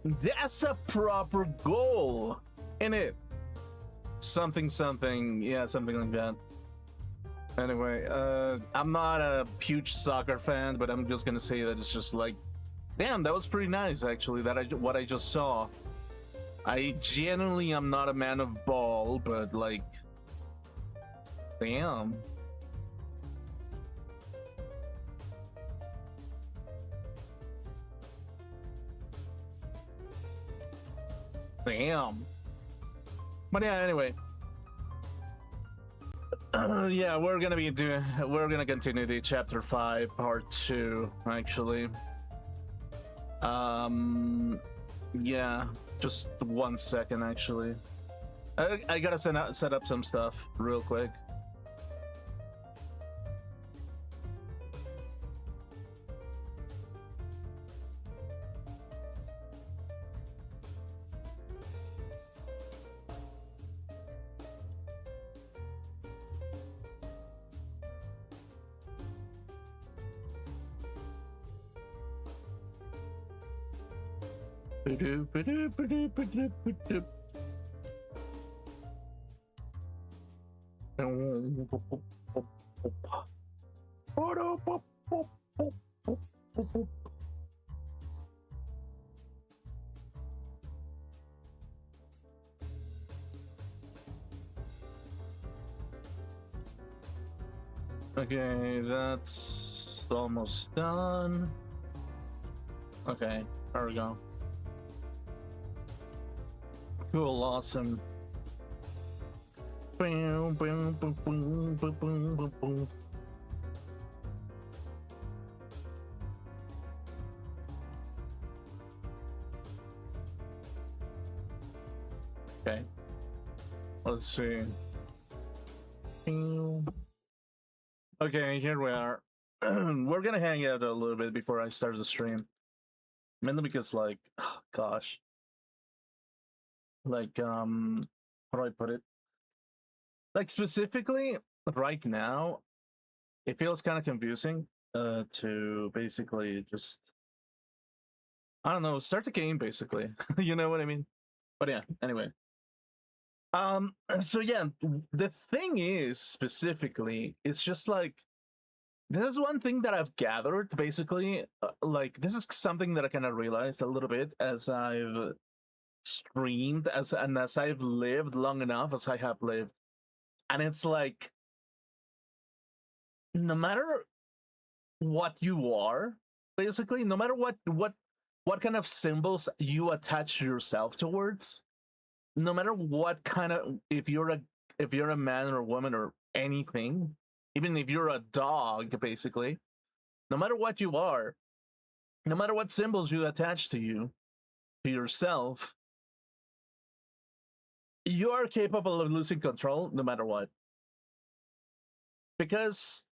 That's a proper goal, in it. Something, yeah, something like that. Anyway, I'm not a huge soccer fan, but I'm just gonna say that it's just like, damn, that was pretty nice, actually, what I just saw. I genuinely am not a man of ball, but like, damn. Damn. But yeah, anyway. Yeah, we're gonna continue the chapter 5 part 2 actually. Yeah, just 1 second actually. I gotta set up some stuff real quick. Okay, that's almost done. Okay, there we go. Cool, awesome. Boom, boom, boom, boom, boom, boom, boom, boom. Okay, let's see. Okay, here we are. We're gonna hang out a little bit before I start the stream. Mainly because, like, oh, gosh. Like, how do I put it? Like, specifically, right now, it feels kind of confusing to basically just, I don't know, start the game, basically. You know what I mean? But yeah, anyway. So yeah, the thing is, specifically, it's just like, this is one thing that I've gathered, basically. Like, this is something that I kind of realized a little bit as I've streamed, as I've lived long enough as I have lived. And it's like, no matter what you are, basically, no matter what kind of symbols you attach yourself towards, no matter what kind of, if you're a man or a woman or anything, even if you're a dog, basically, no matter what you are, no matter what symbols you attach to yourself, you are capable of losing control no matter what. Because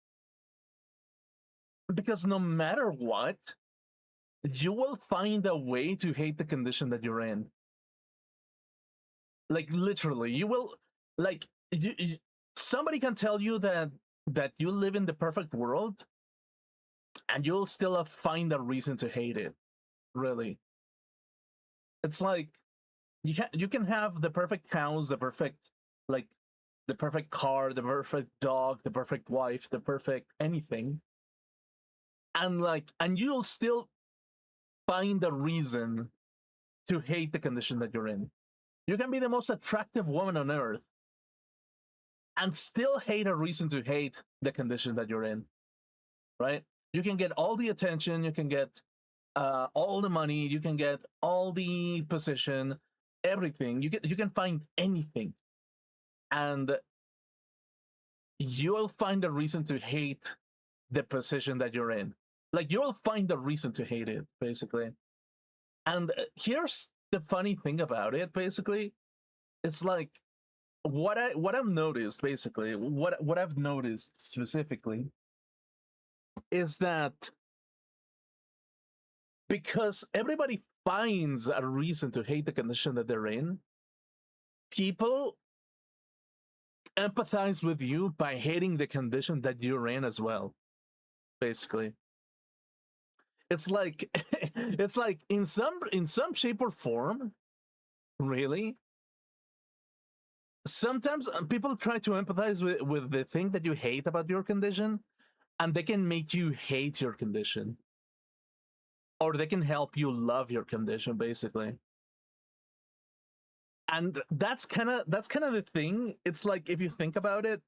no matter what, you will find a way to hate the condition that you're in. Like, literally, you will, like, somebody can tell you that you live in the perfect world, and you'll still find a reason to hate it. Really, it's like you can have the perfect house, the perfect, like, the perfect car, the perfect dog, the perfect wife, the perfect anything, and you'll still find a reason to hate the condition that you're in. You can be the most attractive woman on earth and still hate a reason to hate the condition that you're in, right? You can get all the attention, you can get all the money, you can get all the position, everything. You can find anything, and you'll find a reason to hate the position that you're in. Like, you'll find a reason to hate it, basically. And here's the funny thing about it, basically. It's like, what I've noticed, basically, what I've noticed specifically is that because everybody finds a reason to hate the condition that they're in, people empathize with you by hating the condition that you're in as well, basically. It's like it's like in some shape or form, really. Sometimes people try to empathize with the thing that you hate about your condition, and they can make you hate your condition, or they can help you love your condition, basically. And that's kind of the thing. It's like, if you think about it,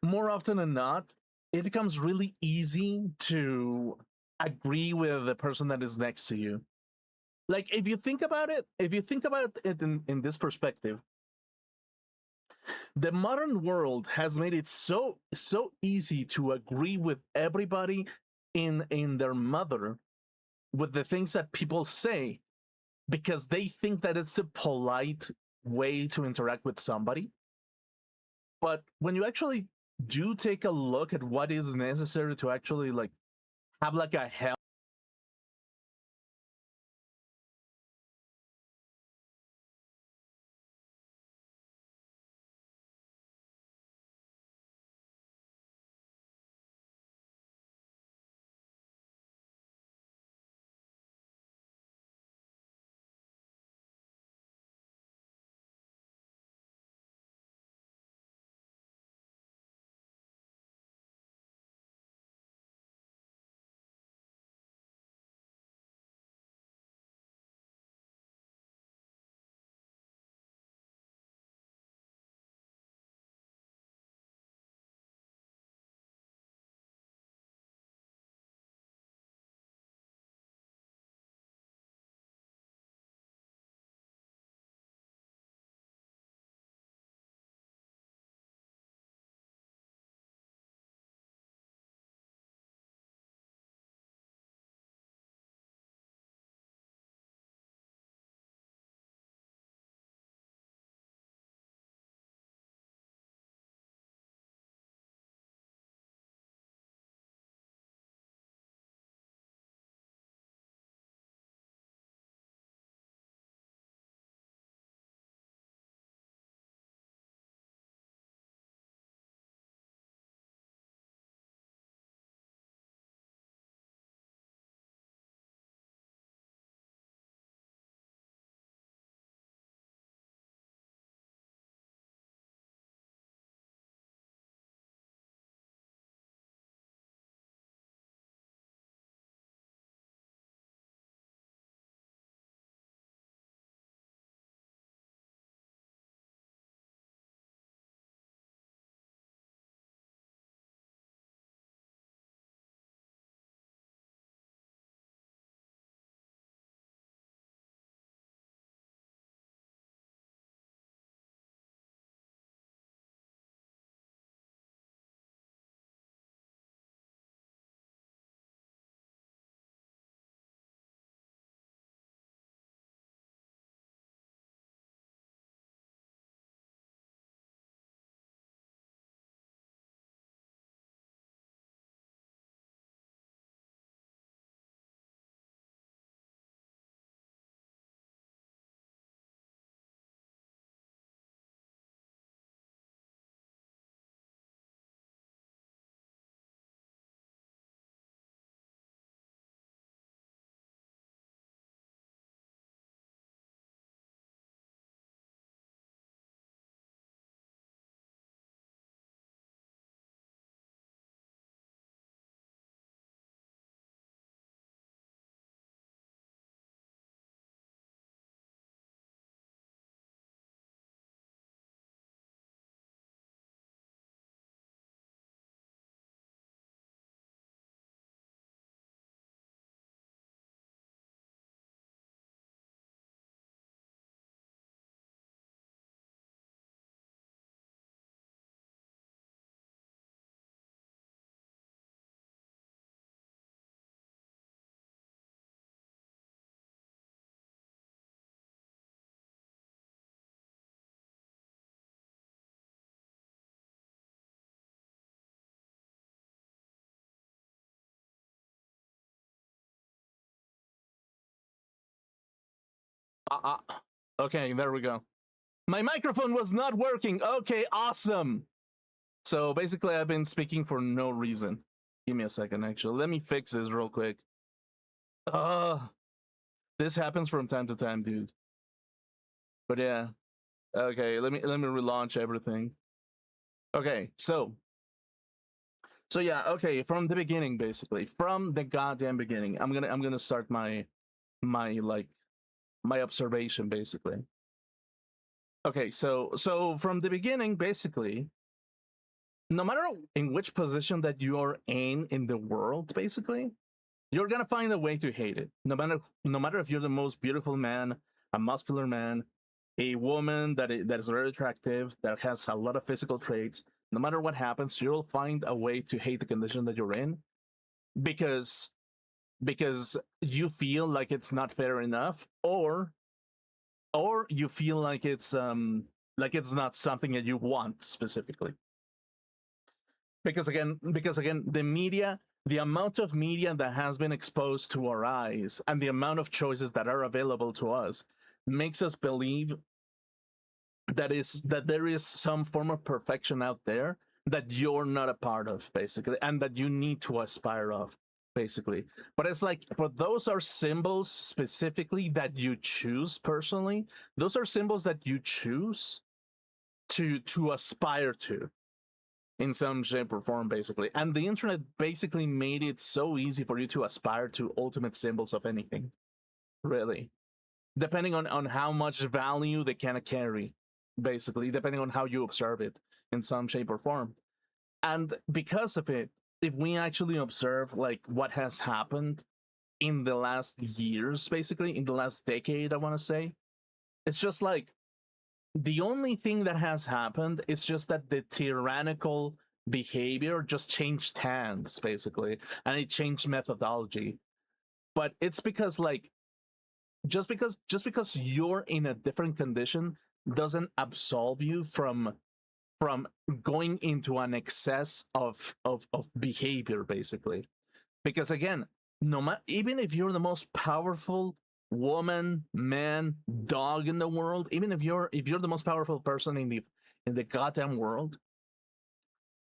more often than not, it becomes really easy to agree with the person that is next to you. Like, if you think about it in this perspective, the modern world has made it so easy to agree with everybody in their mother with the things that people say, because they think that it's a polite way to interact with somebody. But when you actually do take a look at what is necessary to actually like have like a hell. Okay, there we go. My microphone was not working. Okay, awesome. So basically, I've been speaking for no reason. Give me a second, actually. Let me fix this real quick. Uh, this happens from time to time, dude. But yeah. Okay, let me relaunch everything. Okay, so yeah, okay, from the beginning, basically. From the goddamn beginning. I'm gonna start my like my observation, basically. Okay, so from the beginning, basically, no matter in which position that you're in the world, basically, you're gonna find a way to hate it. No matter if you're the most beautiful man, a muscular man, a woman that is very attractive, that has a lot of physical traits. No matter what happens, you'll find a way to hate the condition that you're in because you feel like it's not fair enough, or you feel like it's not something that you want specifically. Because again, the amount of media that has been exposed to our eyes and the amount of choices that are available to us makes us believe that there is some form of perfection out there that you're not a part of, basically, and that you need to aspire of, basically. But it's like, but those are symbols specifically that you choose personally. Those are symbols that you choose to aspire to in some shape or form, basically. And the internet basically made it so easy for you to aspire to ultimate symbols of anything, really, depending on how much value they can carry, basically, depending on how you observe it in some shape or form. And because of it, if we actually observe like what has happened in the last years, basically in the last decade, I want to say, it's just like the only thing that has happened is just that the tyrannical behavior just changed hands, basically, and it changed methodology. But it's because like just because you're in a different condition doesn't absolve you from going into an excess of behavior, basically. Because again, no matter, even if you're the most powerful woman, man, dog in the world, even if you're the most powerful person in the goddamn world,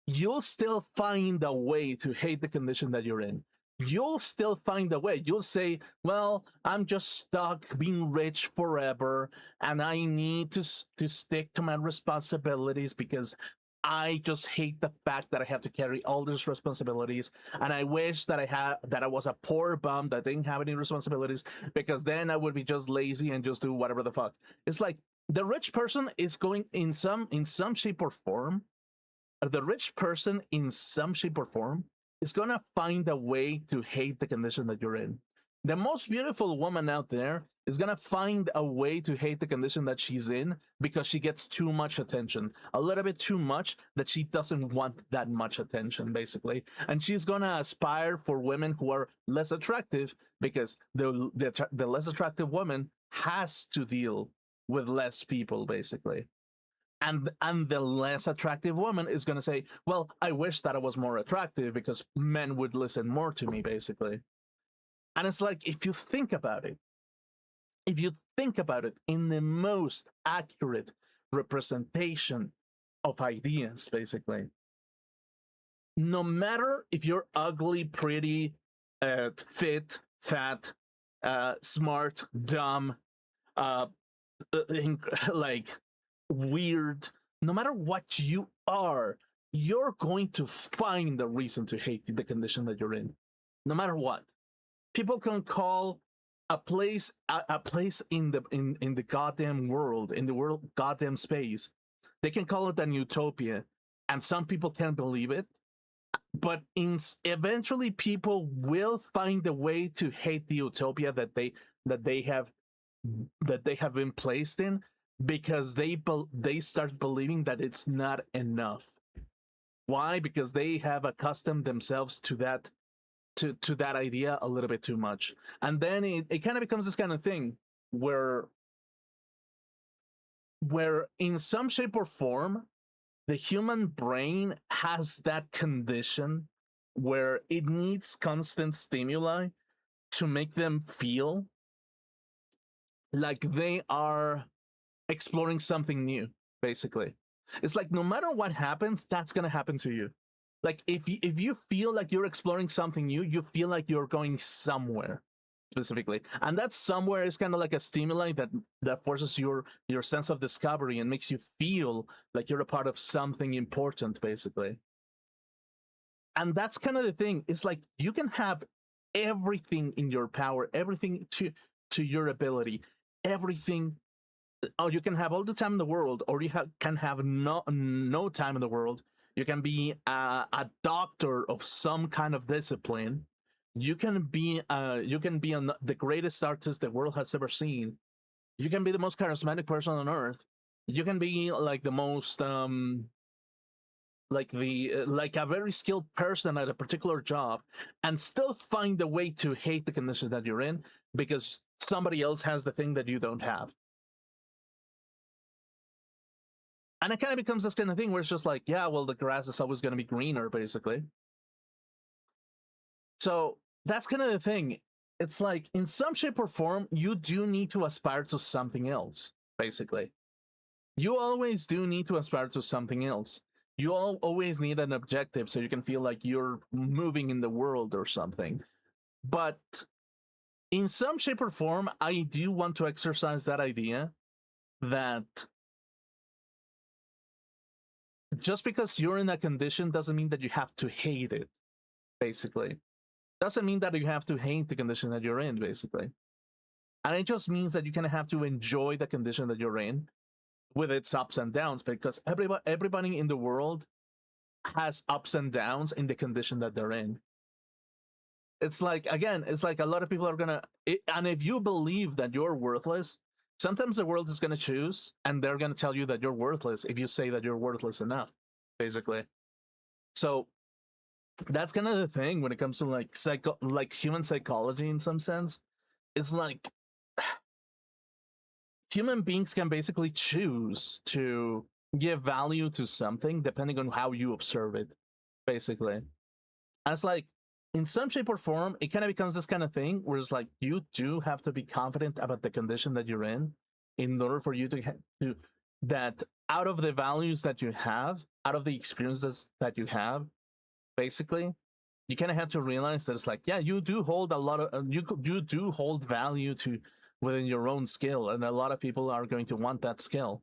you'll still find a way to hate the condition that you're in. You'll still find a way. You'll say, well, I'm just stuck being rich forever, and I need to stick to my responsibilities because I just hate the fact that I have to carry all these responsibilities, and I wish that I was a poor bum that didn't have any responsibilities, because then I would be just lazy and just do whatever the fuck. It's like the rich person is going in some shape or form. The rich person in some shape or form is gonna find a way to hate the condition that you're in. The most beautiful woman out there is gonna find a way to hate the condition that she's in because she gets too much attention, a little bit too much that she doesn't want that much attention, basically. And she's gonna aspire for women who are less attractive because the less attractive woman has to deal with less people, basically. And the less attractive woman is going to say, well, I wish that I was more attractive because men would listen more to me, basically. And it's like, if you think about it in the most accurate representation of ideas, basically, no matter if you're ugly, pretty, fit, fat, smart, dumb, uh, like weird, no matter what you are, you're going to find a reason to hate the condition that you're in, no matter what. People can call a place in the goddamn world, in the world goddamn space. They can call it an utopia, and some people can't believe it. But eventually, people will find a way to hate the utopia that they have that they have been placed in because they start believing that it's not enough. Why? Because they have accustomed themselves to that idea a little bit too much. And then it kind of becomes this kind of thing where in some shape or form the human brain has that condition where it needs constant stimuli to make them feel like they are exploring something new, basically. It's like no matter what happens, that's going to happen to you. Like if you feel like you're exploring something new, you feel like you're going somewhere specifically, and that somewhere is kind of like a stimuli that forces your sense of discovery and makes you feel like you're a part of something important, basically. And that's kind of the thing. It's like you can have everything in your power, everything to your ability, everything. Oh, you can have all the time in the world, or you can have no time in the world. You can be a doctor of some kind of discipline. You can be the greatest artist the world has ever seen. You can be the most charismatic person on earth. You can be like the most like a very skilled person at a particular job, and still find a way to hate the condition that you're in because somebody else has the thing that you don't have. And it kind of becomes this kind of thing where it's just like, yeah, well, the grass is always going to be greener, basically. So that's kind of the thing. It's like, in some shape or form, you do need to aspire to something else, basically. You always do need to aspire to something else. You always need an objective so you can feel like you're moving in the world or something. But in some shape or form, I do want to exercise that idea that just because you're in a condition doesn't mean that you have to hate it, basically. Doesn't mean that you have to hate the condition that you're in, basically. And it just means that you kind of have to enjoy the condition that you're in with its ups and downs, because everybody in the world has ups and downs in the condition that they're in. It's like, again, it's like a lot of people are gonna, and if you believe that you're worthless, sometimes the world is gonna choose and they're gonna tell you that you're worthless if you say that you're worthless enough, basically. So that's kind of the thing when it comes to like human psychology in some sense. It's like human beings can basically choose to give value to something depending on how you observe it, basically. And it's like, in some shape or form, it kind of becomes this kind of thing where it's like you do have to be confident about the condition that you're in order for you to that out of the values that you have, out of the experiences that you have, basically, you kind of have to realize that it's like, yeah, you do hold a lot of you do hold value to within your own skill, and a lot of people are going to want that skill.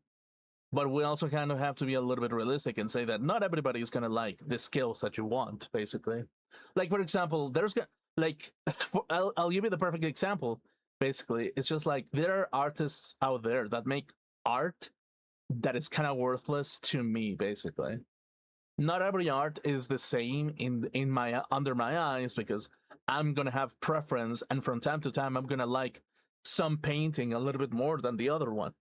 But we also kind of have to be a little bit realistic and say that not everybody is going to like the skills that you want, basically. Like, for example, like I'll give you the perfect example. Basically, it's just like there are artists out there that make art that is kind of worthless to me, basically. Not every art is the same in my under my eyes, because I'm gonna have preference, and from time to time I'm gonna like some painting a little bit more than the other one,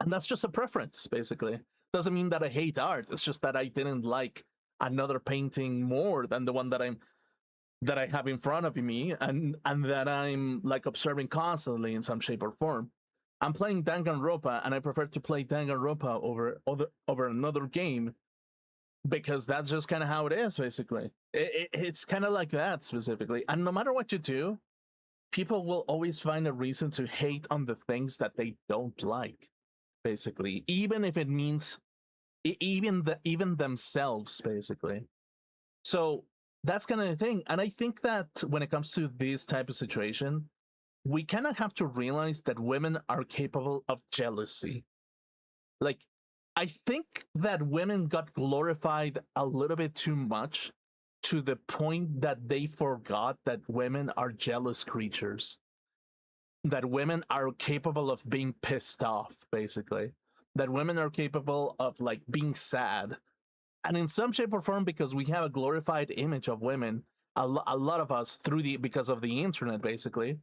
and that's just a preference, basically. Doesn't mean that I hate art. It's just that I didn't like another painting more than the one that I have in front of me, and that I'm like observing constantly in some shape or form. I'm playing Danganronpa, and I prefer to play Danganronpa over another game, because that's just kind of how it is, basically. It's kind of like that specifically. And no matter what you do, people will always find a reason to hate on the things that they don't like, basically, even if it means even themselves, basically. So that's kind of the thing. And I think that when it comes to this type of situation, we kind of have to realize that women are capable of jealousy. Like, I think that women got glorified a little bit too much, to the point that they forgot that women are jealous creatures, that women are capable of being pissed off, basically, that women are capable of like being sad. And in some shape or form, because we have a glorified image of women, a lot of us, because of the internet, basically,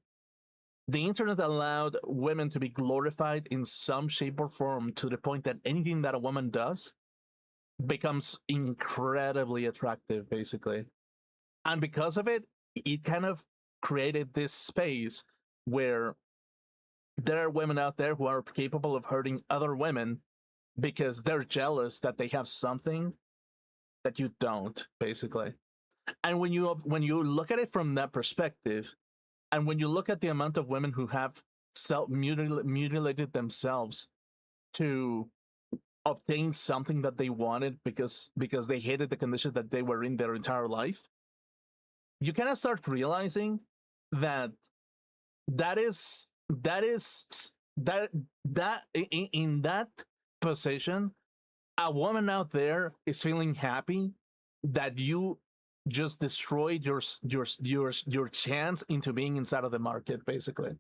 the internet allowed women to be glorified in some shape or form, to the point that anything that a woman does becomes incredibly attractive, basically. And because of it, it kind of created this space where there are women out there who are capable of hurting other women because they're jealous that they have something that you don't, basically. And when you look at it from that perspective, and when you look at the amount of women who have self mutilated themselves to obtain something that they wanted because they hated the condition that they were in their entire life, you kind of start realizing that that is that in that position, a woman out there is feeling happy that you just destroyed your chance into being inside of the market, basically.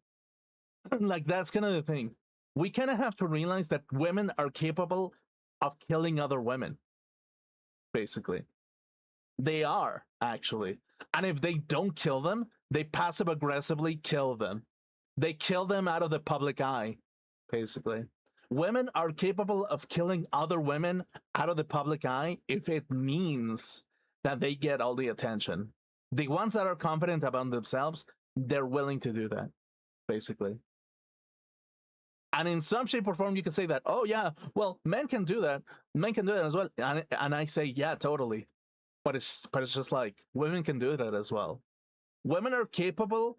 Like, that's kind of the thing. We kind of have to realize that women are capable of killing other women, basically. They are, actually. And if they don't kill them, they passive aggressively kill them. They kill them out of the public eye, basically. Women are capable of killing other women out of the public eye if it means that they get all the attention. The ones that are confident about themselves, they're willing to do that, basically. And in some shape or form, you can say that, oh, yeah, well, men can do that. Men can do that as well. And I say, yeah, totally. But it's just like, women can do that as well. Women are capable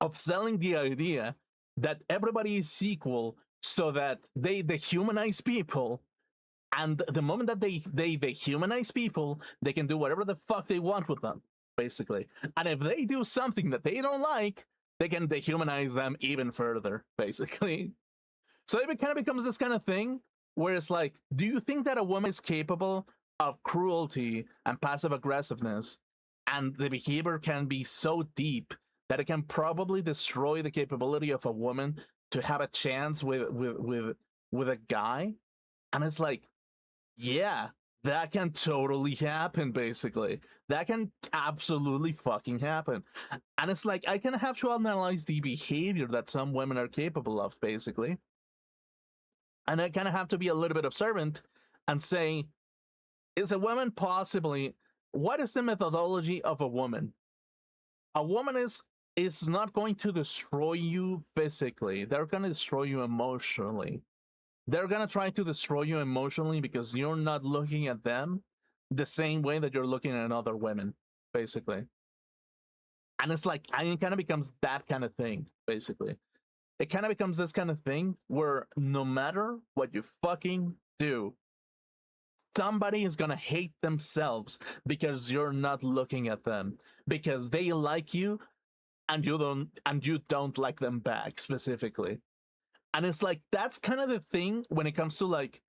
of selling the idea that everybody is equal so that they dehumanize people. And the moment that they dehumanize people, they can do whatever the fuck they want with them, basically. And if they do something that they don't like, they can dehumanize them even further, basically. So it kind of becomes this kind of thing where it's like, do you think that a woman is capable of cruelty and passive aggressiveness, and the behavior can be so deep that it can probably destroy the capability of a woman to have a chance with a guy? And it's like, yeah, that can totally happen, basically. That can absolutely fucking happen. And it's like, I kind of have to analyze the behavior that some women are capable of, basically. And I kind of have to be a little bit observant and say, is a woman possibly, what is the methodology of a woman? A woman is not going to destroy you physically. They're going to destroy you emotionally. They're going to try to destroy you emotionally because you're not looking at them the same way that you're looking at other women, basically. And it's like, it kind of becomes that kind of thing, basically. It kind of becomes this kind of thing where no matter what you fucking do, somebody is gonna hate themselves because you're not looking at them, because they like you and you don't like them back, specifically. And it's like, that's kind of the thing when it comes to like,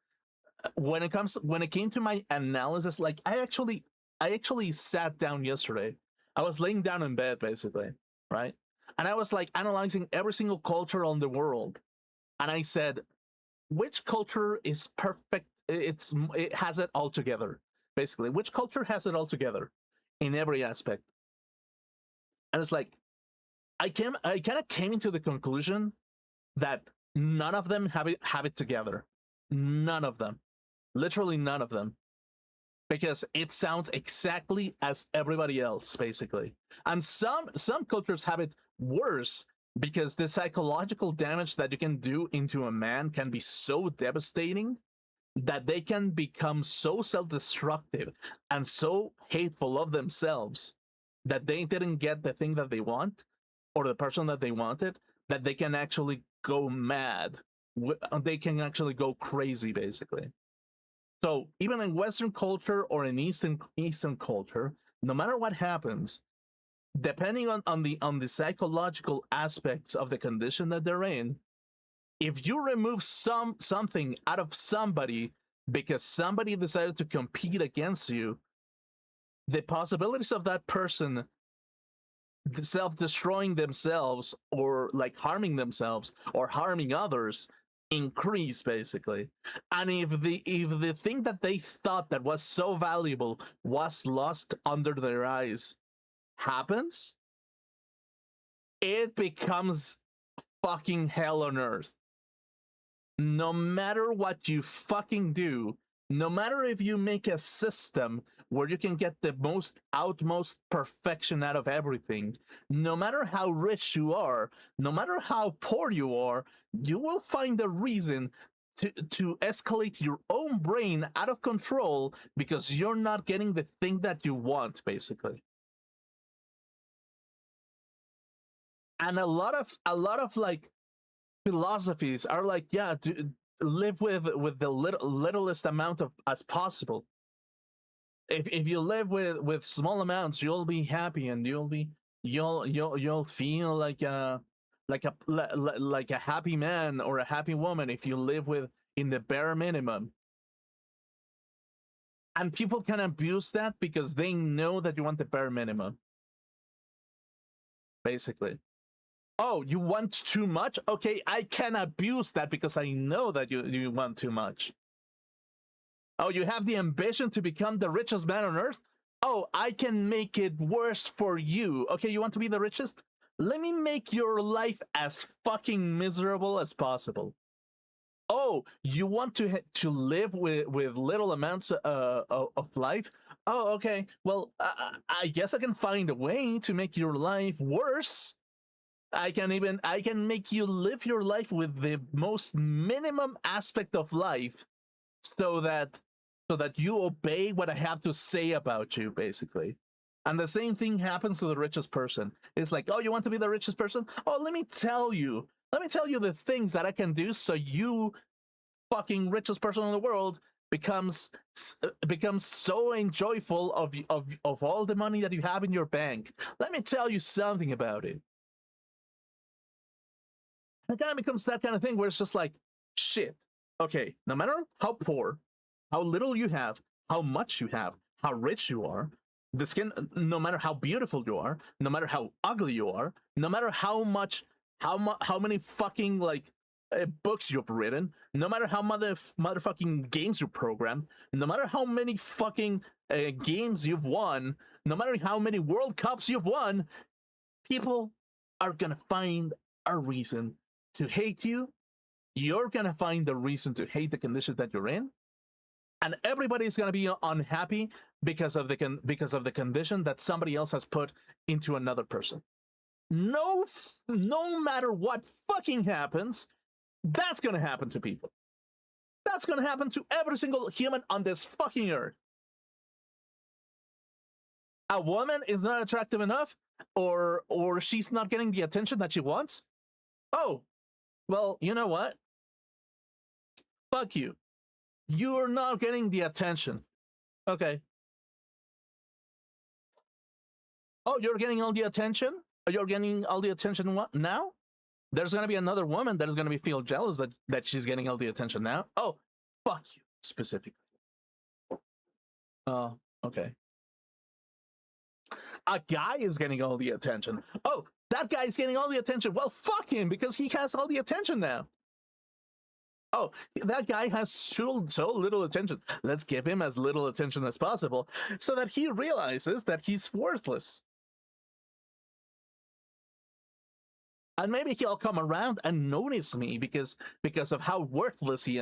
when it came to my analysis. Like, I actually sat down yesterday. I was laying down in bed, basically, right? And I was like analyzing every single culture on the world. And I said, which culture is perfect? It has it all together, basically. Which culture has it all together in every aspect? And it's like, I kind of came into the conclusion that none of them have it together. None of them. Literally none of them. Because it sounds exactly as everybody else, basically. And some cultures have it worse, because the psychological damage that you can do into a man can be so devastating that they can become so self-destructive and so hateful of themselves that they didn't get the thing that they want or the person that they wanted, that they can actually go mad. They can actually go crazy, basically. So even in Western culture or in Eastern culture, no matter what happens, depending on the psychological aspects of the condition that they're in, if you remove something out of somebody because somebody decided to compete against you, the possibilities of that person self-destroying themselves or like harming themselves or harming others increase, basically. And if the thing that they thought that was so valuable was lost under their eyes happens, it becomes fucking hell on earth. No matter what you fucking do, no matter if you make a system where you can get the most utmost perfection out of everything, no matter how rich you are, no matter how poor you are, you will find a reason to escalate your own brain out of control because you're not getting the thing that you want, basically. And a lot of like philosophies are like, yeah, live with the littlest amount of as possible. If you live with small amounts, you'll be happy, and you'll feel like a happy man or a happy woman if you live with in the bare minimum. And people can abuse that because they know that you want the bare minimum. Basically. Oh, you want too much? Okay, I can abuse that because I know that you want too much. Oh, you have the ambition to become the richest man on earth? Oh, I can make it worse for you. Okay, you want to be the richest? Let me make your life as fucking miserable as possible. Oh, you want to live with little amounts of life? Oh, okay. Well, I guess I can find a way to make your life worse. I can make you live your life with the most minimum aspect of life, so that you obey what I have to say about you, basically. And the same thing happens to the richest person. It's like, oh, you want to be the richest person? Oh, let me tell you the things that I can do so you, fucking richest person in the world, becomes so enjoyful of all the money that you have in your bank. Let me tell you something about it. It kind of becomes that kind of thing where it's just like, shit. Okay, no matter how poor, how little you have, how much you have, how rich you are, the skin, no matter how beautiful you are, no matter how ugly you are, no matter how many fucking books you've written, no matter how motherfucking games you programmed, no matter how many fucking games you've won, no matter how many World Cups you've won, people are gonna find a reason to hate you. You're gonna find the reason to hate the conditions that you're in, and everybody's gonna be unhappy because of the condition that somebody else has put into another person. No matter what fucking happens, that's gonna happen to people. That's gonna happen to every single human on this fucking earth. A woman is not attractive enough, or she's not getting the attention that she wants. Oh, well, you know what? Fuck you. You're not getting the attention. Okay. Oh, you're getting all the attention? You're getting all the attention what now? There's gonna be another woman that is gonna feel jealous that she's getting all the attention now. Oh, fuck you, specifically. Oh, okay. A guy is getting all the attention. Oh, that guy's getting all the attention. Well, fuck him, because he has all the attention now. Oh, that guy has so little attention. Let's give him as little attention as possible so that he realizes that he's worthless. And maybe he'll come around and notice me because of how worthless he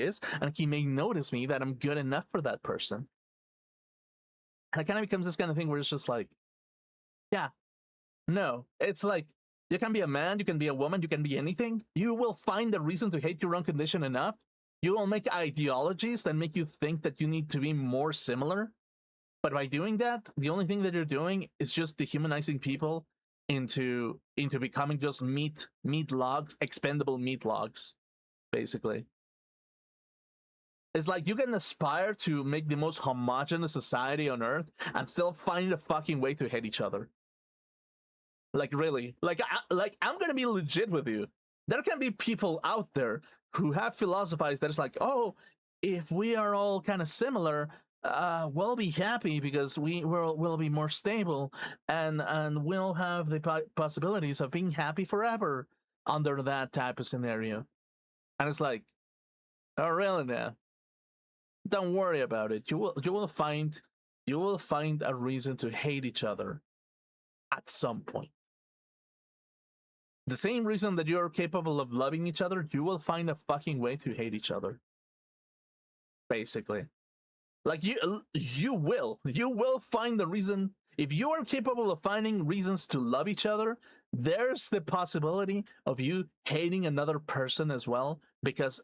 is, and he may notice me that I'm good enough for that person. And it kind of becomes this kind of thing where it's just like, yeah, no, it's like, you can be a man, you can be a woman, you can be anything. You will find a reason to hate your own condition enough. You will make ideologies that make you think that you need to be more similar. But by doing that, the only thing that you're doing is just dehumanizing people into becoming just meat logs, expendable meat logs, basically. It's like you can aspire to make the most homogenous society on Earth and still find a fucking way to hate each other. Like, really? Like I'm gonna be legit with you. There can be people out there who have philosophized that it's like, oh, if we are all kind of similar, we'll be happy because we'll be more stable, and we'll have the possibilities of being happy forever under that type of scenario. And it's like, oh, really now? Don't worry about it. You will find a reason to hate each other at some point. The same reason that you're capable of loving each other, you will find a fucking way to hate each other. Basically. Like, you will find the reason. If you are capable of finding reasons to love each other, there's the possibility of you hating another person as well, because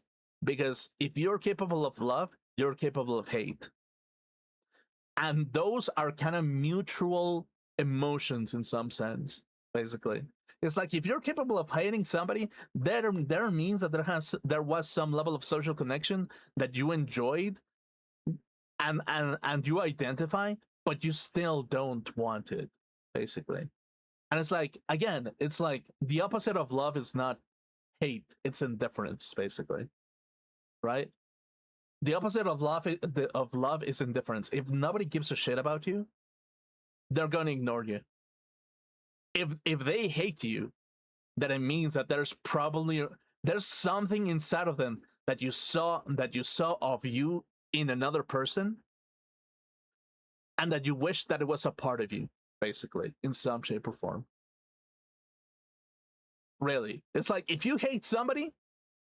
if you're capable of love, you're capable of hate. And those are kind of mutual emotions in some sense, basically. It's like if you're capable of hating somebody, there means that there was some level of social connection that you enjoyed and you identify, but you still don't want it, basically. And it's like, again, it's like the opposite of love is not hate, it's indifference, basically. Right? The opposite of love is indifference. If nobody gives a shit about you, they're gonna ignore you. If they hate you, then it means that there's something inside of them that you saw of you in another person, and that you wish that it was a part of you, basically, in some shape or form. Really, it's like if you hate somebody,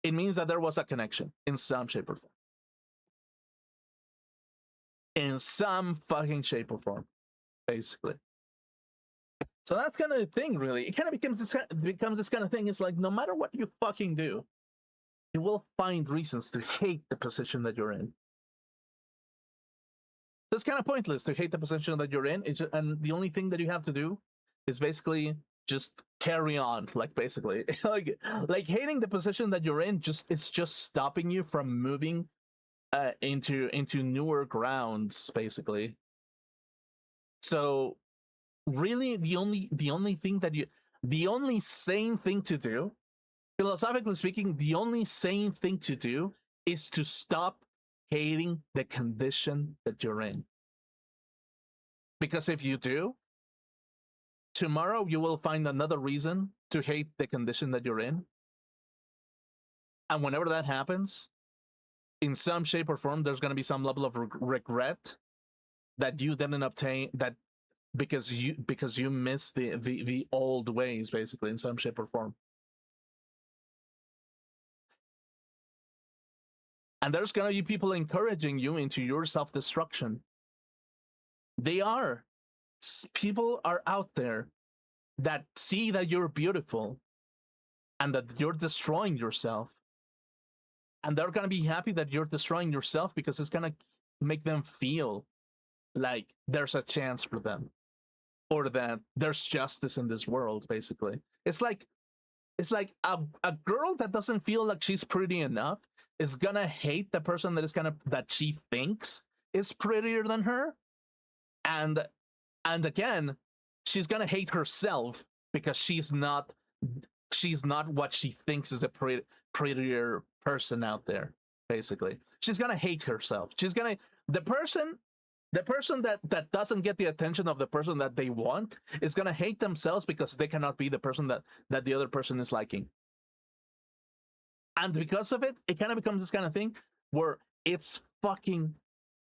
it means that there was a connection in some shape or form. In some fucking shape or form, basically. So that's kind of the thing, really. It kind of becomes this kind of thing. It's like no matter what you fucking do, you will find reasons to hate the position that you're in. It's kind of pointless to hate the position that you're in. And the only thing that you have to do is basically just carry on. Like basically, like hating the position that you're in, it's just stopping you from moving into newer grounds, basically. So really the only sane thing to do, philosophically speaking, the only sane thing to do is to stop hating the condition that you're in. Because if you do, tomorrow you will find another reason to hate the condition that you're in. And whenever that happens, in some shape or form, there's going to be some level of regret that you didn't obtain, that because you miss the old ways, basically, in some shape or form. And there's going to be people encouraging you into your self-destruction. People are out there that see that you're beautiful and that you're destroying yourself. And they're going to be happy that you're destroying yourself because it's going to make them feel like there's a chance for them, or that there's justice in this world, basically. It's like a girl that doesn't feel like she's pretty enough is gonna hate the person that she thinks is prettier than her, and again, she's gonna hate herself because she's not what she thinks is a prettier person out there, basically. She's gonna hate herself. The person that doesn't get the attention of the person that they want is gonna hate themselves because they cannot be the person that the other person is liking. And because of it, it kind of becomes this kind of thing where it's fucking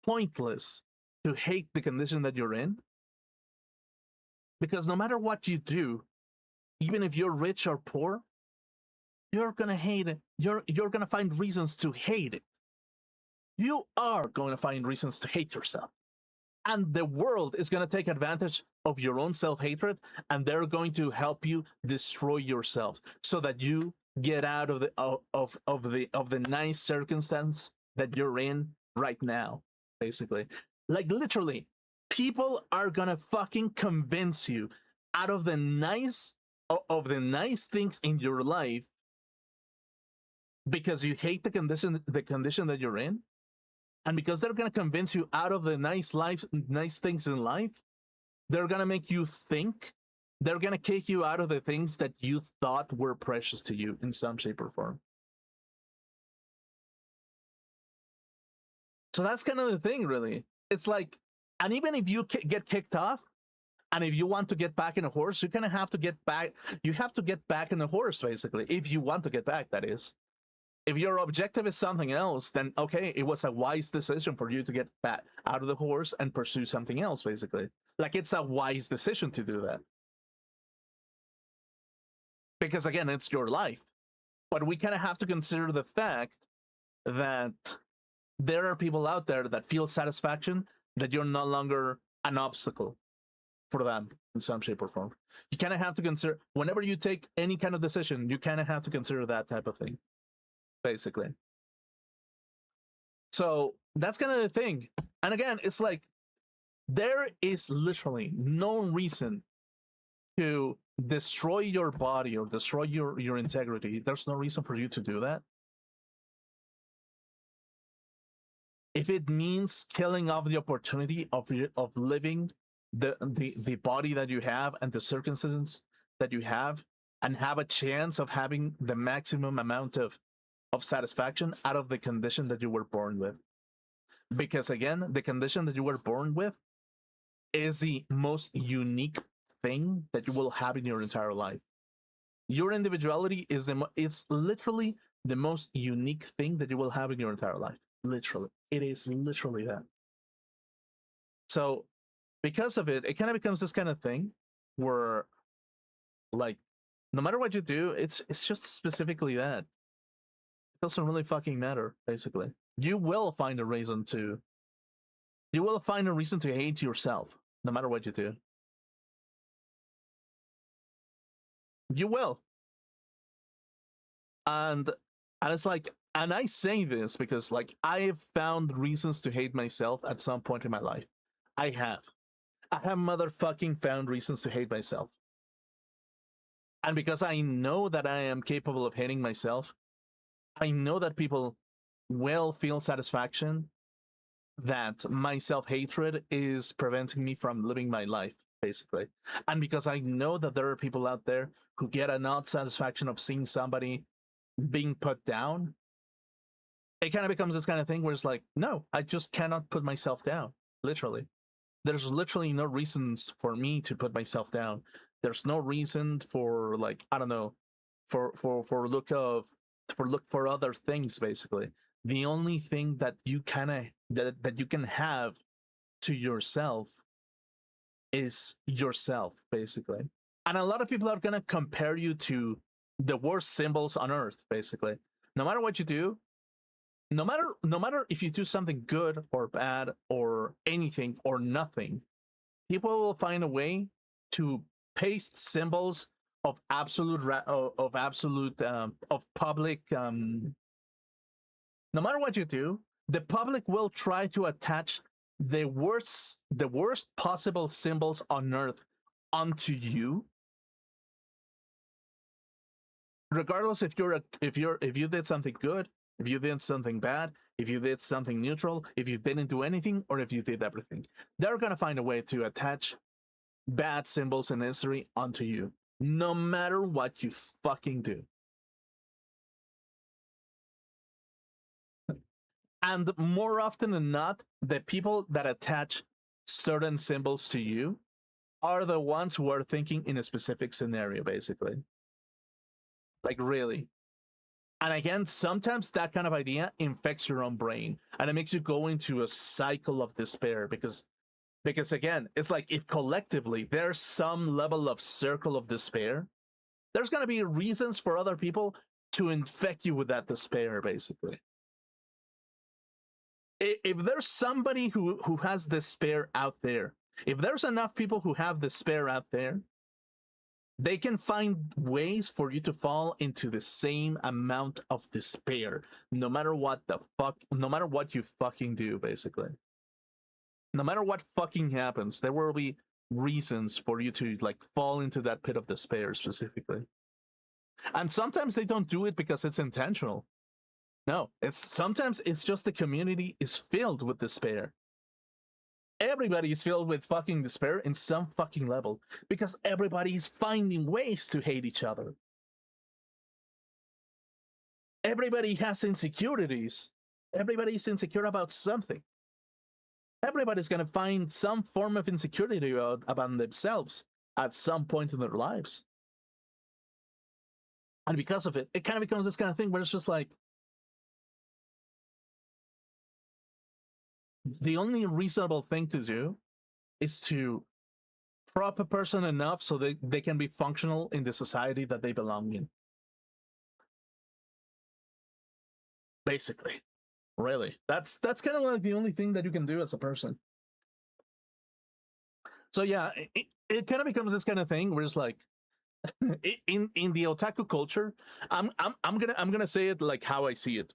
pointless to hate the condition that you're in. Because no matter what you do, even if you're rich or poor, you're gonna hate it. You're gonna find reasons to hate it. You are going to find reasons to hate yourself. And the world is going to take advantage of your own self-hatred, and they're going to help you destroy yourself so that you get out of the nice circumstance that you're in right now, basically. Like literally, people are gonna fucking convince you out of the nice things in your life because you hate the condition that you're in. And because they're going to convince you out of the nice things in life, they're going to make you think, they're going to kick you out of the things that you thought were precious to you in some shape or form. So that's kind of the thing, really. It's like, and even if you get kicked off, and if you want to get back in a horse, you kind of have to get back. You have to get back in the horse, basically, if you want to get back, that is. If your objective is something else, then okay, it was a wise decision for you to get back out of the horse and pursue something else, basically. Like, it's a wise decision to do that. Because again, it's your life. But we kind of have to consider the fact that there are people out there that feel satisfaction that you're no longer an obstacle for them in some shape or form. You kind of have to consider, whenever you take any kind of decision, you kind of have to consider that type of thing, basically. So that's kind of the thing. And again, it's like, there is literally no reason to destroy your body or destroy your integrity, there's no reason for you to do that. If it means killing off the opportunity of living the body that you have and the circumstances that you have, and have a chance of having the maximum amount of satisfaction out of the condition that you were born with. Because again, the condition that you were born with is the most unique thing that you will have in your entire life. Your individuality is it's literally the most unique thing that you will have in your entire life. Literally. It is literally that. So because of it, it kind of becomes this kind of thing where, like, no matter what you do, it's just specifically that. It doesn't really fucking matter, basically. You will find a reason to hate yourself, no matter what you do. You will. And it's like, and I say this because, like, I have found reasons to hate myself at some point in my life. I have motherfucking found reasons to hate myself. And because I know that I am capable of hating myself, I know that people will feel satisfaction that my self-hatred is preventing me from living my life, basically. And because I know that there are people out there who get a not satisfaction of seeing somebody being put down, it kind of becomes this kind of thing where it's like, no, I just cannot put myself down, literally. There's literally no reasons for me to put myself down. There's no reason for, like, I don't know, for look for other things, basically. The only thing that you that you can have to yourself is yourself, basically. And a lot of people are gonna compare you to the worst symbols on earth, basically. No matter what you do, no matter if you do something good or bad or anything or nothing, people will find a way to paste symbols of public. No matter what you do, the public will try to attach the worst possible symbols on earth onto you, regardless if you did something good, if you did something bad, if you did something neutral, if you didn't do anything, or if you did everything. They're gonna find a way to attach bad symbols in history onto you, no matter what you fucking do. And more often than not, the people that attach certain symbols to you are the ones who are thinking in a specific scenario, basically. Like, really. And again, sometimes that kind of idea infects your own brain, and it makes you go into a cycle of despair because again, it's like, if collectively there's some level of circle of despair, there's going to be reasons for other people to infect you with that despair, basically. If there's somebody who has despair out there, if there's enough people who have despair out there, they can find ways for you to fall into the same amount of despair, no matter what you fucking do, basically. No matter what fucking happens, there will be reasons for you to, like, fall into that pit of despair specifically. And sometimes they don't do it because it's intentional. No, sometimes it's just the community is filled with despair. Everybody is filled with fucking despair in some fucking level because everybody is finding ways to hate each other. Everybody has insecurities. Everybody is insecure about something. Everybody's gonna find some form of insecurity about themselves at some point in their lives. And because of it, it kind of becomes this kind of thing where it's just like, the only reasonable thing to do is to prop a person enough so they can be functional in the society that they belong in. Basically. Really. That's kind of like the only thing that you can do as a person. So yeah, it kind of becomes this kind of thing where it's like, in the otaku culture, I'm gonna say it like how I see it.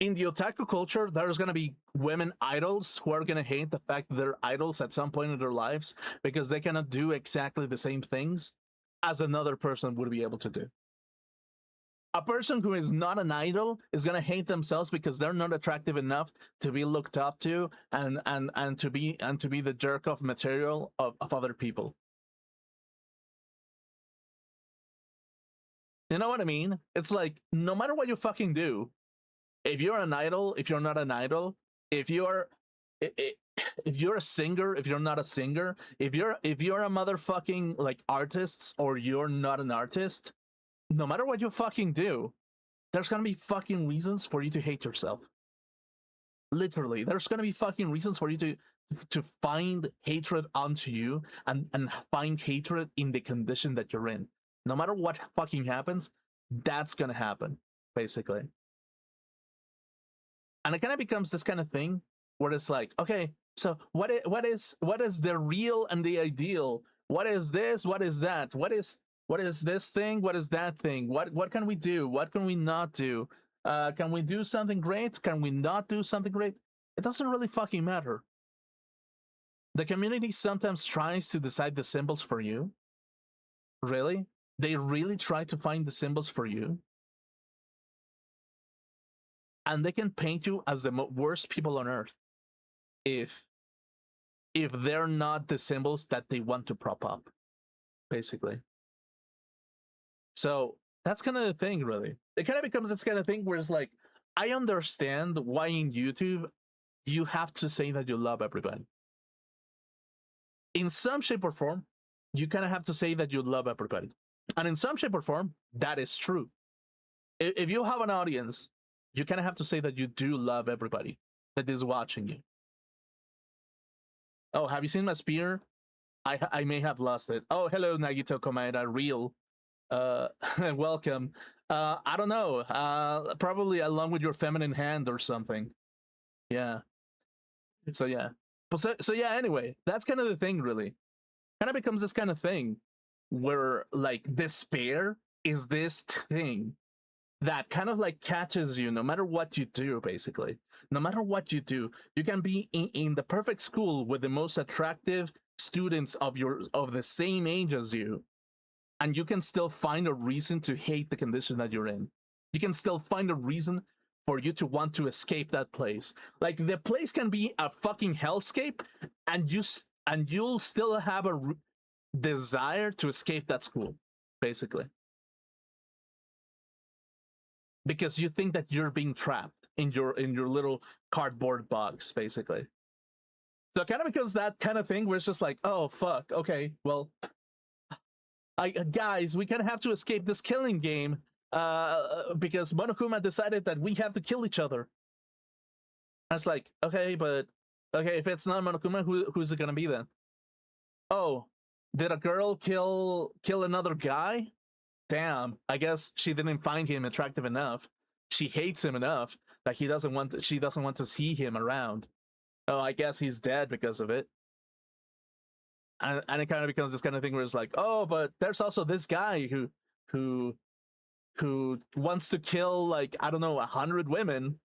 In the otaku culture, there's going to be women idols who are going to hate the fact that they're idols at some point in their lives because they cannot do exactly the same things as another person would be able to do. A person who is not an idol is going to hate themselves because they're not attractive enough to be looked up to and to be the jerk off material of other people. You know what I mean? It's like, no matter what you fucking do, if you're an idol, if you're not an idol, if you're if you're a singer, if you're not a singer, if you're a motherfucking like artist or you're not an artist, no matter what you fucking do, there's gonna be fucking reasons for you to hate yourself. Literally, there's gonna be fucking reasons for you to find hatred onto you and find hatred in the condition that you're in. No matter what fucking happens, that's gonna happen, basically. And it kind of becomes this kind of thing where it's like, okay, so what is the real and the ideal? What is this? What is that? What is this thing? What is that thing? What can we do? What can we not do? Can we do something great? Can we not do something great? It doesn't really fucking matter. The community sometimes tries to decide the symbols for you. Really? They really try to find the symbols for you. And they can paint you as the worst people on earth if they're not the symbols that they want to prop up, basically. So that's kind of the thing, really. It kind of becomes this kind of thing where it's like, I understand why in YouTube you have to say that you love everybody. In some shape or form, you kind of have to say that you love everybody. And in some shape or form, that is true. If you have an audience, you kind of have to say that you do love everybody that is watching you. Oh, have you seen my spear? I may have lost it. Oh, hello, Nagito Komaeda, real. Welcome. I don't know. Probably along with your feminine hand or something. Yeah. So yeah. So yeah, anyway, that's kind of the thing, really. Kind of becomes this kind of thing where like despair is this thing that kind of like catches you no matter what you do, basically. No matter what you do, you can be in the perfect school with the most attractive students of the same age as you, and you can still find a reason to hate the condition that you're in. You can still find a reason for you to want to escape that place. Like the place can be a fucking hellscape, and you'll still have a desire to escape that school, basically. Because you think that you're being trapped in your little cardboard box, basically. So it kind of becomes that kind of thing where it's just like, oh fuck, okay, well, guys, we kind of have to escape this killing game because Monokuma decided that we have to kill each other. I was like, okay, but okay, if it's not Monokuma, who's it gonna be then? Oh, did a girl kill another guy? Damn, I guess she didn't find him attractive enough. She hates him enough that she doesn't want to see him around. Oh, I guess he's dead because of it. And it kind of becomes this kind of thing where it's like, oh, but there's also this guy who wants to kill, like, I don't know, 100 women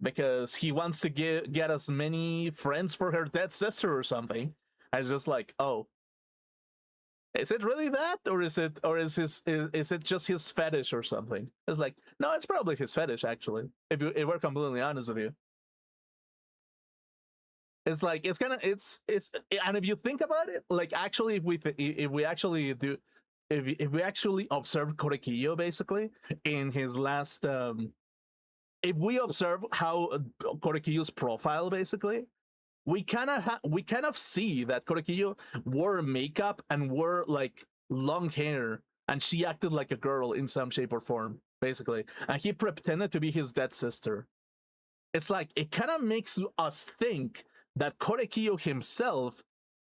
because he wants to get as many friends for her dead sister or something. I was just like, oh, is it really that, or is it just his fetish or something? It's like, no, it's probably his fetish, actually. If we're completely honest with you, it's like it's and if you think about it, like actually, if we actually observe Korekiyo basically in his last, if we observe how Korekiyo's profile basically, we kind of see that Korekiyo wore makeup and wore like long hair, and she acted like a girl in some shape or form, basically. And he pretended to be his dead sister. It's like it kind of makes us think that Korekiyo himself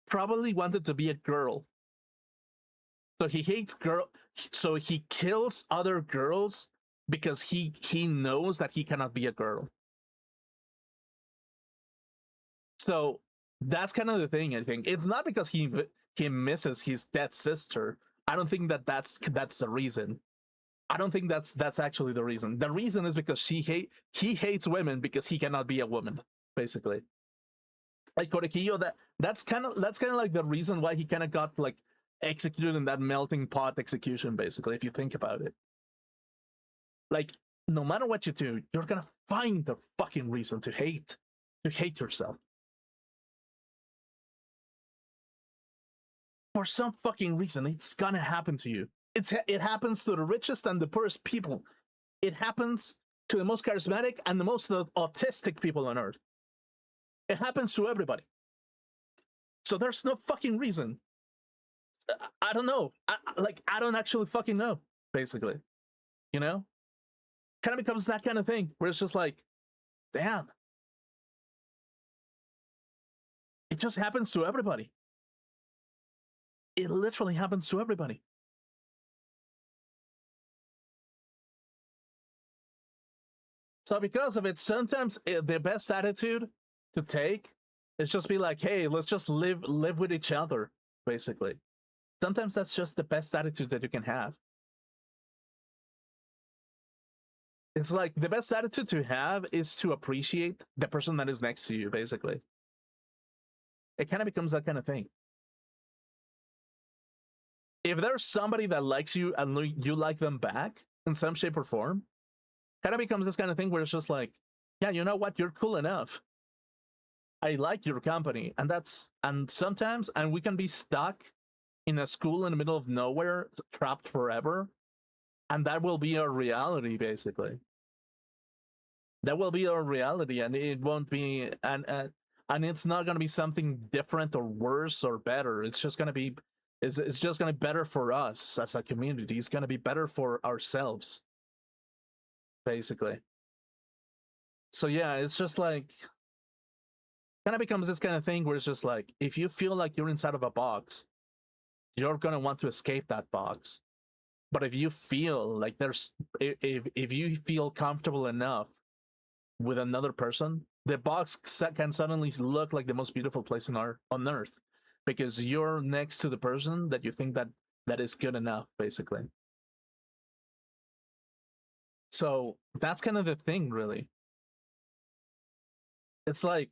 probably wanted to be a girl. So he hates so he kills other girls because he knows that he cannot be a girl. So that's kind of the thing. I think it's not because he misses his dead sister. I don't think that's the reason. I don't think that's actually the reason. The reason is because he hates women because he cannot be a woman, basically. Like Korekiyo, that's kind of like the reason why he kind of got like executed in that melting pot execution, basically, if you think about it. Like, no matter what you do, you're gonna find the fucking reason to hate yourself. For some fucking reason, it's gonna happen to you. It happens to the richest and the poorest people. It happens to the most charismatic and the most autistic people on earth. It happens to everybody. So there's no fucking reason. I don't know. I don't actually fucking know, basically. You know? Kind of becomes that kind of thing where it's just like, damn. It just happens to everybody. It literally happens to everybody. So because of it, sometimes the best attitude to take is just be like, hey, let's just live with each other, basically. Sometimes that's just the best attitude that you can have. It's like the best attitude to have is to appreciate the person that is next to you, basically. It kind of becomes that kind of thing. If there's somebody that likes you and you like them back in some shape or form, kind of becomes this kind of thing where it's just like, yeah, you know what? You're cool enough. I like your company. And sometimes we can be stuck in a school in the middle of nowhere, trapped forever. And that will be our reality, basically. That will be our reality, and it won't be, and it's not going to be something different or worse or better. It's just going to be, it's just going to be better for us as a community. It's going to be better for ourselves, basically. So yeah, it's just like, kind of becomes this kind of thing where it's just like, if you feel like you're inside of a box, you're going to want to escape that box. But if you feel like if you feel comfortable enough with another person, the box can suddenly look like the most beautiful place on earth, because you're next to the person that you think that is good enough, basically. So that's kind of the thing, really. It's like,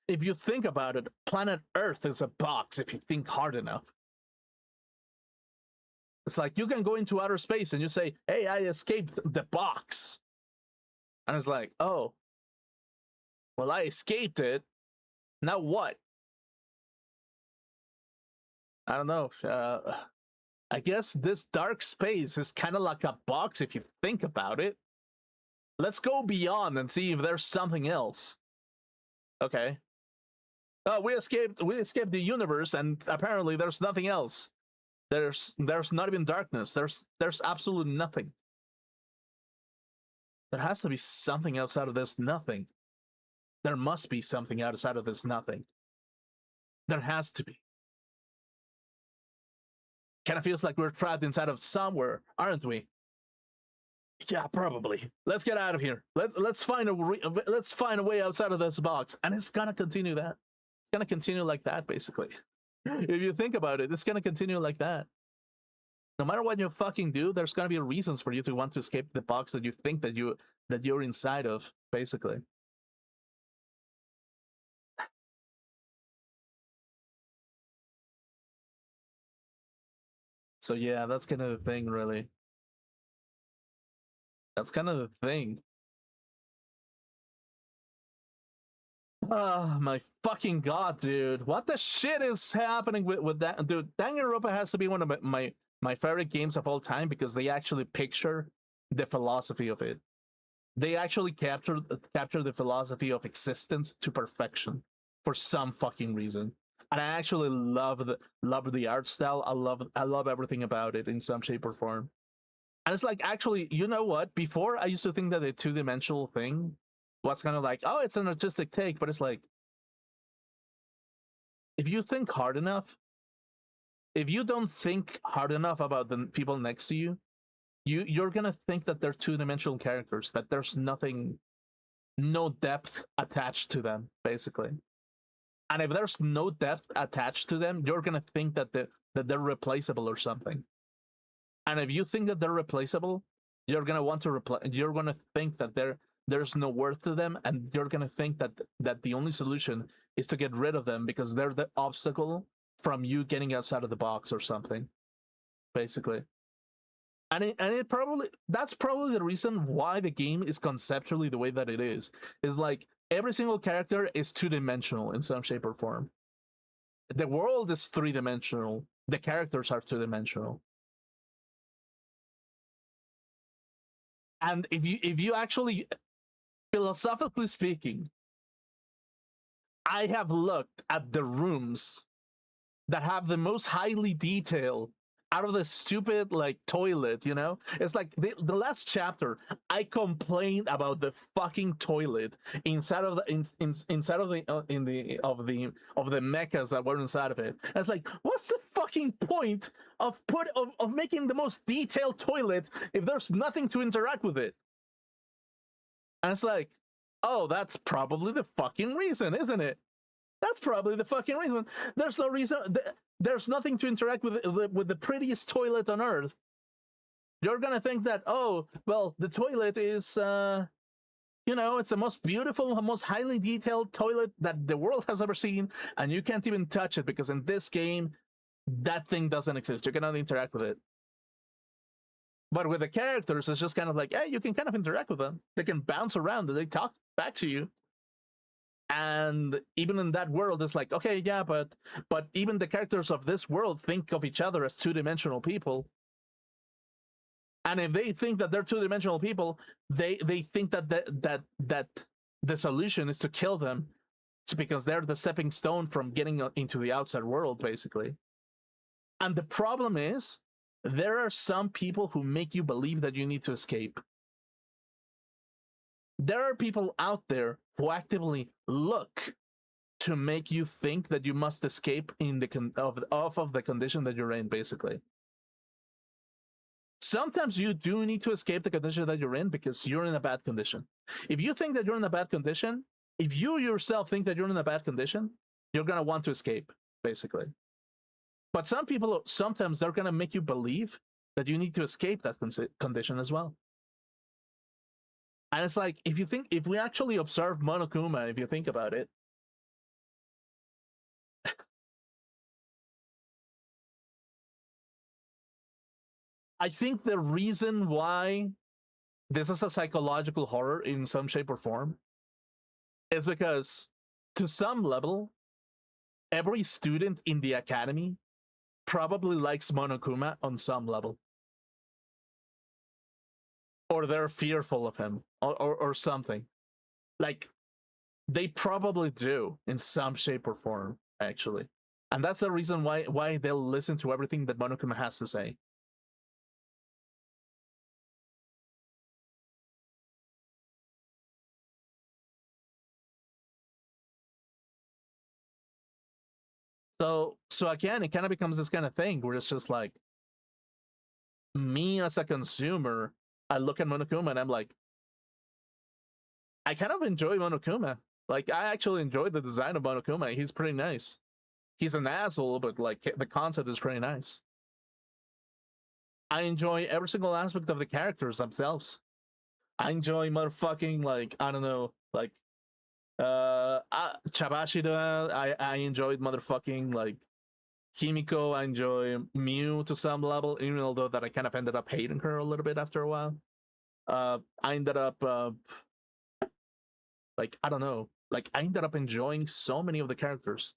if you think about it, planet Earth is a box if you think hard enough. It's like you can go into outer space and you say, hey, I escaped the box. And it's like, oh, well, I escaped it. Now what? I don't know. I guess this dark space is kind of like a box if you think about it. Let's go beyond and see if there's something else. Okay. Oh, we escaped the universe, and apparently there's nothing else. There's not even darkness. There's absolutely nothing. There has to be something outside of this nothing. There must be something outside of this nothing. There has to be. Kind of feels like we're trapped inside of somewhere, aren't we? Yeah, probably. Let's get out of here. Let's find a way outside of this box, and it's gonna continue that. It's gonna continue like that, basically. If you think about it, it's gonna continue like that. No matter what you fucking do, there's gonna be reasons for you to want to escape the box that you think that you're inside of, basically. So yeah, that's kind of the thing, really. That's kind of the thing. Oh my fucking god, dude! What the shit is happening with that, dude? Danganronpa has to be one of my favorite games of all time because they actually picture the philosophy of it. They actually capture the philosophy of existence to perfection for some fucking reason. And I actually love the art style. I love everything about it in some shape or form. And it's like, actually, you know what? Before I used to think that the two-dimensional thing was kind of like, oh, it's an artistic take, but it's like, if you think hard enough, if you don't think hard enough about the people next to you, you're gonna think that they're two-dimensional characters, that there's no depth attached to them, basically. And if there's no depth attached to them, you're gonna think that that they're replaceable or something. And if you think that they're replaceable, you're gonna want to you're gonna think that there's no worth to them, and you're gonna think that the only solution is to get rid of them because they're the obstacle from you getting outside of the box or something, basically. And it probably, that's probably the reason why the game is conceptually the way that it is. Is like every single character is two-dimensional in some shape or form. The world is three-dimensional. The characters are two-dimensional. And if you actually, philosophically speaking, I have looked at the rooms that have the most highly detailed out of the stupid like toilet, you know. It's like the last chapter I complained about the fucking toilet inside of the inside of the in the of the mechas that were inside of it. And it's like, what's the fucking point of making the most detailed toilet if there's nothing to interact with it? And it's like, oh, that's probably the fucking reason, isn't it? That's probably the fucking reason. There's no reason. There's nothing to interact with the prettiest toilet on earth. You're gonna think that, oh, well, the toilet is, you know, it's the most beautiful, most highly detailed toilet that the world has ever seen, and you can't even touch it because in this game, that thing doesn't exist. You cannot interact with it. But with the characters, it's just kind of like, hey, you can kind of interact with them. They can bounce around and they talk back to you. And even in that world, it's like, okay, yeah, but even the characters of this world think of each other as two-dimensional people. And if they think that they're two-dimensional people, they think that the solution is to kill them, because they're the stepping stone from getting into the outside world, basically. And the problem is, there are some people who make you believe that you need to escape. There are people out there who actively look to make you think that you must escape in off of the condition that you're in, basically. Sometimes you do need to escape the condition that you're in because you're in a bad condition. If you think that you're in a bad condition, if you yourself think that you're in a bad condition, you're going to want to escape, basically. But some people, sometimes they're going to make you believe that you need to escape that condition as well. And it's like, if we actually observe Monokuma, if you think about it, I think the reason why this is a psychological horror in some shape or form is because, to some level, every student in the academy probably likes Monokuma on some level. Or they're fearful of him, or something. Like, they probably do in some shape or form, actually. And that's the reason why they'll listen to everything that Monokuma has to say. So again, it kind of becomes this kind of thing where it's just like, me as a consumer, I look at Monokuma and I'm like, I kind of enjoy Monokuma. Like, I actually enjoy the design of Monokuma. He's pretty nice. He's an asshole, but like the concept is pretty nice. I enjoy every single aspect of the characters themselves. I enjoy motherfucking, like, I don't know, like Chabashida. I enjoyed motherfucking like Himiko. I enjoy Mew to some level, even although that I kind of ended up hating her a little bit after a while. I ended up like, I don't know, like I ended up enjoying so many of the characters.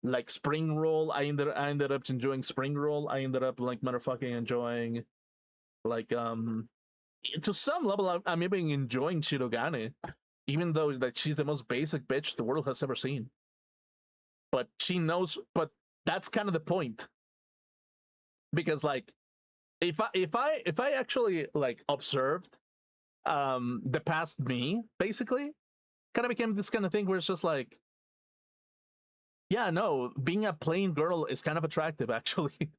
Like Spring Roll, I ended up enjoying Spring Roll. I ended up like motherfucking enjoying, like, to some level I'm even enjoying Shirogane, even though like she's the most basic bitch the world has ever seen. But she knows, but that's kind of the point. Because like, if I actually like observed the past me, basically, kind of became this kind of thing where it's just like, yeah, no, being a plain girl is kind of attractive, actually.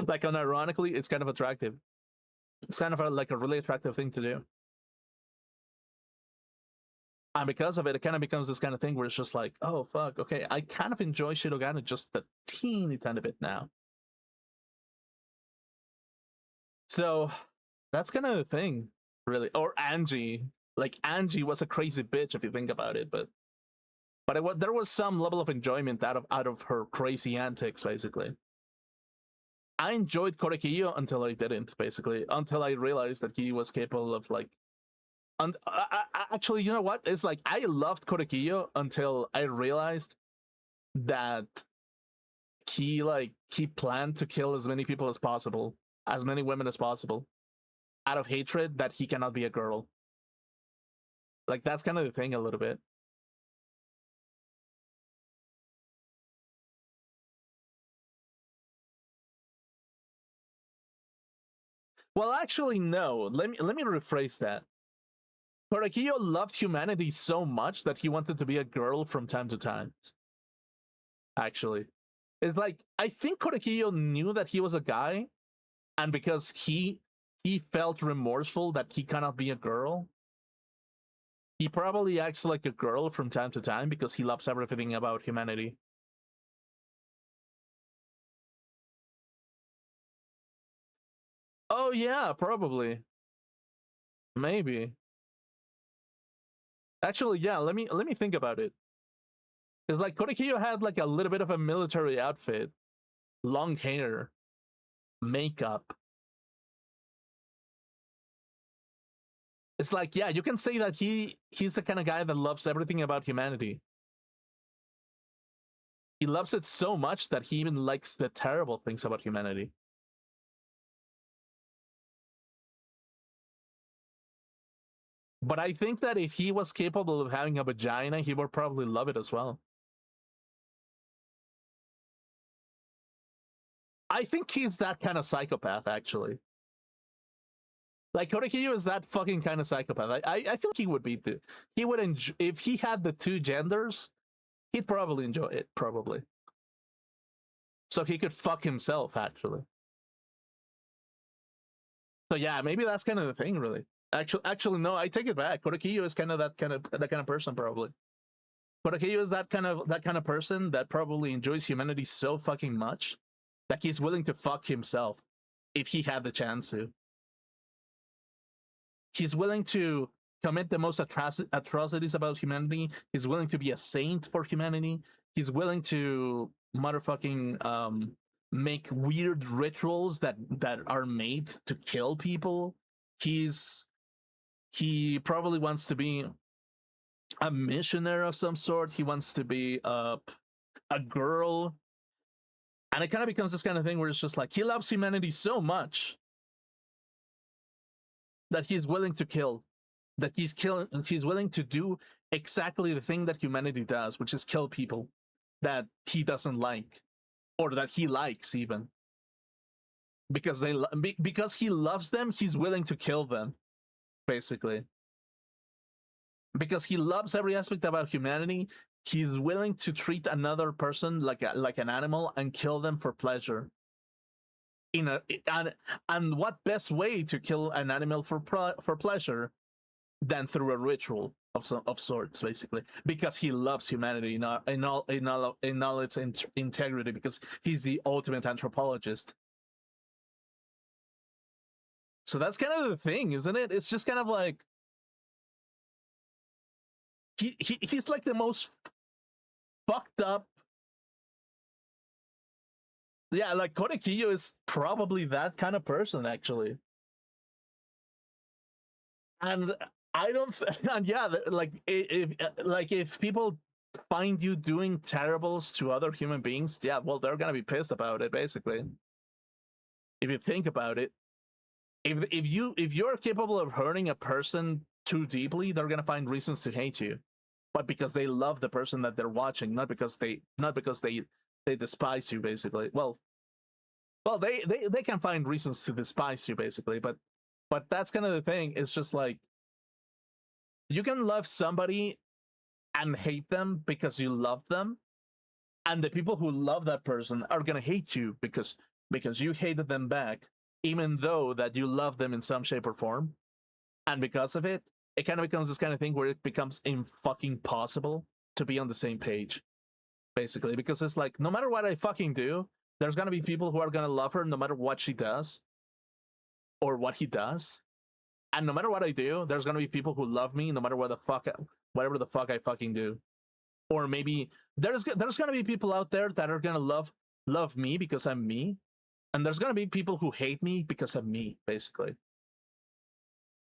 Like, unironically, it's kind of attractive. It's kind of like a really attractive thing to do. And because of it, it kind of becomes this kind of thing where it's just like, oh fuck, okay, I kind of enjoy Shirogane just a teeny tiny bit now. So that's kind of the thing, really. Or Angie, like Angie was a crazy bitch if you think about it, but there was some level of enjoyment out of her crazy antics, basically. I enjoyed Korekiyo until I didn't, basically, until I realized that he was capable of like. And actually, you know what? It's like I loved Korekiyo until I realized that he planned to kill as many people as possible, as many women as possible, out of hatred that he cannot be a girl. Like that's kind of the thing a little bit. Well, actually, no. Let me rephrase that. Korekiyo loved humanity so much that he wanted to be a girl from time to time. Actually, it's like I think Korekiyo knew that he was a guy, and because he felt remorseful that he cannot be a girl, he probably acts like a girl from time to time because he loves everything about humanity. Oh yeah, probably. Maybe. Actually, yeah, let me think about it. It's like Korekiyo had like a little bit of a military outfit, long hair, makeup. It's like, yeah, you can say that he's the kind of guy that loves everything about humanity. He loves it so much that he even likes the terrible things about humanity. But I think that if he was capable of having a vagina, he would probably love it as well. I think he's that kind of psychopath, actually. Like Korekiyo is that fucking kind of psychopath. I feel like he would be too. He would enjoy if he had the two genders. He'd probably enjoy it, probably. So he could fuck himself, actually. So yeah, maybe that's kind of the thing, really. Actually, no, I take it back. Korekiyo is kind of that kind of person, probably. Korekiyo is that kind of person that probably enjoys humanity so fucking much that he's willing to fuck himself if he had the chance to. He's willing to commit the most atrocities about humanity. He's willing to be a saint for humanity. He's willing to motherfucking make weird rituals that are made to kill people. He probably wants to be a missionary of some sort. He wants to be a girl. And it kind of becomes this kind of thing where it's just like he loves humanity so much that he's willing to kill, that he's willing to do exactly the thing that humanity does, which is kill people that he doesn't like or that he likes even. Because because he loves them, he's willing to kill them, basically. Because he loves every aspect about humanity, he's willing to treat another person like an animal and kill them for pleasure. And what best way to kill an animal for pleasure than through a ritual of sorts, basically, because he loves humanity in all its integrity, because he's the ultimate anthropologist. So that's kind of the thing, isn't it? It's just kind of like he's like the most fucked up. Yeah, like Korekiyo is probably that kind of person, actually. And I don't, and yeah, if people find you doing terribles to other human beings, yeah, well, they're gonna be pissed about it, basically. If you think about it, if you're capable of hurting a person too deeply, they're gonna find reasons to hate you, but because they love the person that they're watching, not because they despise you, basically. Well, they can find reasons to despise you, basically, but that's kind of the thing. It's just like you can love somebody and hate them because you love them, and the people who love that person are gonna hate you because you hated them back, even though that you love them in some shape or form, and because of it, it kind of becomes this kind of thing where it becomes fucking possible to be on the same page, basically, because it's like no matter what I fucking do, there's gonna be people who are gonna love her no matter what she does or what he does, and no matter what I do, there's gonna be people who love me no matter whatever the fuck I fucking do. Or maybe there's gonna be people out there that are gonna love me because I'm me, and there's gonna be people who hate me because of me, basically.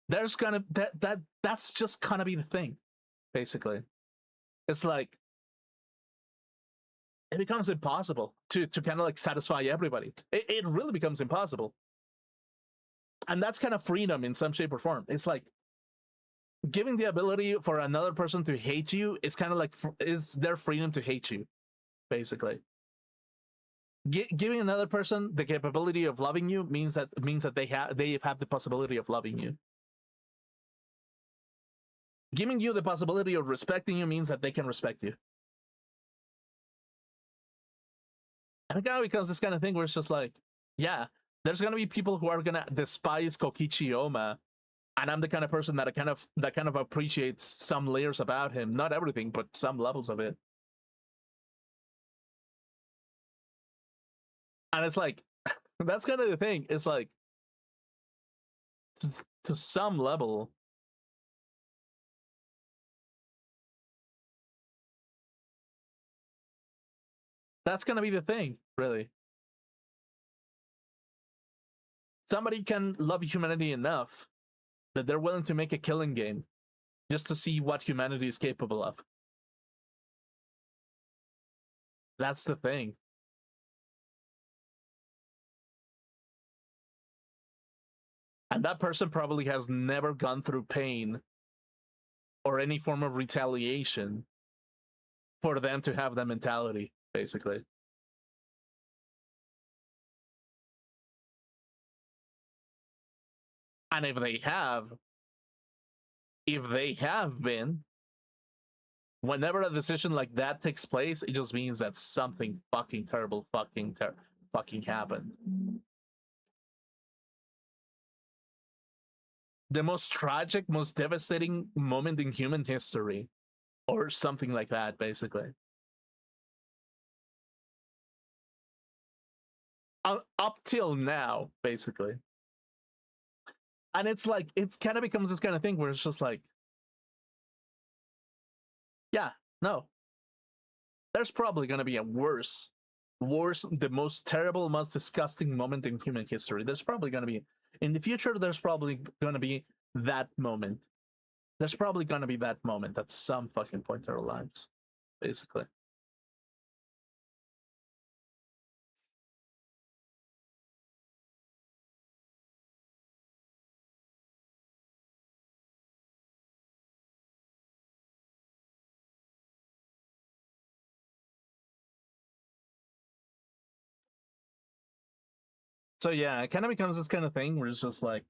There's gonna that's just gonna be the thing, basically. It's like it becomes impossible to kind of like satisfy everybody. It really becomes impossible. And that's kind of freedom in some shape or form. It's like giving the ability for another person to hate you is kind of like is their freedom to hate you, basically. Giving another person the capability of loving you means that they have the possibility of loving you. Giving you the possibility of respecting you means that they can respect you. And it kind of becomes this kind of thing where it's just like, yeah, there's gonna be people who are gonna despise Kokichi Oma, and I'm the kind of person that kind of appreciates some layers about him, not everything, but some levels of it. And it's like, that's kind of the thing. It's like, to some level, that's gonna be the thing, really. Somebody can love humanity enough that they're willing to make a killing game just to see what humanity is capable of. That's the thing. And that person probably has never gone through pain or any form of retaliation for them to have that mentality, basically. And if they have been, whenever a decision like that takes place, it just means that something fucking terrible fucking happened. The most tragic, most devastating moment in human history, or something like that, basically. Up till now, basically. And it's like, it's kind of becomes this kind of thing where it's just like, yeah, no. There's probably going to be a worse, the most terrible, most disgusting moment in human history. There's probably going to be, in the future, there's probably going to be that moment. There's probably going to be that moment at some fucking point in our lives, basically. So yeah, it kind of becomes this kind of thing where it's just like,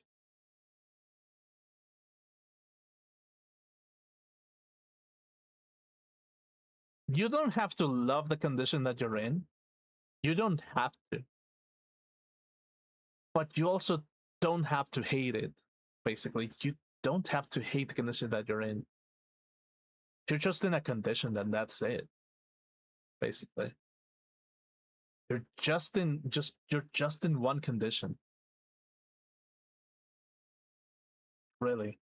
you don't have to love the condition that you're in. You don't have to. But you also don't have to hate it, basically. You don't have to hate the condition that you're in. You're just in a condition, and that's it, basically. You're just in one condition. Really.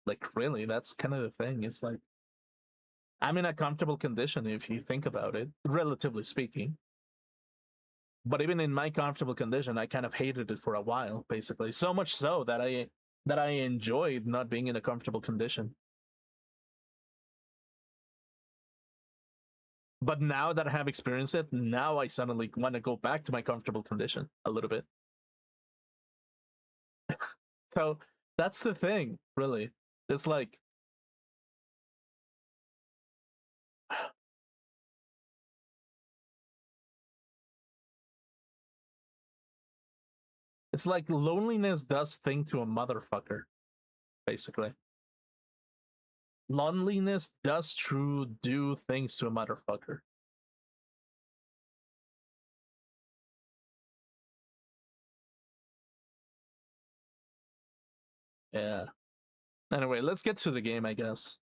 Like, really, that's kind of the thing. It's like, I'm in a comfortable condition if you think about it, relatively speaking. But even in my comfortable condition, I kind of hated it for a while, basically. So much so that I enjoyed not being in a comfortable condition. But now that I have experienced it, now I suddenly want to go back to my comfortable condition a little bit. So that's the thing, really. It's like, it's like loneliness does thing to a motherfucker, basically. Loneliness does do things to a motherfucker. Yeah. Anyway, let's get to the game, I guess.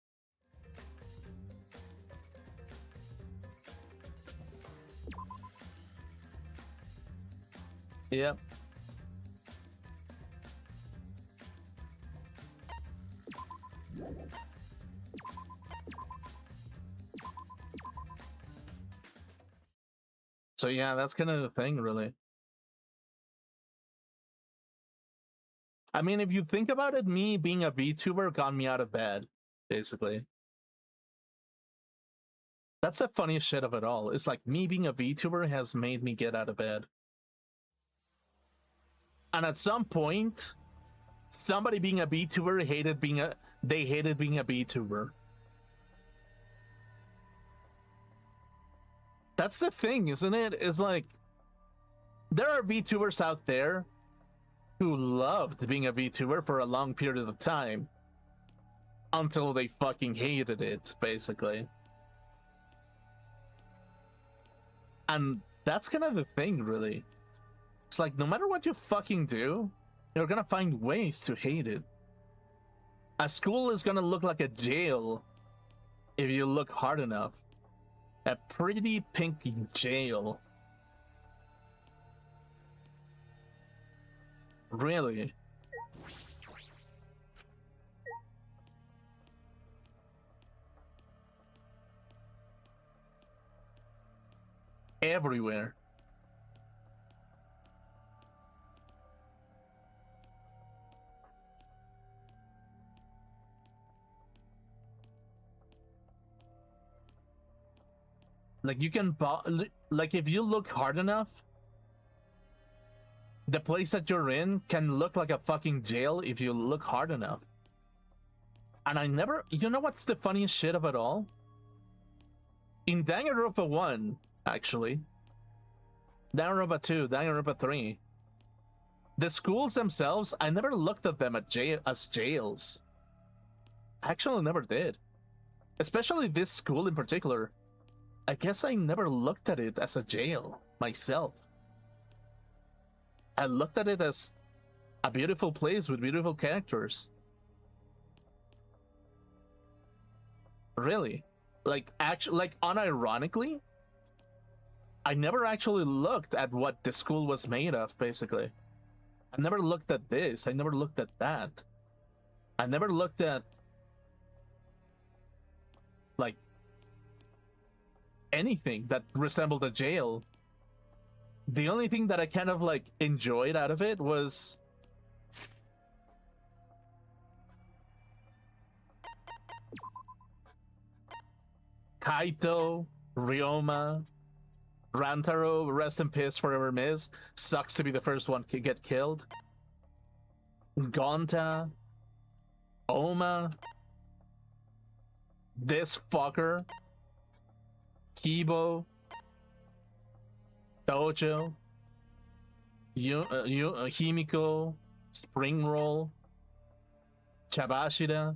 Yep. So yeah, that's kind of the thing, really. I mean, if you think about it, me being a VTuber got me out of bed, basically. That's the funniest shit of it all. It's like me being a VTuber has made me get out of bed. And at some point, somebody being a VTuber hated being a VTuber. That's the thing, isn't it? It's like there are VTubers out there who loved being a VTuber for a long period of time until they fucking hated it, basically. And that's kind of the thing, really. It's like no matter what you fucking do, you're gonna find ways to hate it. A school is gonna look like a jail if you look hard enough. A pretty pink jail. Really? Everywhere. Like you can, like if you look hard enough, the place that you're in can look like a fucking jail if you look hard enough. And I never, you know what's the funniest shit of it all? In Danganronpa 1, actually, Danganronpa 2, Danganronpa 3, the schools themselves, I never looked at them as jails. I actually never did. Especially this school in particular. I guess I never looked at it as a jail myself. I looked at it as a beautiful place with beautiful characters. Really? Like, actually, like, unironically, I never actually looked at what the school was made of, basically. I never looked at this. I never looked at that. I never looked at, like, anything that resembled a jail. The only thing that I kind of, like, enjoyed out of it was Kaito, Ryoma, Rantaro, rest in peace forever miss. Sucks to be the first one to get killed. Gonta, Oma, this fucker, Kibo, Dojo, Himiko, Springroll, Chabashida,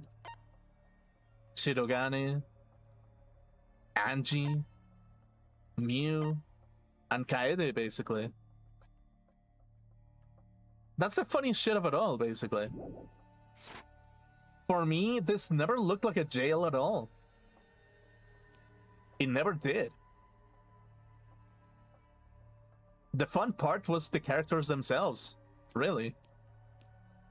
Shirogane, Angie, Mew, and Kaede, basically. That's the funniest shit of it all, basically. For me, this never looked like a jail at all. It never did. The fun part was the characters themselves, really.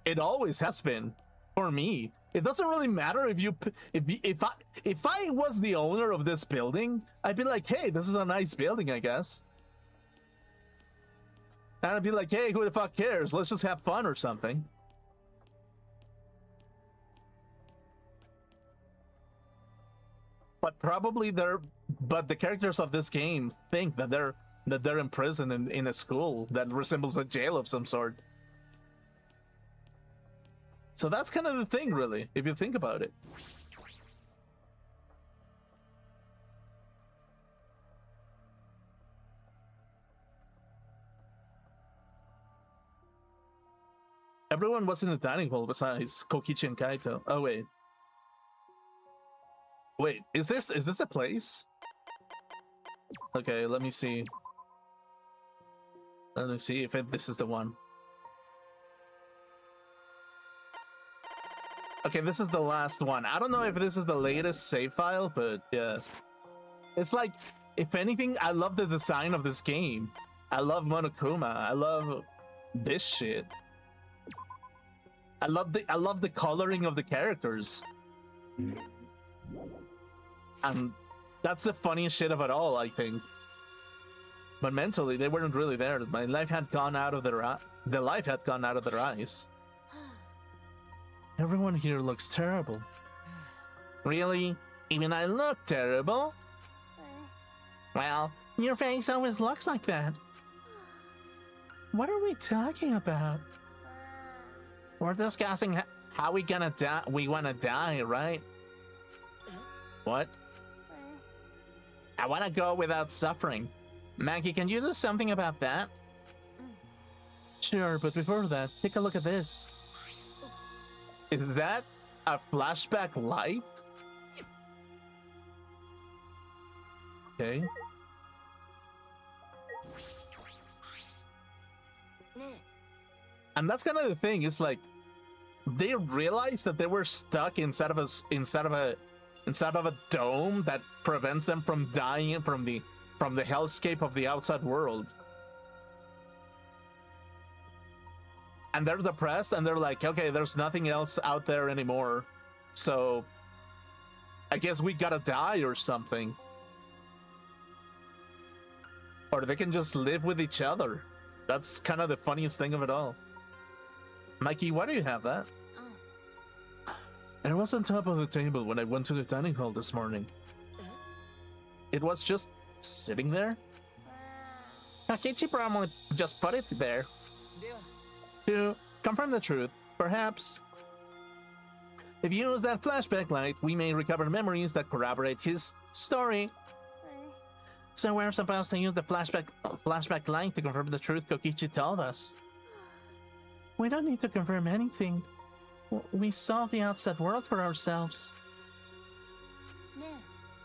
It always has been, for me. It doesn't really matter if I was the owner of this building, I'd be like, hey, this is a nice building, I guess. And I'd be like, hey, who the fuck cares? Let's just have fun or something. But probably the characters of this game think that they're imprisoned in a school that resembles a jail of some sort. So that's kind of the thing, really, if you think about it. Everyone was in the dining hall besides Kokichi and Kaito. Oh wait. Wait, is this a place? Okay, let me see. Let me see if this is the one. Okay, this is the last one. I don't know if this is the latest save file, but yeah. It's like, if anything, I love the design of this game. I love Monokuma. I love this shit. I love the coloring of the characters. And that's the funniest shit of it all, I think. But mentally, they weren't really there. My life had gone out of their the life had gone out of their eyes. Everyone here looks terrible. Really? Even I look terrible? Well, your face always looks like that. What are we talking about? We're discussing how we gonna die. We wanna die, right? What? I wanna go without suffering. Maggie, can you do something about that? Sure, but before that, take a look at this. Is that a flashback light? Okay. And that's kind of the thing. It's like they realized that they were stuck inside of a dome that prevents them from dying from the hellscape of the outside world. And they're depressed, and they're like, okay, there's nothing else out there anymore, so I guess we gotta die or something. Or they can just live with each other. That's kind of the funniest thing of it all. Mikey, why do you have that? It was on top of the table when I went to the dining hall this morning. It was just sitting there? Hakichi probably just put it there. To confirm the truth, perhaps. If you use that flashback light, we may recover memories that corroborate his story. So we're supposed to use the flashback light to confirm the truth Kokichi told us. We don't need to confirm anything. We saw the outside world for ourselves.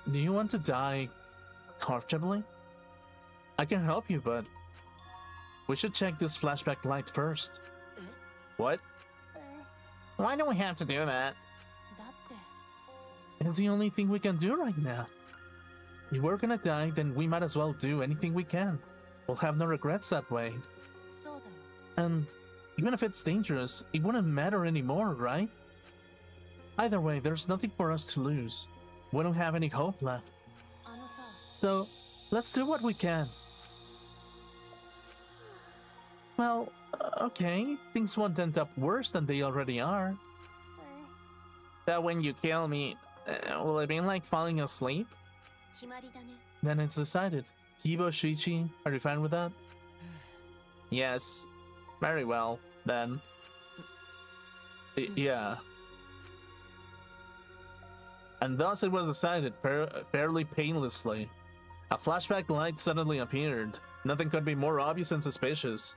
Do you want to die comfortably? I can help you, but we should check this flashback light first. What? Why do we have to do that? It's the only thing we can do right now. If we're gonna die, then we might as well do anything we can. We'll have no regrets that way. And even if it's dangerous, it wouldn't matter anymore, right? Either way, there's nothing for us to lose. We don't have any hope left. So, let's do what we can. Well, okay, things won't end up worse than they already are. So when you kill me, will it be like falling asleep? Then it's decided. Kibo, Shuichi, are you fine with that? Yes. Very well, then. Yeah. And thus it was decided fairly painlessly. A flashback light suddenly appeared. Nothing could be more obvious and suspicious.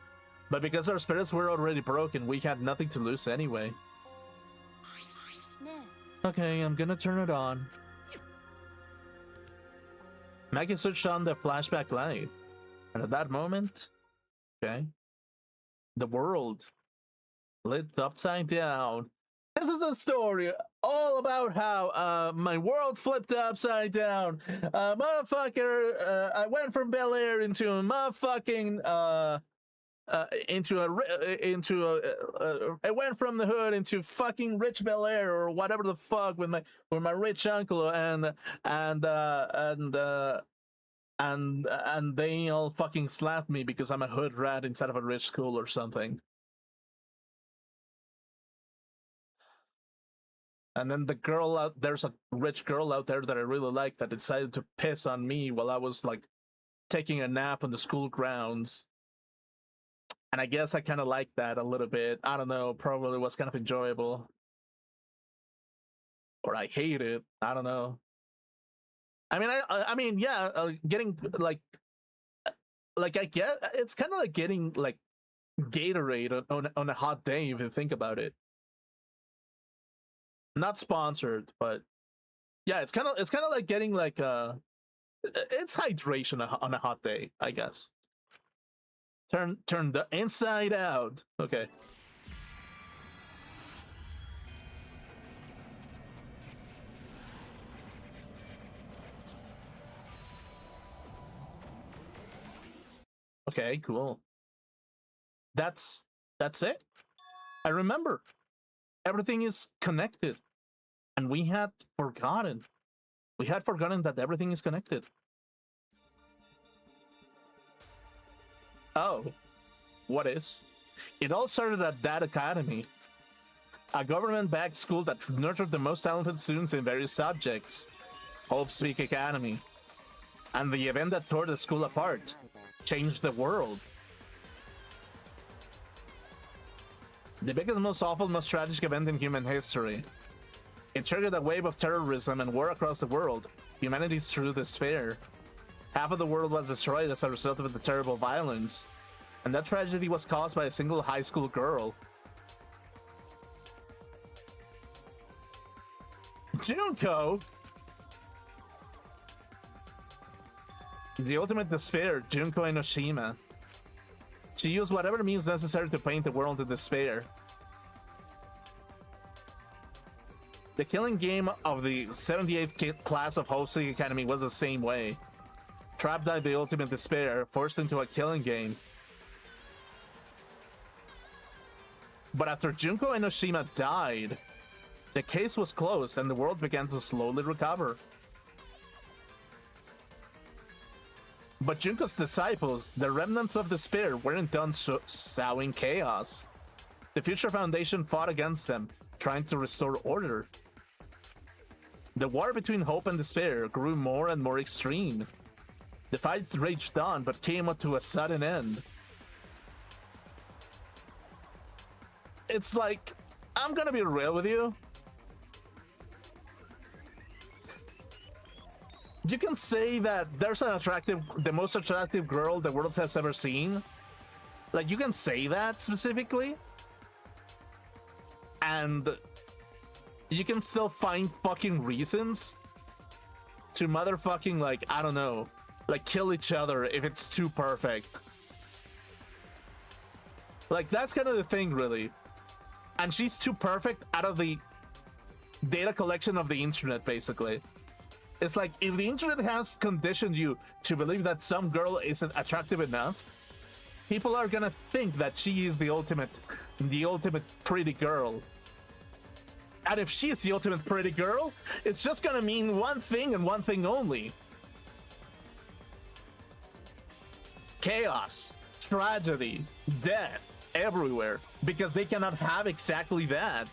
But because our spirits were already broken, we had nothing to lose anyway. Okay, I'm gonna turn it on. Maggie switched on the flashback light. And at that moment, okay, the world lit upside down. This is a story all about how my world flipped upside down. Motherfucker, I went from Bel Air into a motherfucking I went from the hood into fucking rich Bel Air or whatever the fuck with my rich uncle and they all fucking slapped me because I'm a hood rat instead of a rich school or something. And then there's a rich girl out there that I really like that decided to piss on me while I was like taking a nap on the school grounds. And I guess I kind of liked that a little bit. I don't know, probably was kind of enjoyable. Or I hate it. I don't know. I mean, yeah, getting like I get it's kind of like getting like Gatorade on a hot day if you think about it. Not sponsored, but yeah, it's kind of like getting like it's hydration on a hot day, I guess. Turn the inside out. Okay. Okay, cool. That's it. I remember. Everything is connected. And we had forgotten. We had forgotten that everything is connected. Oh, what is? It all started at that academy, a government-backed school that nurtured the most talented students in various subjects, Hope Speak Academy. And the event that tore the school apart changed the world. The biggest, most awful, most tragic event in human history. It triggered a wave of terrorism and war across the world. Humanity's true despair. Half of the world was destroyed as a result of the terrible violence. And that tragedy was caused by a single high school girl. Junko! The ultimate despair, Junko Enoshima. She used whatever means necessary to paint the world in despair. The killing game of the 78th class of Hope Speak Academy was the same way. Trapped by the ultimate despair, forced into a killing game. But after Junko Enoshima died, the case was closed and the world began to slowly recover. But Junko's disciples, the remnants of despair, weren't done sowing chaos. The Future Foundation fought against them, trying to restore order. The war between hope and despair grew more and more extreme. The fight raged on, but came to a sudden end. It's like, I'm gonna be real with you. You can say that there's the most attractive girl the world has ever seen. Like, you can say that specifically. And you can still find fucking reasons to motherfucking, like, I don't know, like, kill each other if it's too perfect. Like, that's kind of the thing, really. And she's too perfect out of the data collection of the internet, basically. It's like, if the internet has conditioned you to believe that some girl isn't attractive enough, people are gonna think that she is the ultimate pretty girl. And if she's the ultimate pretty girl, it's just gonna mean one thing and one thing only. Chaos, tragedy, death, everywhere. Because they cannot have exactly that.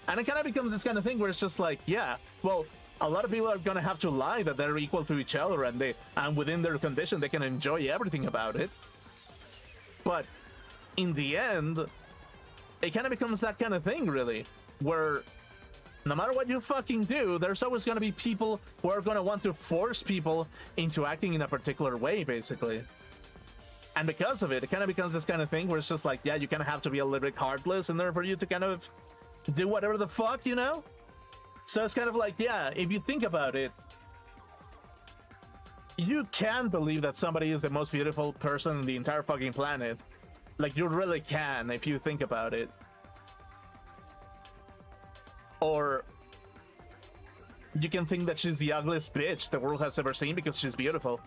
And it kind of becomes this kind of thing where it's just like, yeah, well, a lot of people are gonna have to lie that they're equal to each other and within their condition they can enjoy everything about it. But in the end, it kind of becomes that kind of thing, really, where no matter what you fucking do, there's always gonna be people who are gonna want to force people into acting in a particular way, basically. And because of it, it kind of becomes this kind of thing where it's just like, yeah, you kind of have to be a little bit heartless in order for you to kind of do whatever the fuck, you know? So it's kind of like, yeah, if you think about it, you can believe that somebody is the most beautiful person on the entire fucking planet. Like, you really can if you think about it. Or you can think that she's the ugliest bitch the world has ever seen because she's beautiful.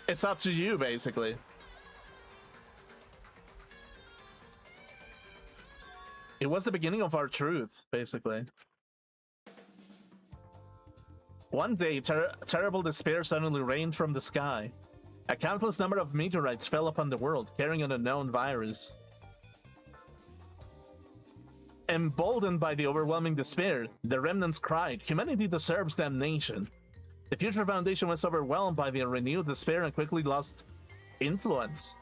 It's up to you, basically. It was the beginning of our truth, basically. One day, terrible despair suddenly rained from the sky. A countless number of meteorites fell upon the world, carrying an unknown virus. Emboldened by the overwhelming despair, the remnants cried, "Humanity deserves damnation." The Future Foundation was overwhelmed by the renewed despair and quickly lost influence.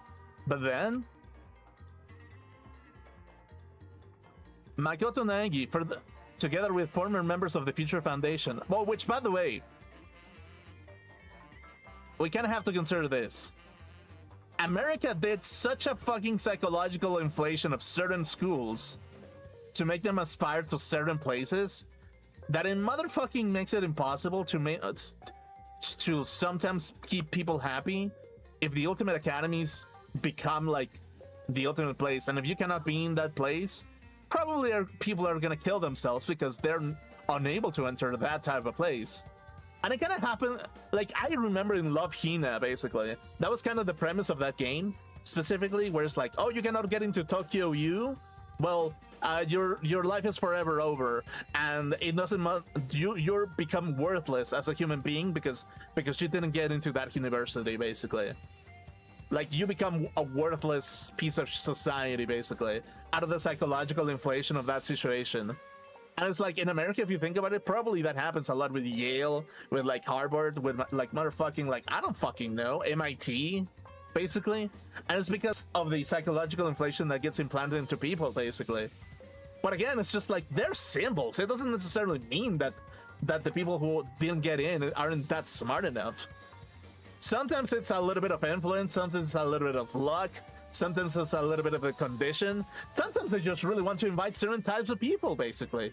But then Makoto Nagi, together with former members of the Future Foundation, well, which, by the way, we kind of have to consider this. America did such a fucking psychological inflation of certain schools to make them aspire to certain places that it motherfucking makes it impossible to sometimes keep people happy if the ultimate academies become like the ultimate place. And if you cannot be in that place, probably people are gonna kill themselves because they're unable to enter that type of place. And it kind of happened, like, I remember in Love Hina, basically. That was kind of the premise of that game, specifically, where it's like, oh, you cannot get into Tokyo U? Well, your life is forever over, and it doesn't you're become worthless as a human being because you didn't get into that university, basically. Like, you become a worthless piece of society, basically, out of the psychological inflation of that situation. And it's like, in America, if you think about it, probably that happens a lot with Yale, with like Harvard, with like motherfucking, like, I don't fucking know, MIT, basically. And it's because of the psychological inflation that gets implanted into people, basically. But again, it's just like, they're symbols. It doesn't necessarily mean that the people who didn't get in aren't that smart enough. Sometimes it's a little bit of influence, sometimes it's a little bit of luck, sometimes it's a little bit of a condition, sometimes they just really want to invite certain types of people, basically.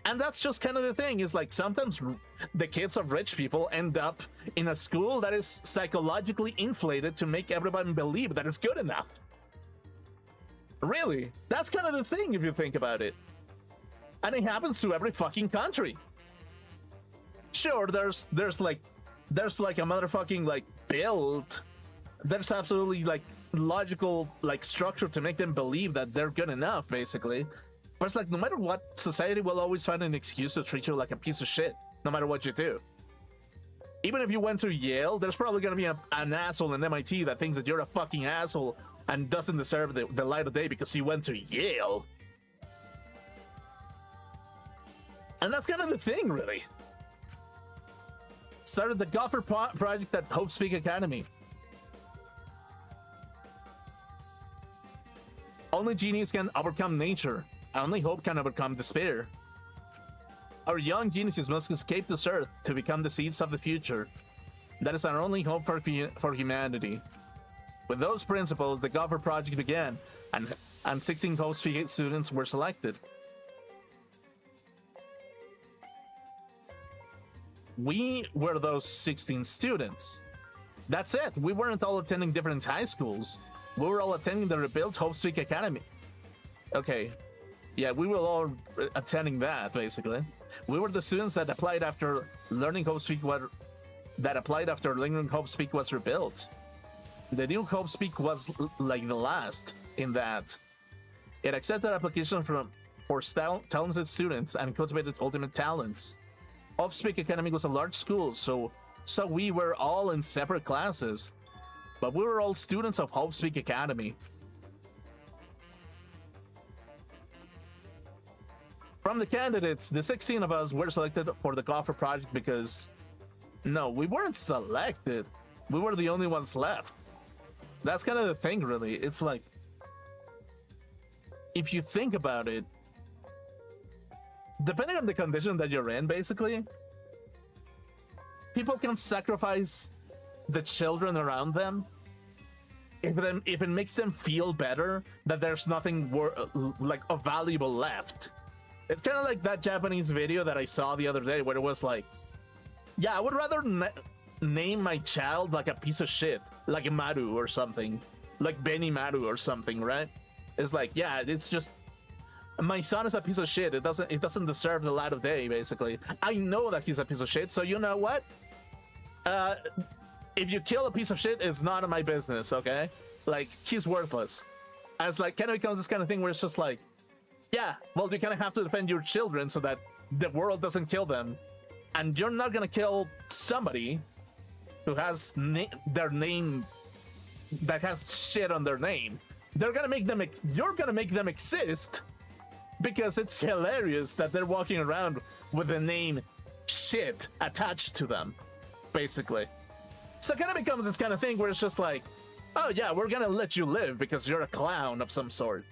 And that's just kind of the thing, is like, sometimes the kids of rich people end up in a school that is psychologically inflated to make everybody believe that it's good enough. Really, that's kind of the thing if you think about it. And it happens to every fucking country. Sure, there's like a motherfucking, like, build. There's absolutely, like, logical, like, structure to make them believe that they're good enough, basically. But it's like, no matter what, society will always find an excuse to treat you like a piece of shit, no matter what you do. Even if you went to Yale, there's probably gonna be an asshole in MIT that thinks that you're a fucking asshole and doesn't deserve the light of day because you went to Yale. And that's kind of the thing, really. Started the Gopher project at Hope Speak Academy. Only genius can overcome nature. Only hope can overcome despair. Our young geniuses must escape this earth to become the seeds of the future. That is our only hope for humanity. With those principles, the Gopher project began, and 16 Hope Speak students were selected. We were those 16 students. That's it. We weren't all attending different high schools. We were all attending the rebuilt Hope Speak Academy. Okay. Yeah, we were all attending that, basically. We were the students that applied after learning Hope Speak was rebuilt. The new Hope Speak was like the last in that. It accepted applications for talented students and cultivated ultimate talents. Hope Speak Academy was a large school, so we were all in separate classes. But we were all students of Hope Speak Academy. From the candidates, the 16 of us were selected for the Gopher project because... No, we weren't selected. We were the only ones left. That's kind of the thing, really. It's like... If you think about it, depending on the condition that you're in, basically, people can sacrifice the children around them if it makes them feel better that there's nothing like of valuable left. It's kind of like that Japanese video that I saw the other day where it was like, yeah, I would rather name my child like a piece of shit, like Maru or something, like Benny Maru or something, right? It's like, yeah, it's just, my son is a piece of shit. It doesn't deserve the light of day, basically. I know that he's a piece of shit, so you know what? If you kill a piece of shit, it's none of my business, okay? Like, he's worthless. And it's like, kind of becomes this kind of thing where it's just like, yeah, well, you kind of have to defend your children so that the world doesn't kill them. And you're not gonna kill somebody who has their name that has shit on their name. You're gonna make them exist because it's hilarious that they're walking around with the name shit attached to them, basically. So it kind of becomes this kind of thing where it's just like, oh yeah, we're gonna let you live because you're a clown of some sort.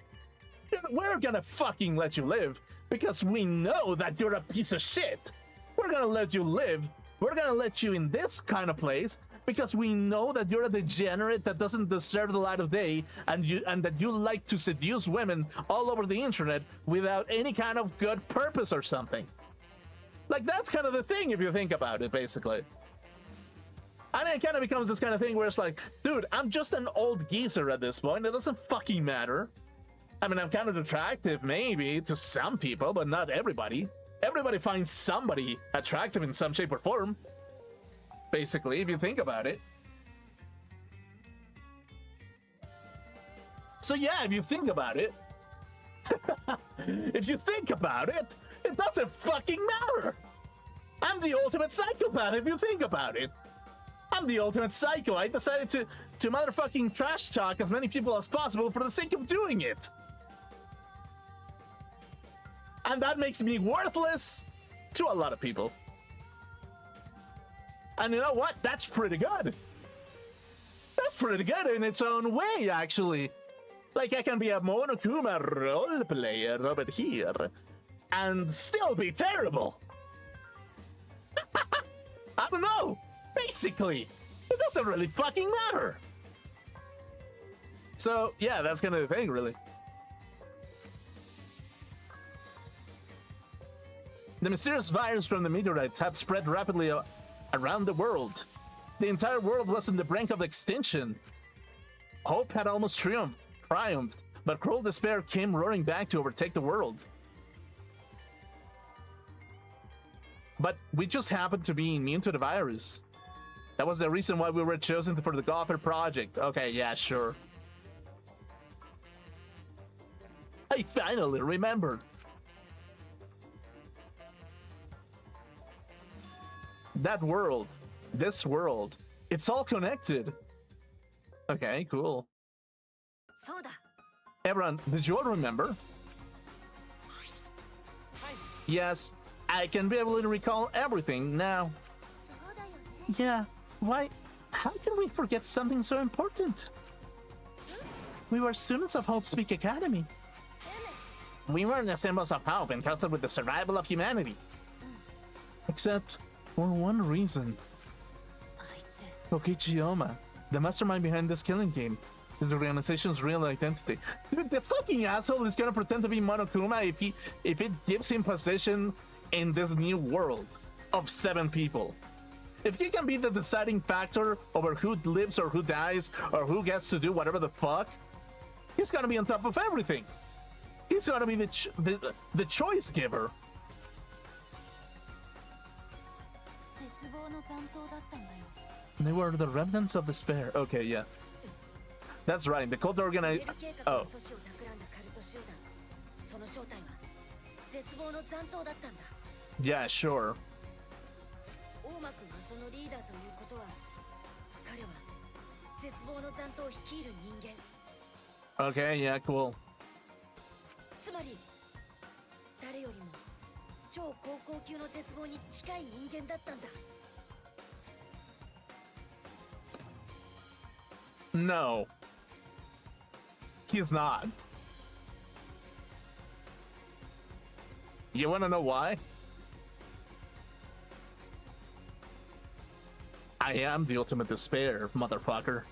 We're gonna fucking let you live because we know that you're a piece of shit. We're gonna let you live. We're gonna let you in this kind of place because we know that you're a degenerate that doesn't deserve the light of day, and that you like to seduce women all over the internet without any kind of good purpose or something. Like, that's kind of the thing if you think about it, basically. And it kind of becomes this kind of thing where it's like, dude, I'm just an old geezer at this point. It doesn't fucking matter. I mean, I'm kind of attractive, maybe, to some people, but not everybody. Everybody finds somebody attractive in some shape or form. Basically, if you think about it. So yeah, if you think about it, if you think about it, it doesn't fucking matter. I'm the ultimate psychopath if you think about it. I'm the ultimate psycho. I decided to motherfucking trash talk as many people as possible for the sake of doing it. And that makes me worthless to a lot of people. And you know what? That's pretty good. That's pretty good in its own way, actually. Like, I can be a Monokuma role player over here and still be terrible. I don't know. Basically, it doesn't really fucking matter. So, yeah, that's kind of the thing, really. The mysterious virus from the meteorites had spread rapidly around the world. The entire world was on the brink of extinction. Hope had almost triumphed, but cruel despair came roaring back to overtake the world. But we just happened to be immune to the virus. That was the reason why we were chosen for the Gopher project. Okay, yeah, sure. I finally remembered. That world, this world, it's all connected. Okay, cool. Everyone, did you all remember? Yes, I can be able to recall everything now. Yeah, why? How can we forget something so important? We were students of Hope's Peak Academy. We were the symbols of hope entrusted with the survival of humanity. Except for one reason. Kokichi Oma, the mastermind behind this killing game, is the organization's real identity. Dude, the fucking asshole is gonna pretend to be Monokuma if it gives him position in this new world of 7 people. If he can be the deciding factor over who lives or who dies or who gets to do whatever the fuck, he's gonna be on top of everything. He's gonna be the choice giver. They were the remnants of despair. Okay, yeah. That's right. The cult organized. Oh. Yeah, sure. Okay, yeah, cool. No. He's not. You wanna know why? I am the ultimate despair, motherfucker.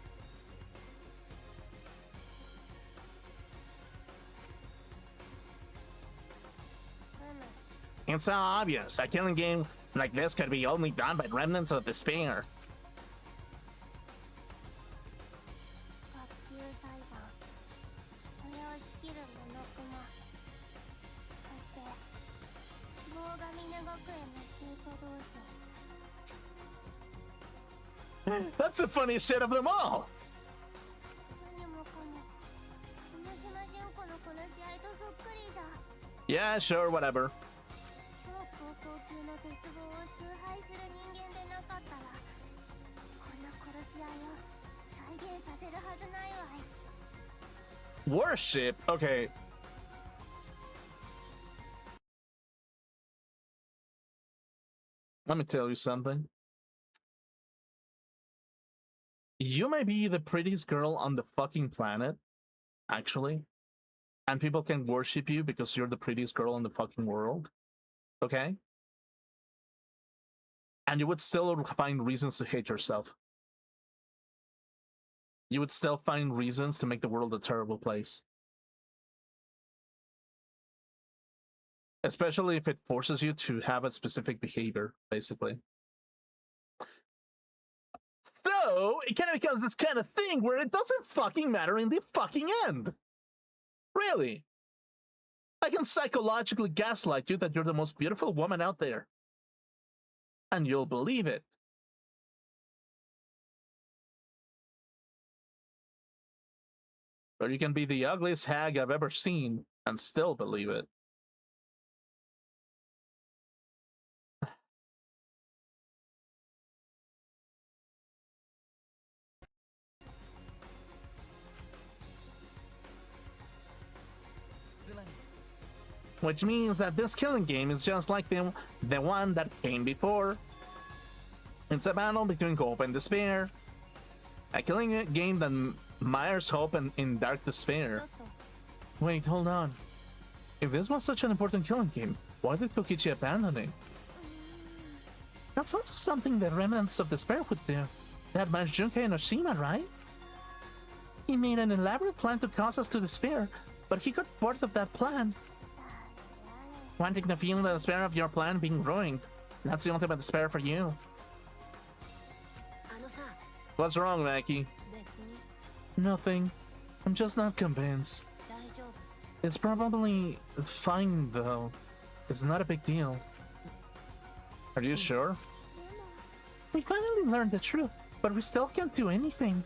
It's so obvious. A killing game like this could be only done by remnants of despair. That's the funniest shit of them all. Yeah, sure, whatever. Worship? Okay. Let me tell you something. You may be the prettiest girl on the fucking planet, actually. And people can worship you because you're the prettiest girl in the fucking world. Okay? And you would still find reasons to hate yourself. You would still find reasons to make the world a terrible place. Especially if it forces you to have a specific behavior, basically. So, it kind of becomes this kind of thing where it doesn't fucking matter in the fucking end. Really. I can psychologically gaslight you that you're the most beautiful woman out there. And you'll believe it. Or you can be the ugliest hag I've ever seen and still believe it. Which means that this killing game is just like the one that came before. It's a battle between hope and despair. A killing game that mires hope in dark despair. Wait, hold on. If this was such an important killing game, why did Kokichi abandon it? That's also something the remnants of despair would do. That man's Junkei Enoshima, right? He made an elaborate plan to cause us to despair, but he got bored of that plan. Wanting to feel the despair of your plan being ruined. That's the ultimate despair for you. What's wrong, Maki? Nothing. I'm just not convinced. It's probably fine, though. It's not a big deal. Are you sure? We finally learned the truth, but we still can't do anything.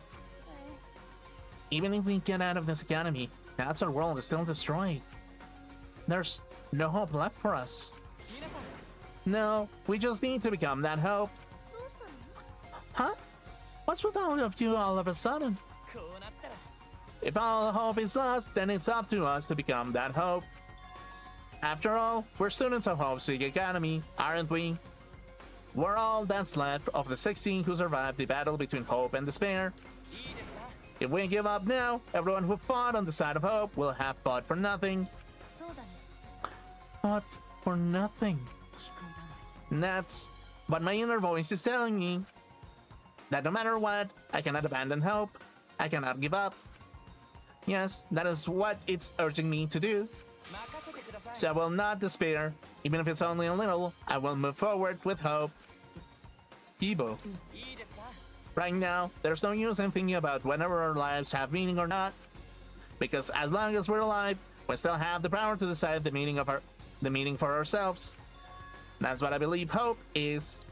Even if we get out of this academy, the outside world is still destroyed. There's no hope left for us. No, we just need to become that hope. Huh? What's with all of you all of a sudden? If all hope is lost, then it's up to us to become that hope. After all, we're students of Hope's Peak Academy, aren't we? We're all that's left of the 16 who survived the battle between hope and despair. If we give up now, everyone who fought on the side of hope will have fought for nothing. Fought for nothing. And that's what my inner voice is telling me. That no matter what, I cannot abandon hope. I cannot give up. Yes, that is what it's urging me to do. So I will not despair. Even if it's only a little, I will move forward with hope. Ibo. Right now, there's no use in thinking about whether our lives have meaning or not. Because as long as we're alive, we still have the power to decide the meaning for ourselves. That's what I believe hope is.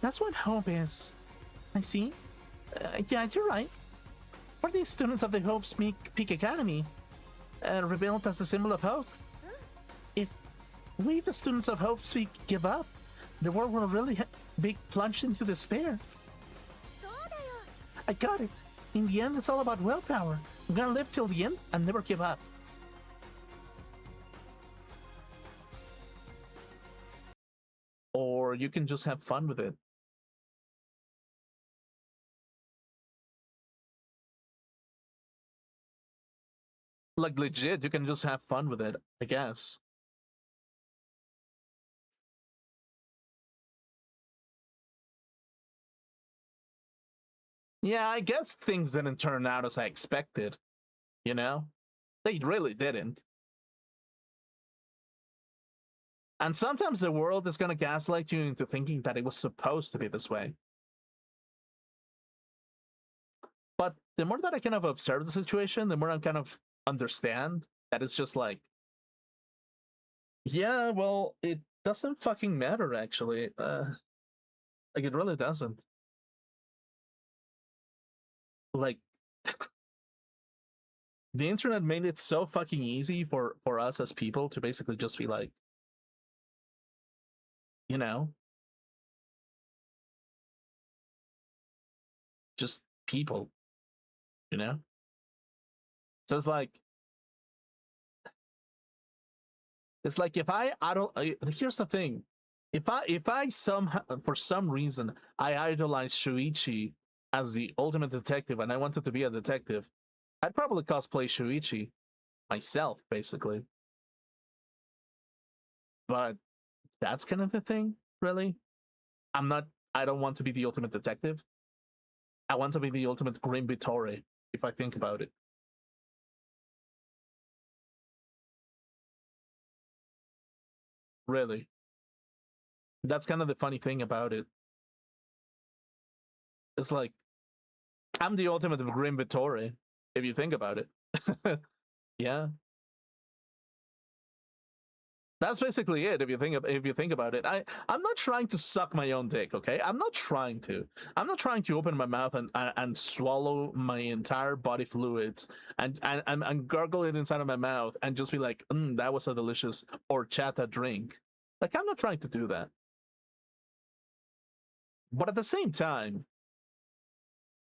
That's what hope is. I see. Yeah, you're right. We're the students of the Hope's Peak Academy, rebuilt as a symbol of hope. If we, the students of Hope's Peak, give up, the world will really be plunged into despair. I got it. In the end, it's all about willpower. We're gonna live till the end and never give up. Or you can just have fun with it. Like, legit, you can just have fun with it, I guess. Yeah, I guess things didn't turn out as I expected. You know? They really didn't. And sometimes the world is gonna gaslight you into thinking that it was supposed to be this way. But the more that I kind of observe the situation, the more I kind of understand that it's just like, yeah, well, it doesn't fucking matter, actually. Like, it really doesn't. Like, the internet made it so fucking easy for us as people to basically just be like, you know, just people, you know? So it's like if I don't, here's the thing. If I somehow, for some reason, I idolize Shuichi as the ultimate detective and I wanted to be a detective, I'd probably cosplay Shuichi myself, basically. But that's kind of the thing, really. I don't want to be the ultimate detective. I want to be the ultimate Grim Vittori, if I think about it. Really. That's kind of the funny thing about it. It's like, I'm the ultimate Grim Vittori, if you think about it. Yeah. That's basically it. If you think about it, I'm not trying to suck my own dick. Okay, I'm not trying to. I'm not trying to open my mouth and swallow my entire body fluids and gargle it inside of my mouth and just be like, that was a delicious horchata drink. Like, I'm not trying to do that. But at the same time,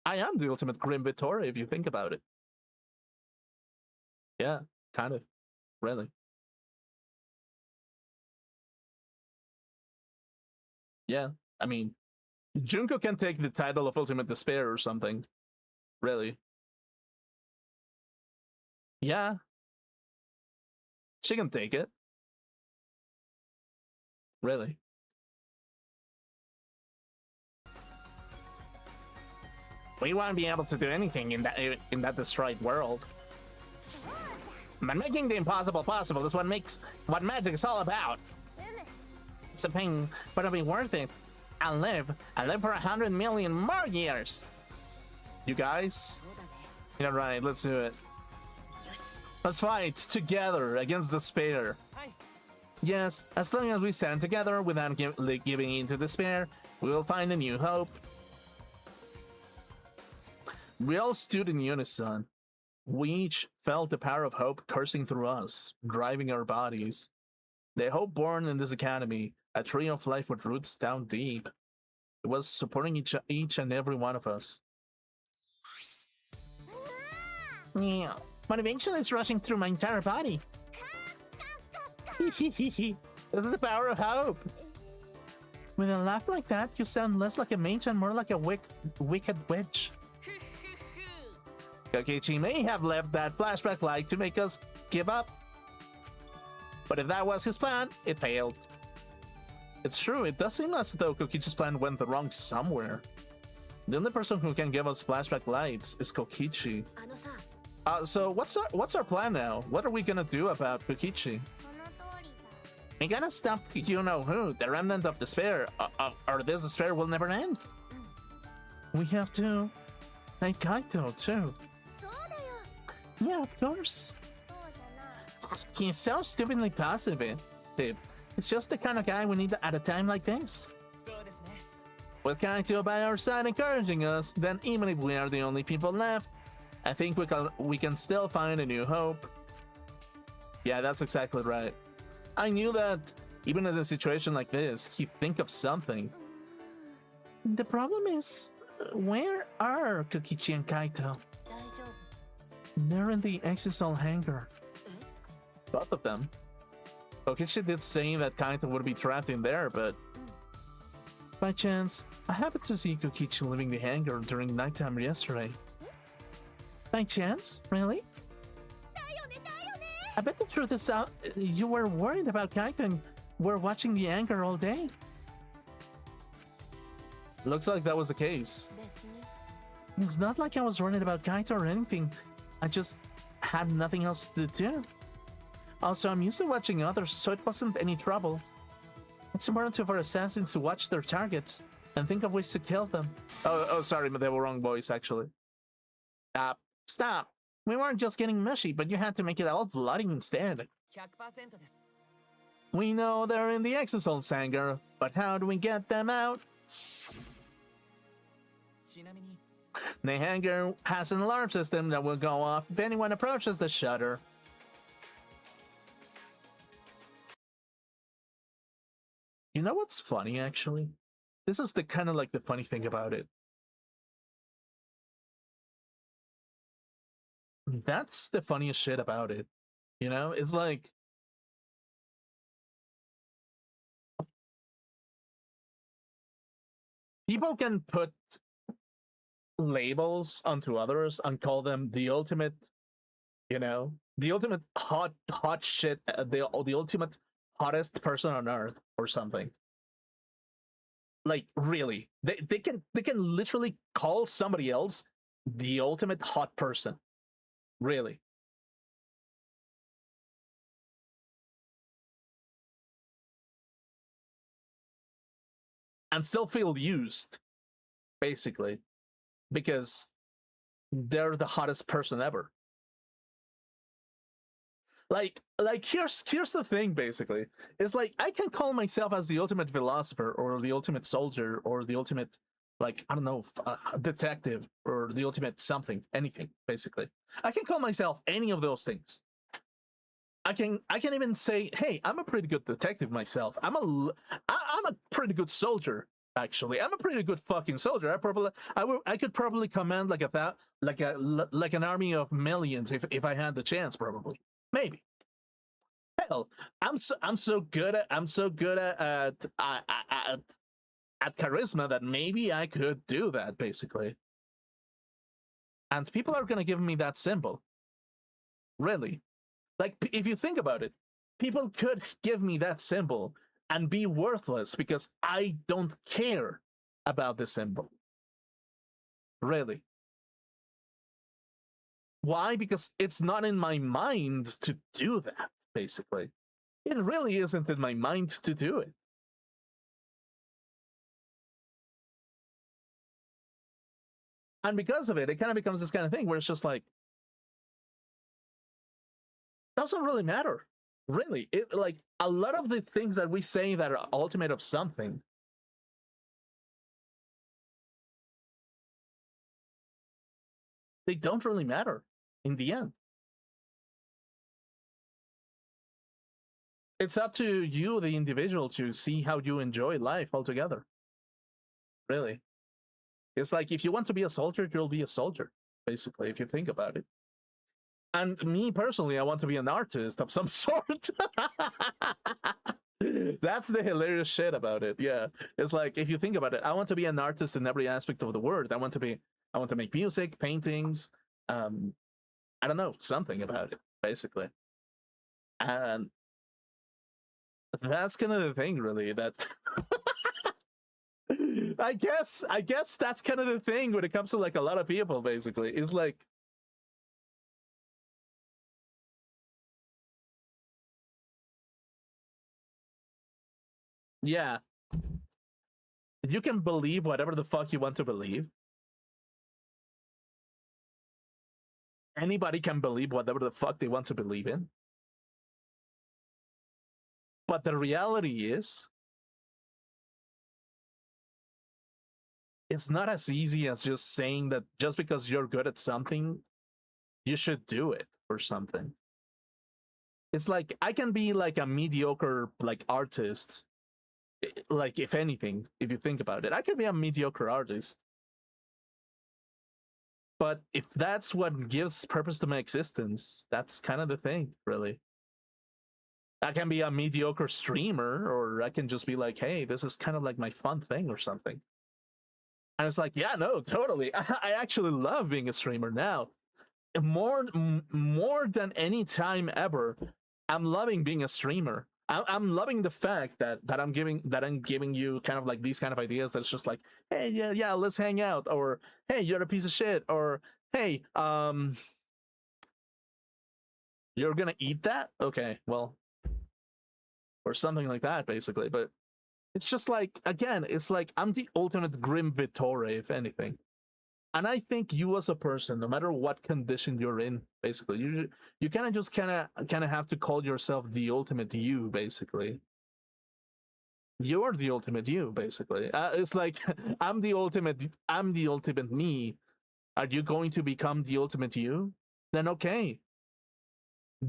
I am the ultimate Grim Vittori if you think about it. Yeah, kind of. Really. Yeah. I mean, Junko can take the title of Ultimate Despair or something. Really. Yeah. She can take it. Really. We won't be able to do anything in that destroyed world. But making the impossible possible is what magic is all about. It's a pain, but it'll be worth it. I'll live for 100 million more years. You guys? Yeah, right, let's do it. Let's fight together against despair. Yes, as long as we stand together without giving in to despair, we will find a new hope. We all stood in unison. We each felt the power of hope coursing through us, driving our bodies. The hope born in this academy, a tree of life with roots down deep. It was supporting each and every one of us. Yeah, motivation is rushing through my entire body. This is the power of hope. With a laugh like that, you sound less like a mage and more like a wicked witch. Kokichi may have left that flashback light to make us give up. But if that was his plan, it failed. It's true, it does seem as though Kokichi's plan went wrong somewhere. The only person who can give us flashback lights is Kokichi. So what's our plan now? What are we gonna do about Kokichi? We gotta stop you-know-who, the remnant of despair, or this despair will never end. We have to... and Kaito, too. Yeah, of course. He's so stupidly positive. It's just the kind of guy we need at a time like this. With Kaito by our side encouraging us, then even if we are the only people left, I think we can still find a new hope. Yeah, that's exactly right. I knew that even in a situation like this, he'd think of something. The problem is, where are Kokichi and Kaito? They're in the exisal hangar. Both of them. Kokichi did say that Kaito would be trapped in there, but... by chance, I happened to see Kokichi leaving the hangar during nighttime yesterday. By chance? Really? I bet the truth is out. You were worried about Kaito and were watching the hangar all day. Looks like that was the case. It's not like I was worried about Kaito or anything. I just had nothing else to do. Also, I'm used to watching others, so it wasn't any trouble. It's important for assassins to watch their targets and think of ways to kill them. Oh, sorry, but they were wrong voice, actually. Stop. We weren't just getting mushy, but you had to make it all bloody instead. 100%. We know they're in the Exosoul hangar, but how do we get them out? The hangar has an alarm system that will go off if anyone approaches the shutter. You know what's funny, actually? This is the kind of like the funny thing about it. That's the funniest shit about it. You know, it's like... people can put labels onto others and call them the ultimate, you know, the ultimate hot shit, the ultimate hottest person on earth or something. Like, really, they can literally call somebody else the ultimate hot person. Really. And still feel used, basically, because they're the hottest person ever. Here's the thing. Basically, is like I can call myself as the ultimate philosopher or the ultimate soldier or the ultimate, like, I don't know, detective or the ultimate something, anything. Basically, I can call myself any of those things. I can even say, hey, I'm a pretty good detective myself. I'm a pretty good soldier. Actually, I'm a pretty good fucking soldier. I could probably command like an army of millions if I had the chance. Probably, maybe. Hell, I'm so good at charisma that maybe I could do that basically. And people are gonna give me that symbol. Really, like if you think about it, people could give me that symbol and be worthless because I don't care about the symbol. Really. Why? Because it's not in my mind to do that, basically. It really isn't in my mind to do it. And because of it, it kind of becomes this kind of thing where it's just like, doesn't really matter. Really. It like a lot of the things that we say that are ultimate of something, they don't really matter in the end. It's up to you, the individual, to see how you enjoy life altogether. Really. It's like if you want to be a soldier, you'll be a soldier, basically, if you think about it. And me personally, I want to be an artist of some sort. That's the hilarious shit about it. Yeah. It's like if you think about it, I want to be an artist in every aspect of the word. I want to make music, paintings, um, I don't know, something about it, basically. And that's kind of the thing, really, that I guess that's kind of the thing when it comes to like a lot of people, basically. Is like yeah, you can believe whatever the fuck you want to believe. Anybody can believe whatever the fuck they want to believe in. But the reality is, it's not as easy as just saying that just because you're good at something, you should do it or something. It's like I can be like a mediocre like artist, like if anything, if you think about it, I could be a mediocre artist. But if that's what gives purpose to my existence, that's kind of the thing, really. I can be a mediocre streamer, or I can just be like, hey, this is kind of like my fun thing or something. And it's like, yeah, no, totally. I actually love being a streamer now. More than any time ever, I'm loving being a streamer. I'm loving the fact that I'm giving you kind of like these kind of ideas that's just like, hey, yeah, let's hang out, or hey, you're a piece of shit, or hey, you're gonna eat that? Okay, well, or something like that, basically. But it's just like, again, it's like I'm the ultimate grim Vittore, if anything. And I think you as a person, no matter what condition you're in, basically, you kind of have to call yourself the ultimate you, basically. You're the ultimate you, basically. It's like I'm the ultimate me. Are you going to become the ultimate you? Then okay,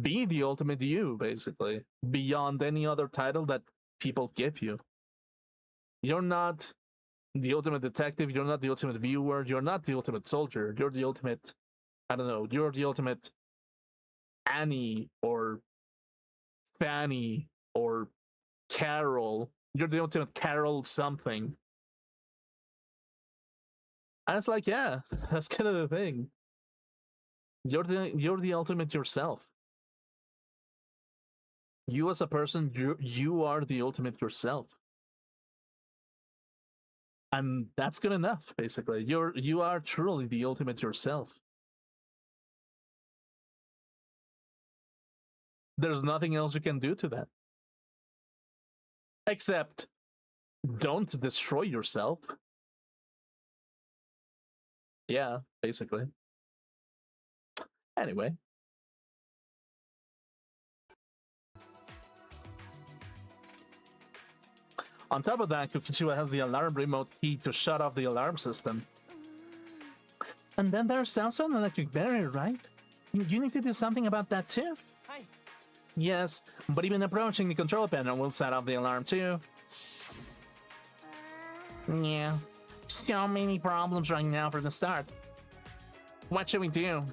be the ultimate you, basically, beyond any other title that people give you. You're not the ultimate detective, you're not the ultimate viewer, you're not the ultimate soldier, you're the ultimate, I don't know, you're the ultimate Annie or Fanny or Carol. You're the ultimate Carol something. And it's like, yeah, that's kind of the thing. You're the ultimate yourself. You as a person, you are the ultimate yourself. And that's good enough, basically. You are truly the ultimate yourself. There's nothing else you can do to that. Except don't destroy yourself. Yeah, basically. Anyway, On top of that, Kokichi has the alarm remote key to shut off the alarm system. And then there's also an electric barrier, right? You need to do something about that too? Hi. Yes, but even approaching the control panel will set off the alarm too. Yeah, so many problems right now for the start. What should we do?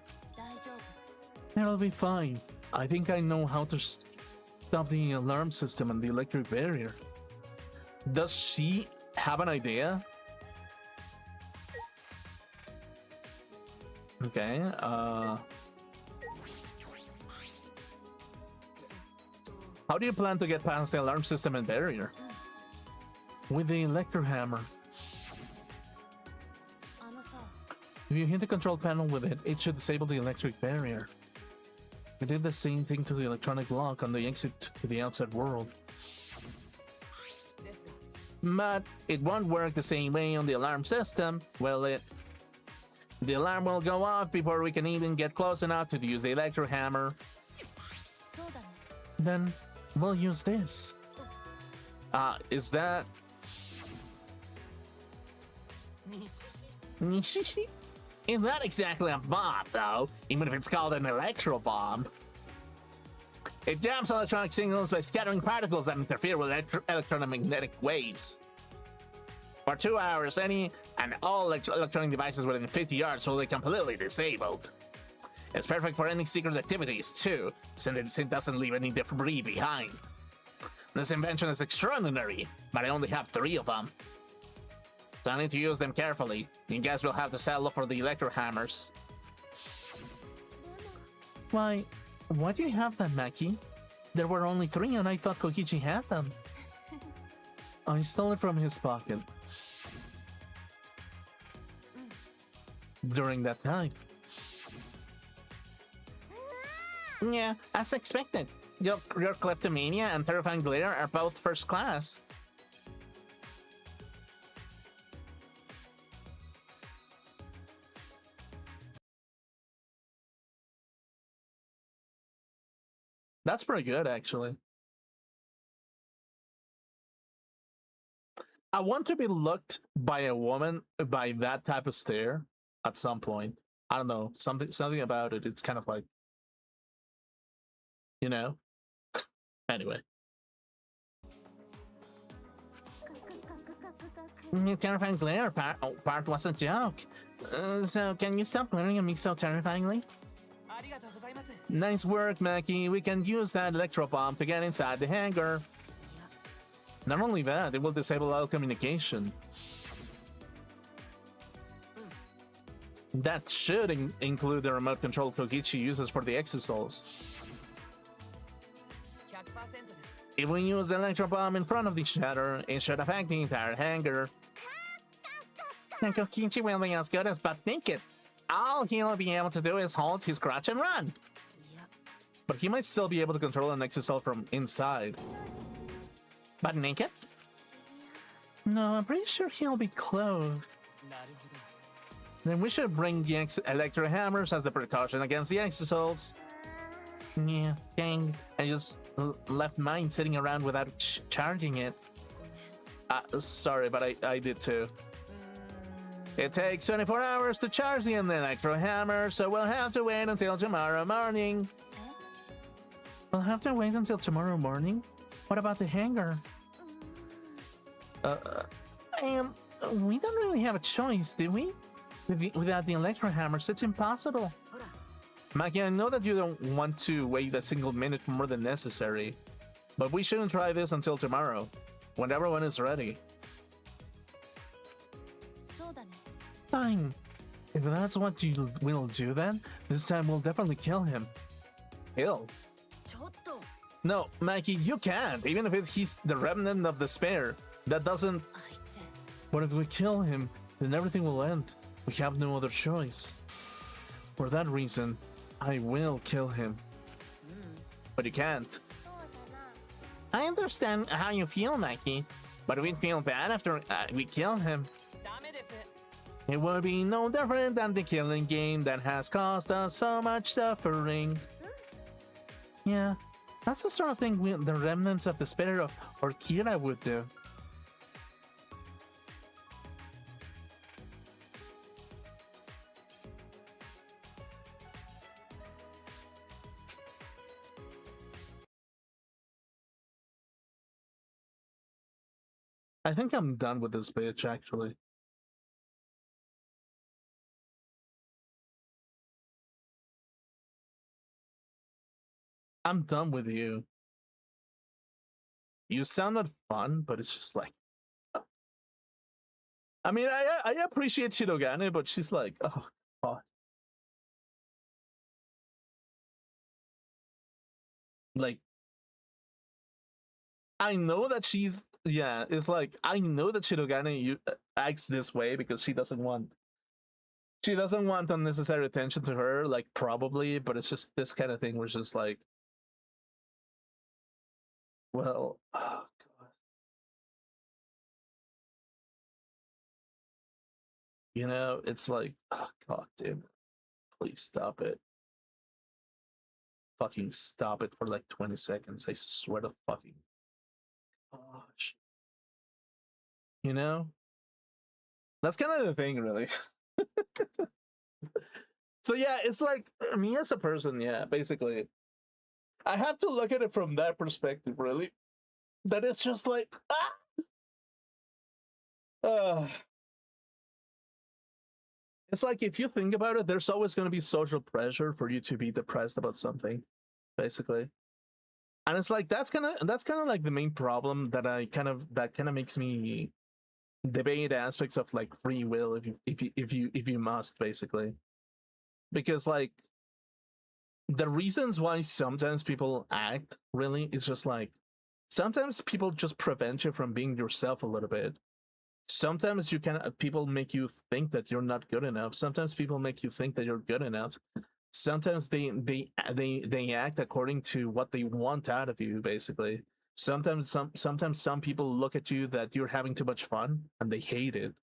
It'll be fine. I think I know how to stop the alarm system and the electric barrier. Does she have an idea? Okay, how do you plan to get past the alarm system and barrier? With the electro hammer. If you hit the control panel with it, it should disable the electric barrier. We did the same thing to the electronic lock on the exit to the outside world. But it won't work the same way on the alarm system, will it? The alarm will go off before we can even get close enough to use the electro hammer. Then we'll use this. Is that... Is that exactly a bomb, though? Even if it's called an electro bomb. It jams electronic signals by scattering particles that interfere with electromagnetic waves. For 2 hours, any and all electronic devices within 50 yards will be completely disabled. It's perfect for any secret activities, too, since it doesn't leave any debris behind. This invention is extraordinary, but I only have 3 of them. So I need to use them carefully. You guys will have to settle for the electro hammers. Why do you have them, Maki? There were only 3 and I thought Kokichi had them. I stole it from his pocket. During that time. Yeah, as expected. Your kleptomania and terrifying glare are both first class. That's pretty good, actually. I want to be looked by a woman by that type of stare at some point. I don't know, something about it. It's kind of like, you know. Anyway. The terrifying glare part was a joke. So can you stop glaring at me so terrifyingly? Nice work, Maki. We can use that electro bomb to get inside the hangar. Not only that, it will disable all communication. That should include the remote control Kokichi uses for the exosols. If we use the electro bomb in front of the shatter, it should affect the entire hangar. And Kokichi will be as good as butt naked. All he'll be able to do is hold his crotch and run. But he might still be able to control an exosol from inside. Butt naked? No, I'm pretty sure he'll be clothed. Then we should bring the electro hammers as a precaution against the exosols. Yeah, dang. I just left mine sitting around without charging it. Sorry, but I did too. It takes 24 hours to charge the electro hammer, so we'll have to wait until tomorrow morning. We'll have to wait until tomorrow morning? What about the hangar? We don't really have a choice, do we? Without the electro hammers, it's impossible. Maki, I know that you don't want to wait a single minute more than necessary, but we shouldn't try this until tomorrow, when everyone is ready. Fine. If that's what you will do then, this time we'll definitely kill him. Kill? No, Maki, you can't, even if he's the remnant of despair. That doesn't... But if we kill him, then everything will end. We have no other choice. For that reason, I will kill him. But you can't. I understand how you feel, Maki, but we'd feel bad after we kill him. It will be no different than the killing game that has caused us so much suffering. Yeah, that's the sort of thing the remnants of the spirit of Kira would do. I think I'm done with this bitch, actually. I'm done with you. You sounded fun, but it's just like, I mean, I appreciate Shirogane, but she's like, oh god. Like, I know that she's, yeah, it's like, I know that Shirogane acts this way because she doesn't want unnecessary attention to her, like, probably, but it's just this kind of thing where it's just like, well, oh god. You know, it's like, oh god damn it. Please stop it. Fucking stop it for like 20 seconds. I swear to fucking gosh. You know? That's kind of the thing, really. So yeah, it's like me as a person, yeah, basically. I have to look at it from that perspective, really. That it's just like, uh, it's like if you think about it, there's always going to be social pressure for you to be depressed about something, basically. And it's like that's kind of like the main problem that kind of makes me debate aspects of like free will if you must, basically, because like the reasons why sometimes people act really is just like sometimes people just prevent you from being yourself a little bit. Sometimes people make you think that you're not good enough. Sometimes people make you think that you're good enough. Sometimes they act according to what they want out of you, basically. Sometimes some people look at you that you're having too much fun and they hate it.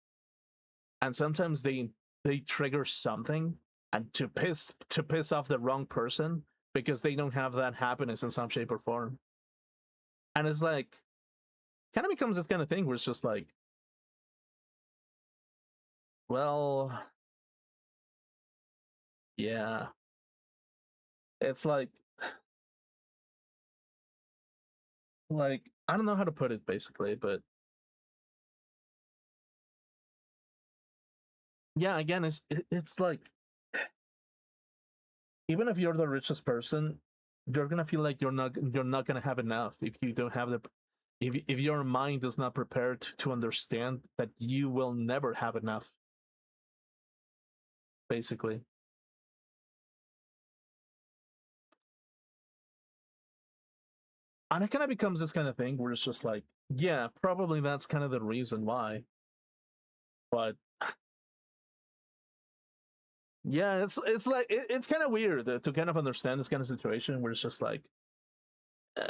And sometimes they trigger something and to piss off the wrong person because they don't have that happiness in some shape or form. And it's like kind of becomes this kind of thing where it's just like, well, yeah, it's like I don't know how to put it, basically, but yeah, again, it's like even if you're the richest person, you're gonna feel like you're not gonna have enough if you don't have the if your mind is not prepared to understand that you will never have enough, basically. And it kind of becomes this kind of thing where it's just like, yeah, probably that's kind of the reason why. But yeah, it's like it's kind of weird to kind of understand this kind of situation where it's just like uh,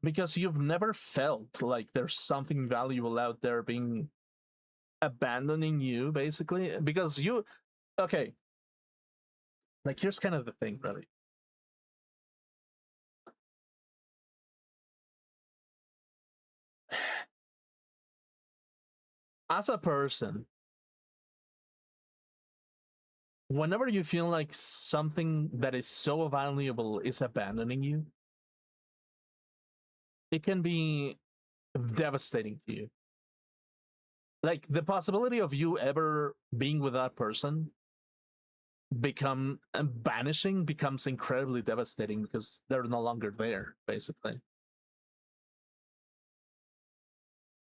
because you've never felt like there's something valuable out there being abandoning you, basically, because you okay, like here's kind of the thing, really. As a person, whenever you feel like something that is so valuable is abandoning you, it can be devastating to you. Like the possibility of you ever being with that person become vanishing becomes incredibly devastating because they're no longer there, basically.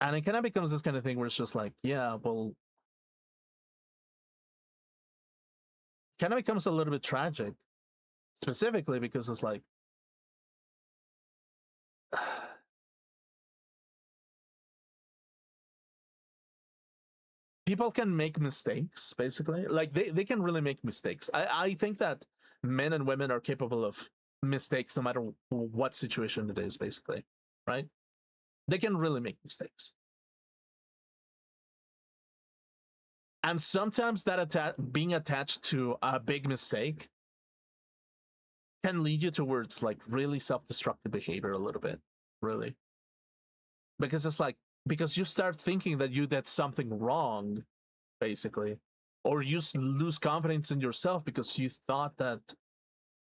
And it kind of becomes this kind of thing where it's just like, yeah, well, kind of becomes a little bit tragic, specifically because it's like people can make mistakes, basically. Like they can really make mistakes. I think that men and women are capable of mistakes no matter what situation it is, basically, right? They can really make mistakes. And sometimes that being attached to a big mistake can lead you towards like really self-destructive behavior a little bit, really. Because it's like because you start thinking that you did something wrong, basically, or you lose confidence in yourself because you thought that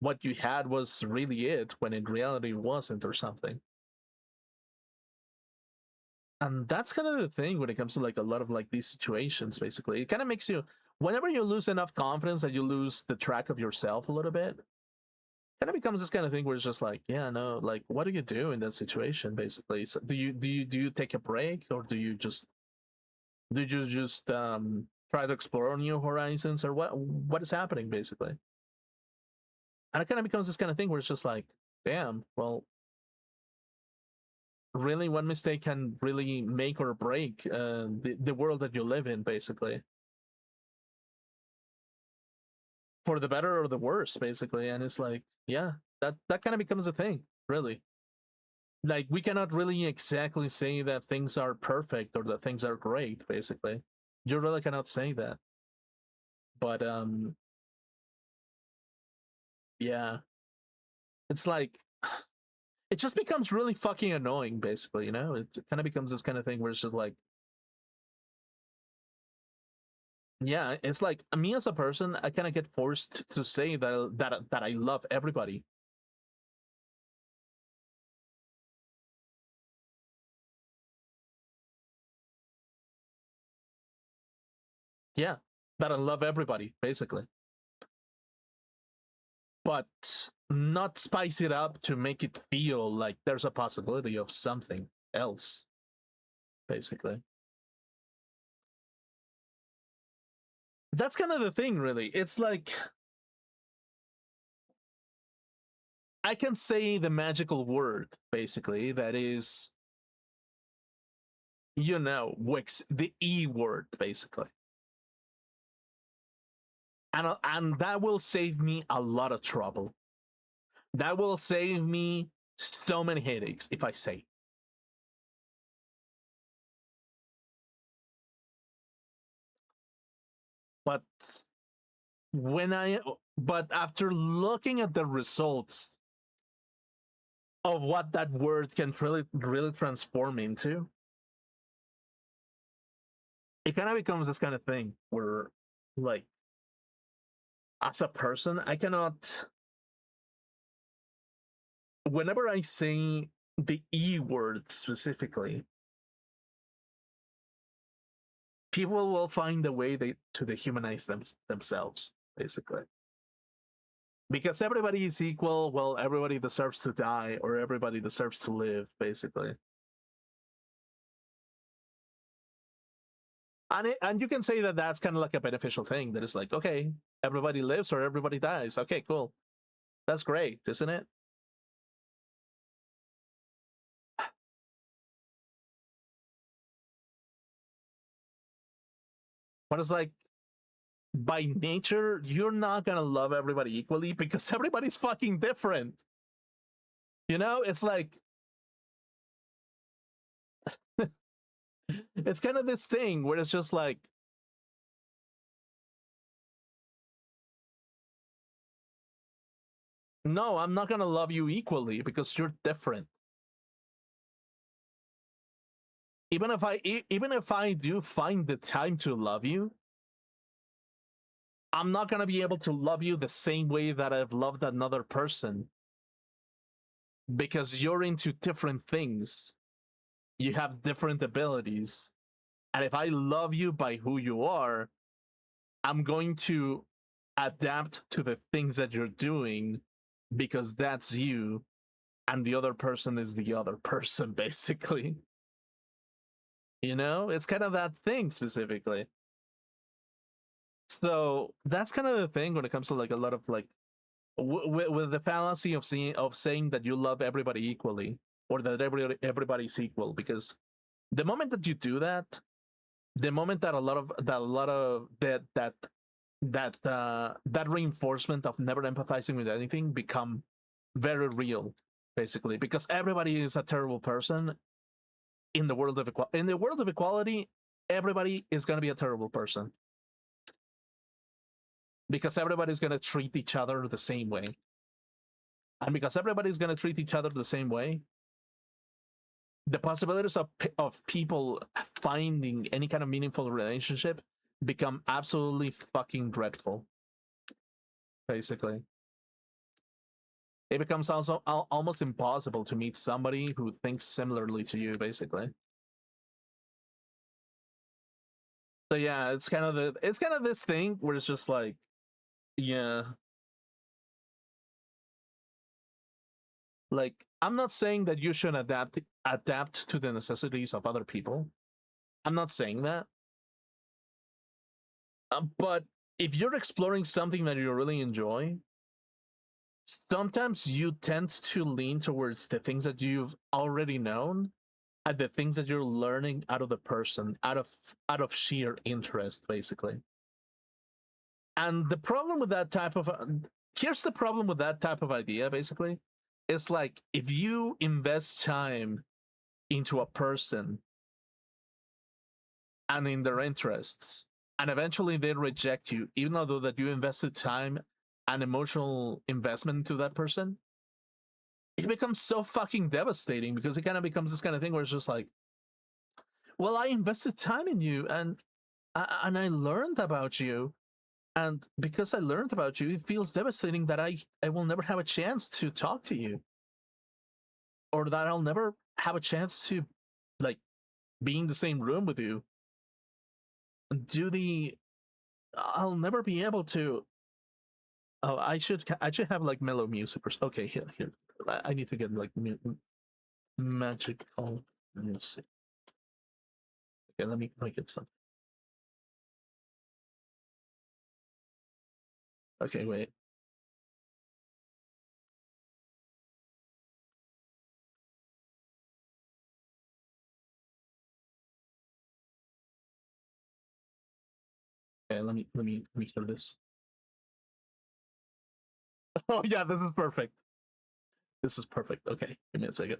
what you had was really it when in reality wasn't, or something. And that's kind of the thing when it comes to like a lot of like these situations. Basically, it kind of makes you, whenever you lose enough confidence that you lose the track of yourself a little bit, kind of becomes this kind of thing where it's just like, yeah, no, like, what do you do in that situation? Basically, so do you take a break, or do you just try to explore new horizons, or what is happening basically? And it kind of becomes this kind of thing where it's just like, damn, well, really, one mistake can really make or break the world that you live in, basically, for the better or the worse, basically. And it's like, yeah, that kind of becomes a thing, really. Like, we cannot really exactly say that things are perfect or that things are great, basically. You really cannot say that. But yeah, it's like, it just becomes really fucking annoying, basically. It kind of becomes this kind of thing where it's just like, yeah, it's like me as a person, I kind of get forced to say that I love everybody. Yeah, that I love everybody, basically. But not spice it up to make it feel like there's a possibility of something else, basically. That's kind of the thing, really. It's like, I can say the magical word, basically, that is, Wix, the E word, basically. And that will save me a lot of trouble. That will save me so many headaches if I say. But when I but after looking at the results of what that word can really transform into, it kind of becomes this kind of thing where, like, as a person, I cannot, whenever I say the E word specifically, people will find a way to dehumanize themselves, basically. Because everybody is equal, well, everybody deserves to die, or everybody deserves to live, basically. And you can say that that's kind of like a beneficial thing, that it's like, okay, everybody lives or everybody dies. Okay, cool. That's great, isn't it? But it's like, by nature, you're not gonna love everybody equally because everybody's fucking different. It's like, it's kind of this thing where it's just like, no, I'm not gonna love you equally because you're different. Even if I do find the time to love you, I'm not gonna be able to love you the same way that I've loved another person, because you're into different things. You have different abilities. And if I love you by who you are, I'm going to adapt to the things that you're doing because that's you, and the other person is the other person, basically. It's kind of that thing specifically. So that's kind of the thing when it comes to like a lot of like, with the fallacy of saying that you love everybody equally, or that everybody's equal, because the moment that you do that, the moment that that reinforcement of never empathizing with anything become very real, basically, because everybody is a terrible person in the world of equality. Everybody is going to be a terrible person because everybody's going to treat each other the same way. And because everybody's going to treat each other the same way, the possibilities of people finding any kind of meaningful relationship become absolutely fucking dreadful, basically. It becomes also almost impossible to meet somebody who thinks similarly to you, basically. So yeah, it's kind of this thing where it's just like, yeah, like I'm not saying that you should adapt to the necessities of other people. I'm not saying that. But if you're exploring something that you really enjoy, sometimes you tend to lean towards the things that you've already known and the things that you're learning out of the person, out of sheer interest, basically. And the problem with that type of here's the problem with that type of idea, basically. It's like if you invest time into a person and in their interests, and eventually they reject you, even though that you invested time and emotional investment into that person, it becomes so fucking devastating because it kind of becomes this kind of thing where it's just like, well, I invested time in you and I learned about you, and because I learned about you, it feels devastating that I will never have a chance to talk to you, or that I'll never have a chance to like be in the same room with you. Do the I'll never be able to. Oh, I should have like mellow music or okay. Here. I need to get like magical music. Okay, let me get some. Okay, wait. Okay, let me hear this. Oh yeah, this is perfect. This is perfect. Okay, give me a second.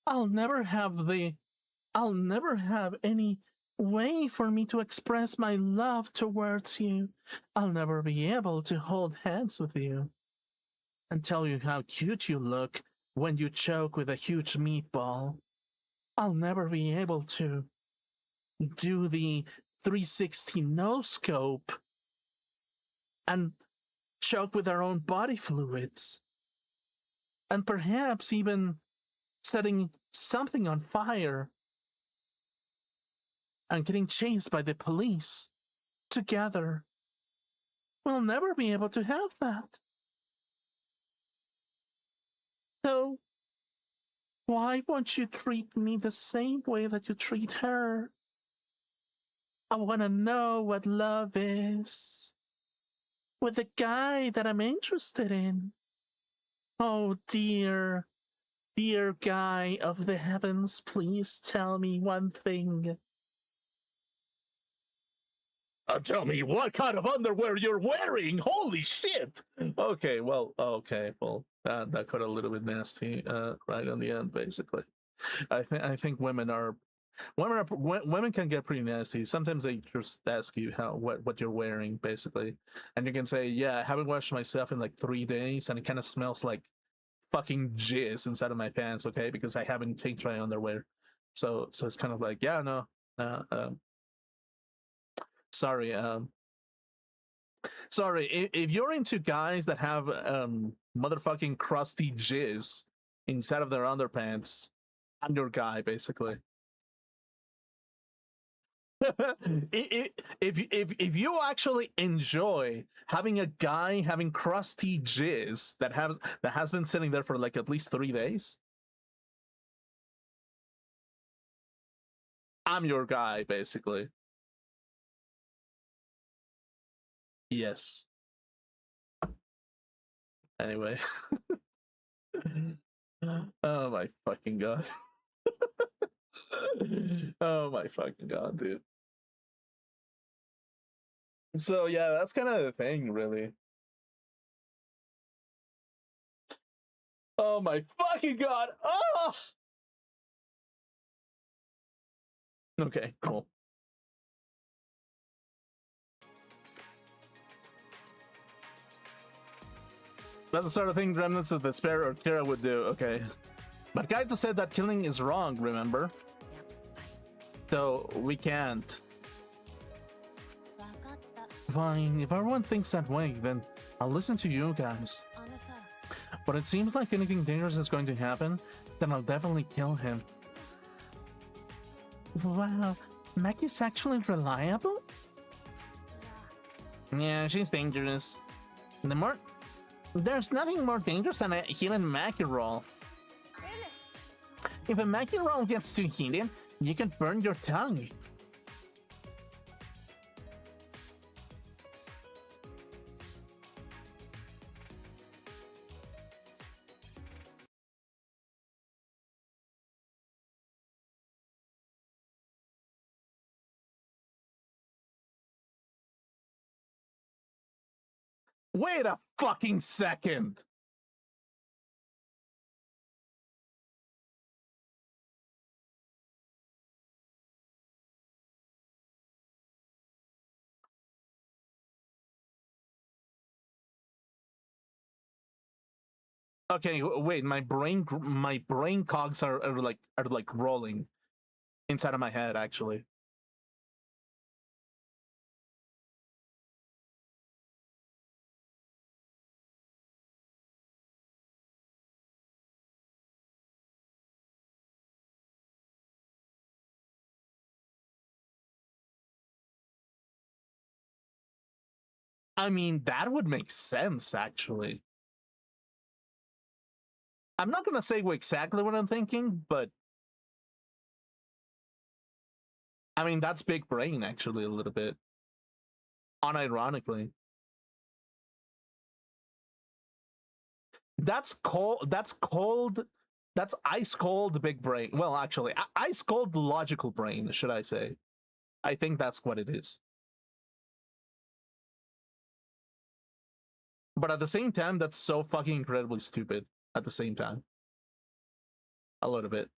I'll never have the I'll never have any way for me to express my love towards you. I'll never be able to hold hands with you and tell you how cute you look when you choke with a huge meatball. I'll never be able to do the 360 no scope and choke with our own body fluids. And perhaps even setting something on fire and getting chased by the police together. We'll never be able to have that. So, why won't you treat me the same way that you treat her? I want to know what love is with the guy that I'm interested in. Oh, dear guy of the heavens, please tell me one thing. Tell me what kind of underwear you're wearing. Holy shit. Okay, well, that got a little bit nasty right on the end, basically. I think women can get pretty nasty. Sometimes they just ask you what you're wearing, basically, and you can say, yeah, I haven't washed myself in like 3 days, and it kind of smells like fucking jizz inside of my pants, okay, because I haven't changed my underwear. So it's kind of like, yeah, no, uh, um, sorry, sorry. If you're into guys that have motherfucking crusty jizz inside of their underpants, I'm your guy, basically. If you actually enjoy having a guy having crusty jizz that has been sitting there for like at least 3 days, I'm your guy, basically. Yes. Anyway. Oh my fucking god. Oh my fucking god, dude. So yeah, that's kind of the thing, really. Oh my fucking god. Oh. Okay, cool. That's the sort of thing Remnants of Despair or Kira would do. Okay. But Kaito said that killing is wrong, remember? So we can't. Fine, if everyone thinks that way, then I'll listen to you guys. But it seems like anything dangerous is going to happen, then I'll definitely kill him. Wow, Maggie's actually reliable? Yeah, she's dangerous. There's nothing more dangerous than a hidden Maggie roll. If a Maggie roll gets too heated, you can burn your tongue. Wait a fucking second! Okay, wait, my brain cogs are like rolling inside of my head, actually. I mean, that would make sense, actually. I'm not gonna say exactly what I'm thinking, but I mean, that's big brain, actually, a little bit. Unironically. That's cold. That's ice cold big brain. Well, actually, ice cold logical brain, should I say. I think that's what it is. But at the same time, that's so fucking incredibly stupid at the same time. A little bit.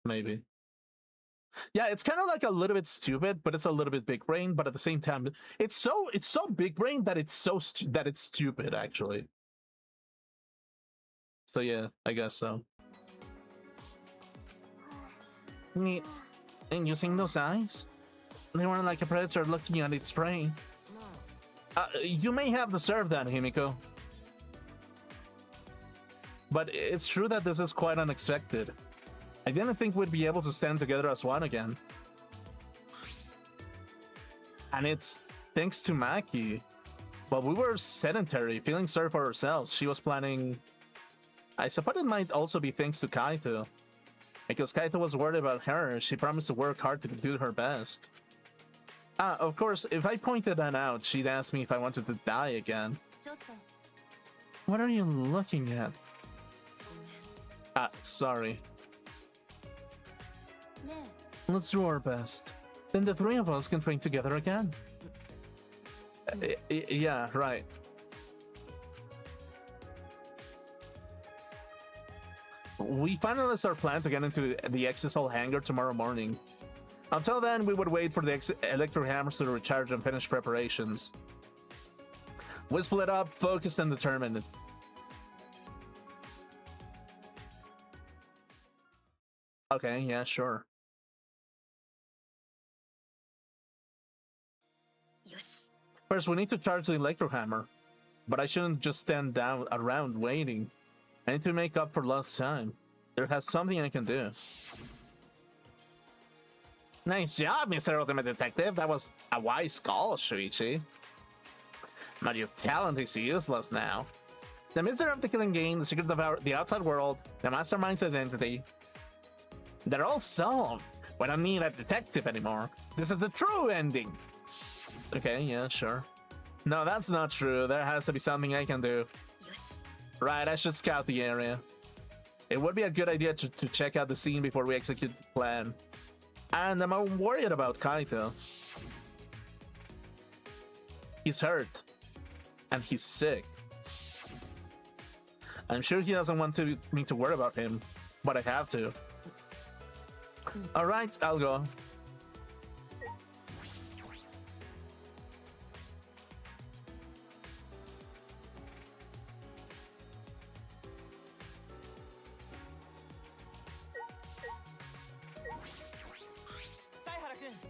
Maybe. Yeah, it's kind of like a little bit stupid, but it's a little bit big brain. But at the same time, it's so big brain that it's stupid, actually. So yeah, I guess so. Neat. And using those eyes, they weren't like a predator looking at its prey. You may have deserved that, Himiko. But it's true that this is quite unexpected. I didn't think we'd be able to stand together as one again. And it's thanks to Maki. But we were sedentary, feeling sorry for ourselves. She was planning... I suppose it might also be thanks to Kaito. Because Kaito was worried about her, she promised to work hard to do her best. Of course, if I pointed that out, she'd ask me if I wanted to die again. What are you looking at? Sorry. Let's do our best. Then the three of us can train together again. Yeah, right. We finalized our plan to get into the Exisal hangar tomorrow morning. Until then, we would wait for the electro hammers to recharge and finish preparations. We split up, focused and determined. Okay, yeah, sure. First, we need to charge the electro hammer. But I shouldn't just stand down around waiting. I need to make up for lost time. There has something I can do. Nice job, Mr. Ultimate Detective. That was a wise call, Shuichi. But your talent is useless now. The mystery of the killing game, the secret of the outside world, the mastermind's identity. They're all solved. We don't need a detective anymore. This is the true ending. Okay, yeah, sure. No, that's not true. There has to be something I can do. Right, I should scout the area. It would be a good idea to check out the scene before we execute the plan. And I'm worried about Kaito. He's hurt. And he's sick. I'm sure he doesn't want me to worry about him, but I have to. Alright, I'll go.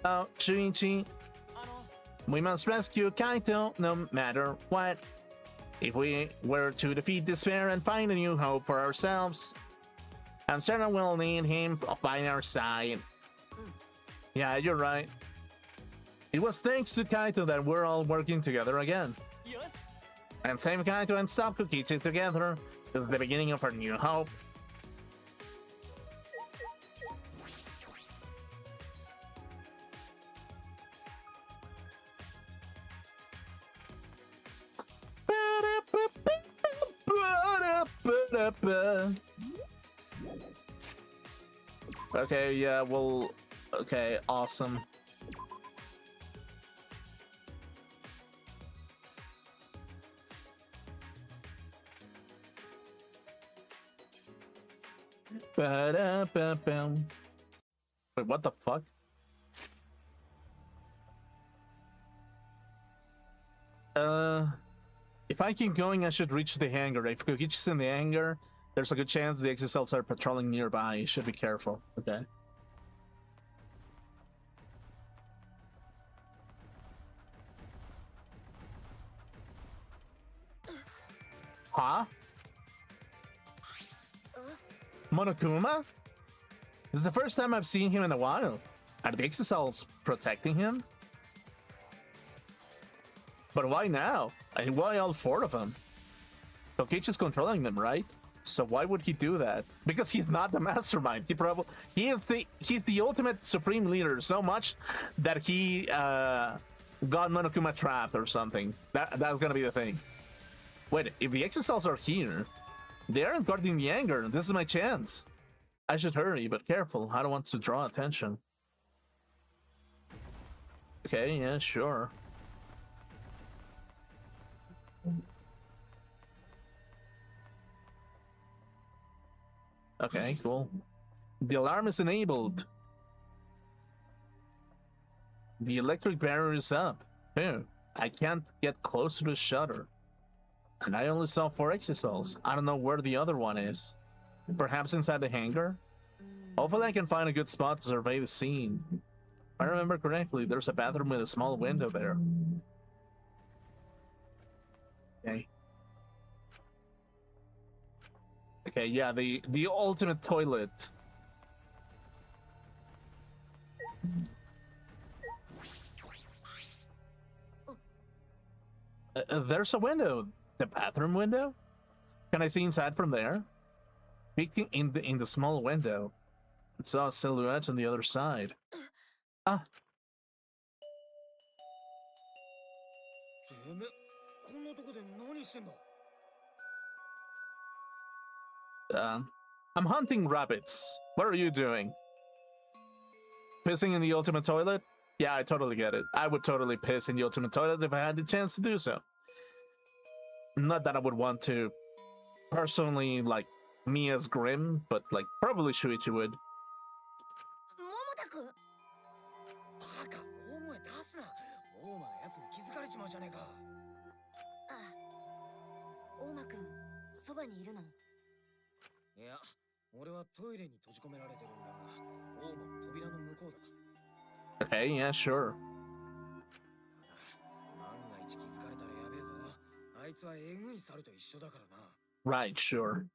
Oh, Shuichi. We must rescue Kaito no matter what. If we were to defeat despair and find a new hope for ourselves, I'm certain we'll need him by our side. Yeah, you're right. It was thanks to Kaito that we're all working together again. Yes. And save Kaito and stop Kokichi together is the beginning of our new hope. Okay, yeah, well, okay, awesome. Wait, what the fuck? If I keep going, I should reach the hangar. If Kokichi's in the hangar, there's a good chance the exocells are patrolling nearby. You should be careful. Okay. Huh? Monokuma? This is the first time I've seen him in a while. Are the exocells protecting him? But why now? And why all four of them? Kokichi's controlling them, right? So why would he do that? Because he's not the mastermind. He's the ultimate supreme leader so much that he got Monokuma trapped or something. That's gonna be the thing. Wait, if the exocells are here, they aren't guarding the hangar. This is my chance. I should hurry, but careful. I don't want to draw attention. Okay, yeah, sure. Okay, cool. The alarm is enabled. The electric barrier is up. Ew, I can't get close to the shutter. And I only saw 4 exocells. I don't know where the other one is. Perhaps inside the hangar? Hopefully I can find a good spot to survey the scene. If I remember correctly, there's a bathroom with a small window there. Okay. Okay, yeah, the ultimate toilet. There's a window. The bathroom window? Can I see inside from there? Peeking in the small window, I saw a silhouette on the other side. Ah. I'm hunting rabbits. What are you doing? Pissing in the ultimate toilet? Yeah, I totally get it. I would totally piss in the ultimate toilet if I had the chance to do so. Not that I would want to personally, like, me as Grim, but, like, probably Shuichi would. Okay, yeah, sure. Right, sure.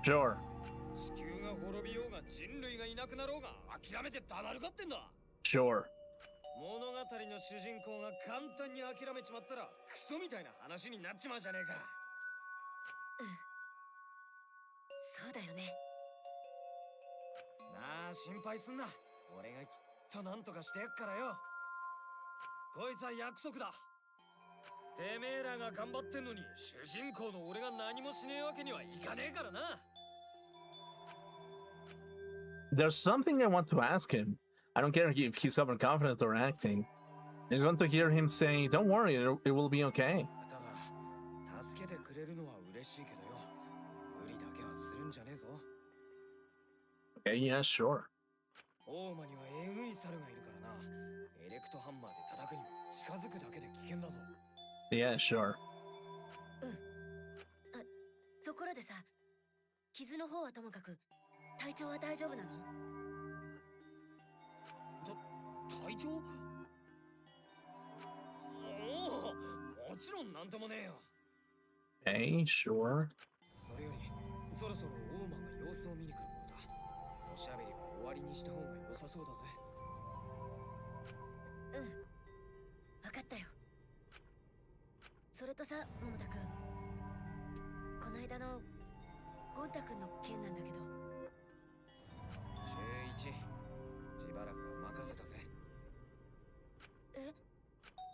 Sure. 地球が滅びようが人類がいなくなろうが諦めてたまるかってんだ。 Sure. 物語の主人公が簡単に諦めちまったらクソみたいな話になっちまうじゃねえか。そうだよね。なあ心配すんな。俺がきっとなんとかしてやっからよ。こいつは約束だ。てめえらが頑張ってんのに主人公の俺が何もしねえわけにはいかねえからな。 There's something I want to ask him. I don't care if he's overconfident or acting. I just want to hear him say, "Don't worry, it will be okay." ただ助けてくれるのは嬉しいけどよ、無理だけはするんじゃねえぞ。 Okay, yeah, sure. 大間にはえぐい猿がいるからな。エレクトハンマーで叩くにも近づくだけで危険だぞ。 Yeah, sure. ところでさ、傷の方はともかく体調は大丈夫なの？体調？おお、もちろんなんともねえよ。 Okay, sure. それよりそろそろ大間が様子を見に来る頃だ。おしゃべりは終わりにした方が良さそうだぜ。分かったよ。それとさ、桃田くん、この間のゴン太くんの件なんだけど。週一、しばらくは任せたぜ。え？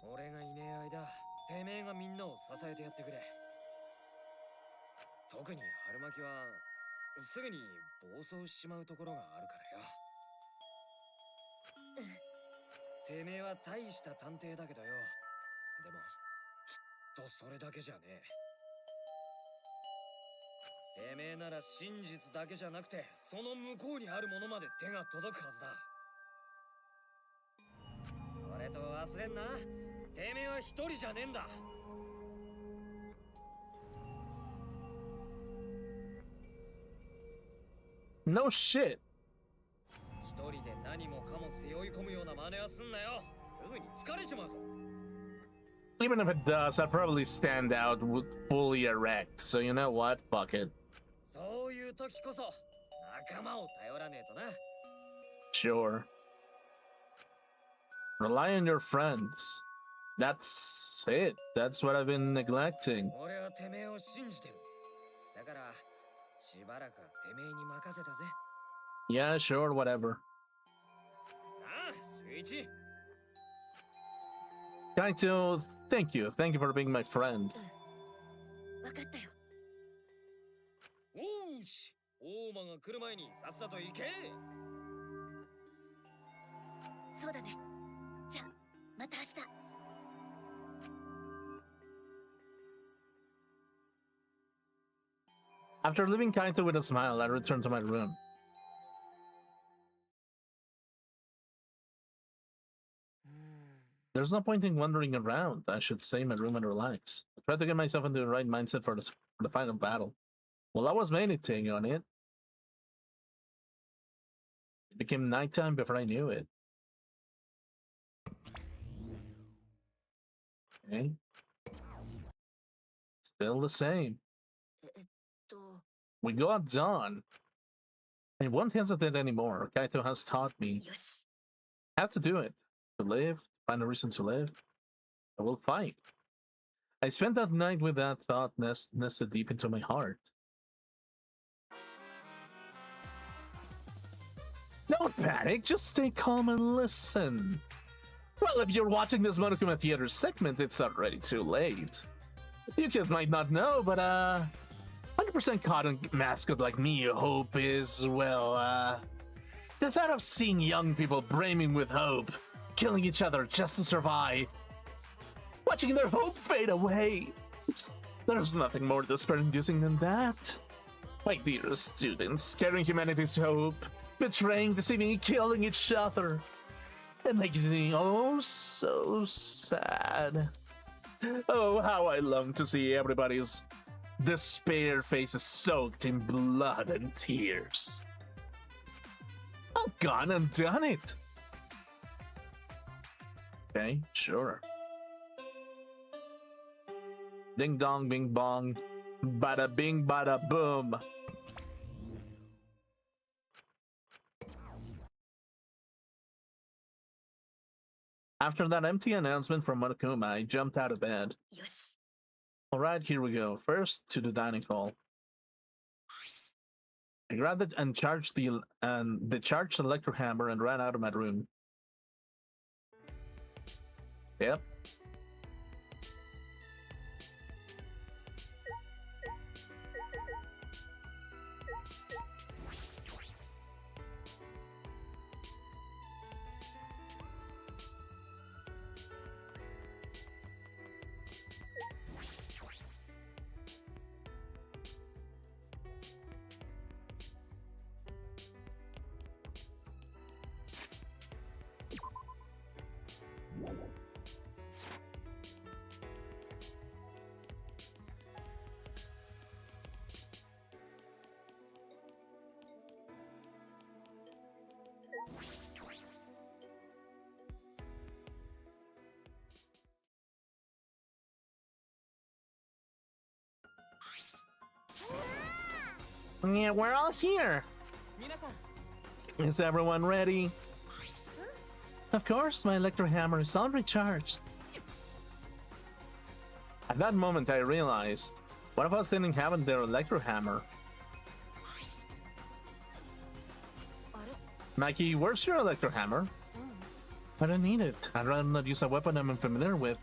俺がいねえ間、てめえがみんなを支えてやってくれ。特に春巻きはすぐに暴走しちまうところがあるからよ。てめえは大した探偵だけどよ。でもきっとそれだけじゃねえ。てめえなら真実だけじゃなくてその向こうにあるものまで手が届くはずだ。それと忘れんな、てめえは一人じゃねえんだ。 No shit. 一人で何もかも背負い込むような真似はすんなよ。すぐに疲れちまうぞ。 Even if it does, I'd probably stand out with fully erect. So you know what? Fuck it. そういう時こそ仲間を頼らねえとな。 Sure. Rely on your friends. That's it. That's what I've been neglecting. 俺はてめえを信じてる。だからしばらくはてめえに任せたぜ。 Yeah, sure, whatever. ああ、週一。 Kaito, thank you. Thank you for being my friend. 分かったよ。おーし、大間が来る前にさっさと行け。 そうだね。じゃあまた明日。 After leaving Kaito with a smile, I returned to my room. There's no point in wandering around. I should stay in my room and relax. I tried to get myself into the right mindset for the final battle. Well, I was meditating on it. It became nighttime before I knew it. Okay. Still the same. We go at dawn. I won't hesitate anymore. Kaito has taught me. よし。 I have to do it. To live, find a reason to live. I will fight. I spent that night with that thought nested deep into my heart. Don't panic, just stay calm and listen. Well, if you're watching this Monokuma Theater segment, it's already too late. You kids might not know, but 100% cotton mascot like me, Hope is, well, the thought of seeing young people brimming with hope, killing each other just to survive, watching their hope fade away. There's nothing more despair-inducing than that. My dear students, scaring humanity's hope, betraying, deceiving, and killing each other. It makes me oh so sad. Oh, how I long to see everybody's despair faces soaked in blood and tears. I've gone and done it. Okay, sure. Ding dong, bing bong, bada bing, bada boom. After that empty announcement from Monokuma, I jumped out of bed. よし。 Alright, here we go. First, to the dining hall. I grabbed it and charged the charged electro hammer and ran out of my room. Yep. Yeah, we're all here. 皆さん Is everyone ready? Of course, my electro hammer is all recharged. At that moment, I realized one of us didn't have their electro hammer. あれ Mikey, where's your electro hammer? I don't need it. I'd rather not use a weapon I'm unfamiliar with.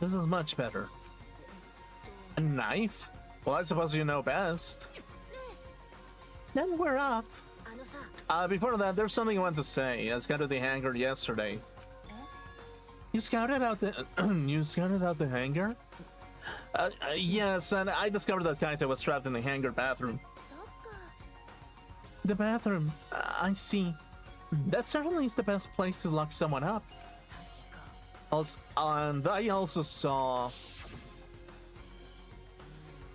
This is much better. A knife? Well, I suppose you know best. Then we're up. あのさ、 Before that, there's something I want to say. I scouted the hangar yesterday. You scouted out the you scouted out the hangar? Yes, and I discovered that Kaito was trapped in the hangar bathroom. そっか。 The bathroom. I see. That certainly is the best place to lock someone up. 確か。 Also, and I also saw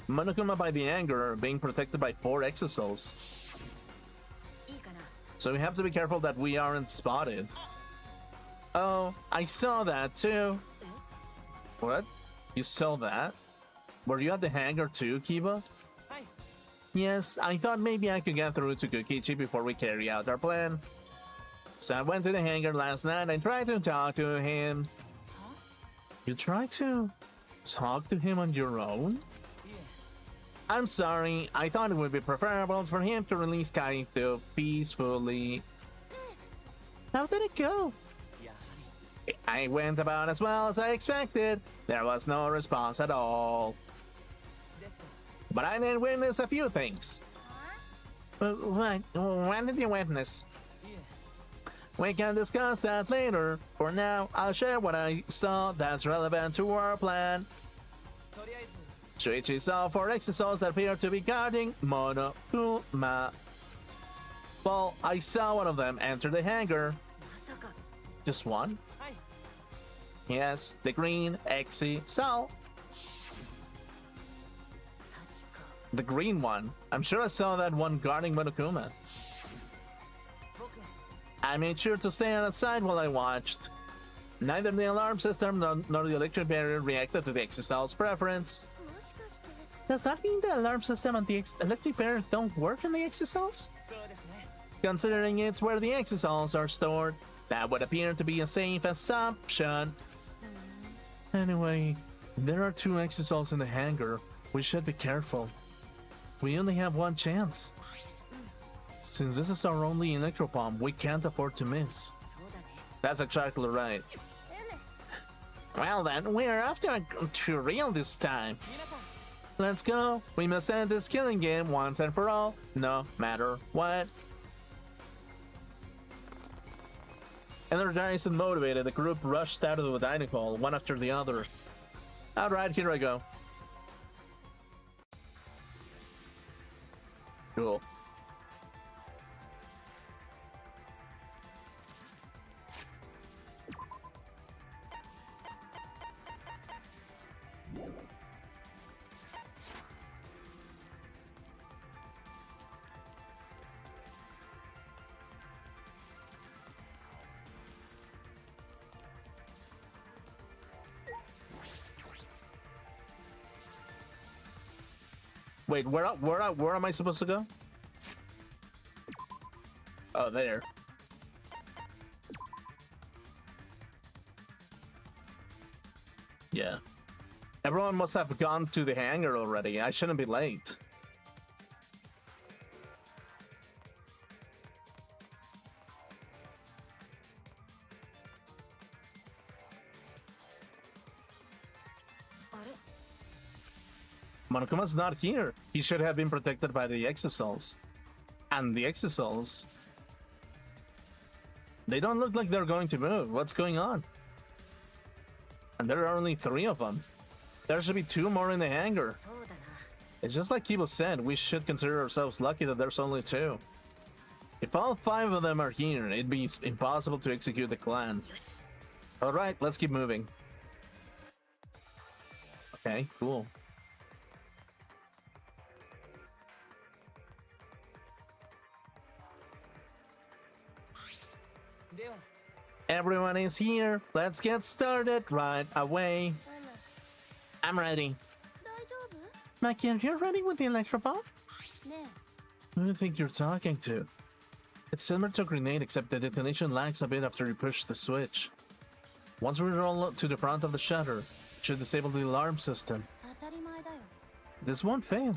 Monokuma by the hangar being protected by 4 exosouls. いいかな。 So we have to be careful that we aren't spotted. Oh, I saw that too. え What? You saw that? Were you at the hangar too, Kiba? はい Yes, I thought maybe I could get through to Kokichi before we carry out our plan. So I went to the hangar last night and tried to talk to him. You tried to talk to him on your own? いえ I'm sorry, I thought it would be preferable for him to release Kaito peacefully. How did it go? やはり I went about as well as I expected. There was no response at all. ですが But I did witness a few things. What? When did you witness? いえ We can discuss that later. For now, I'll share what I saw that's relevant to our plan. とりあえず Shuichi saw 4 exosouls that appear to be guarding Monokuma. Well, I saw one of them enter the hangar. まさか。 Just one? はい Yes, the green exosol. 確か。 The green one. I'm sure I saw that one guarding Monokuma. 僕は I made sure to stay outside while I watched. Neither the alarm system nor the electric barrier reacted to the exosol's preference. もしかして。 Does that mean the alarm system and the electric barrier don't work in the exosols? そうですね Considering it's where the exosols are stored, that would appear to be a safe assumption. Anyway, there are 2 exosols in the hangar. We should be careful. We only have one chance. Since this is our only electropomp, we can't afford to miss. そうだね。 That's exactly right. Well then, we're off to real this time. 皆さん Let's go. We must end this killing game once and for all, no matter what. Energized and motivated, the group rushed out of the dining hall, one after the other. Alright, here I go. Cool. Wait, where am I supposed to go? Oh, there. Yeah. Everyone must have gone to the hangar already. I shouldn't be late. Monokuma's not here. He should have been protected by the exosols. And the exosols... They don't look like they're going to move. What's going on? And there are only 3 of them. There should be 2 more in the hangar. It's just like Kibo said, we should consider ourselves lucky that there's only 2. If all 5 of them are here, it'd be impossible to execute the plan. Alright, let's keep moving. Okay, cool. Everyone is here. Let's get started right away. I'm ready. Maki, you're ready with the electro bomb? Who do you think you're talking to? It's similar to a grenade, except the detonation lags a bit after you push the switch. Once we roll to the front of the shutter, it should disable the alarm system. This won't fail.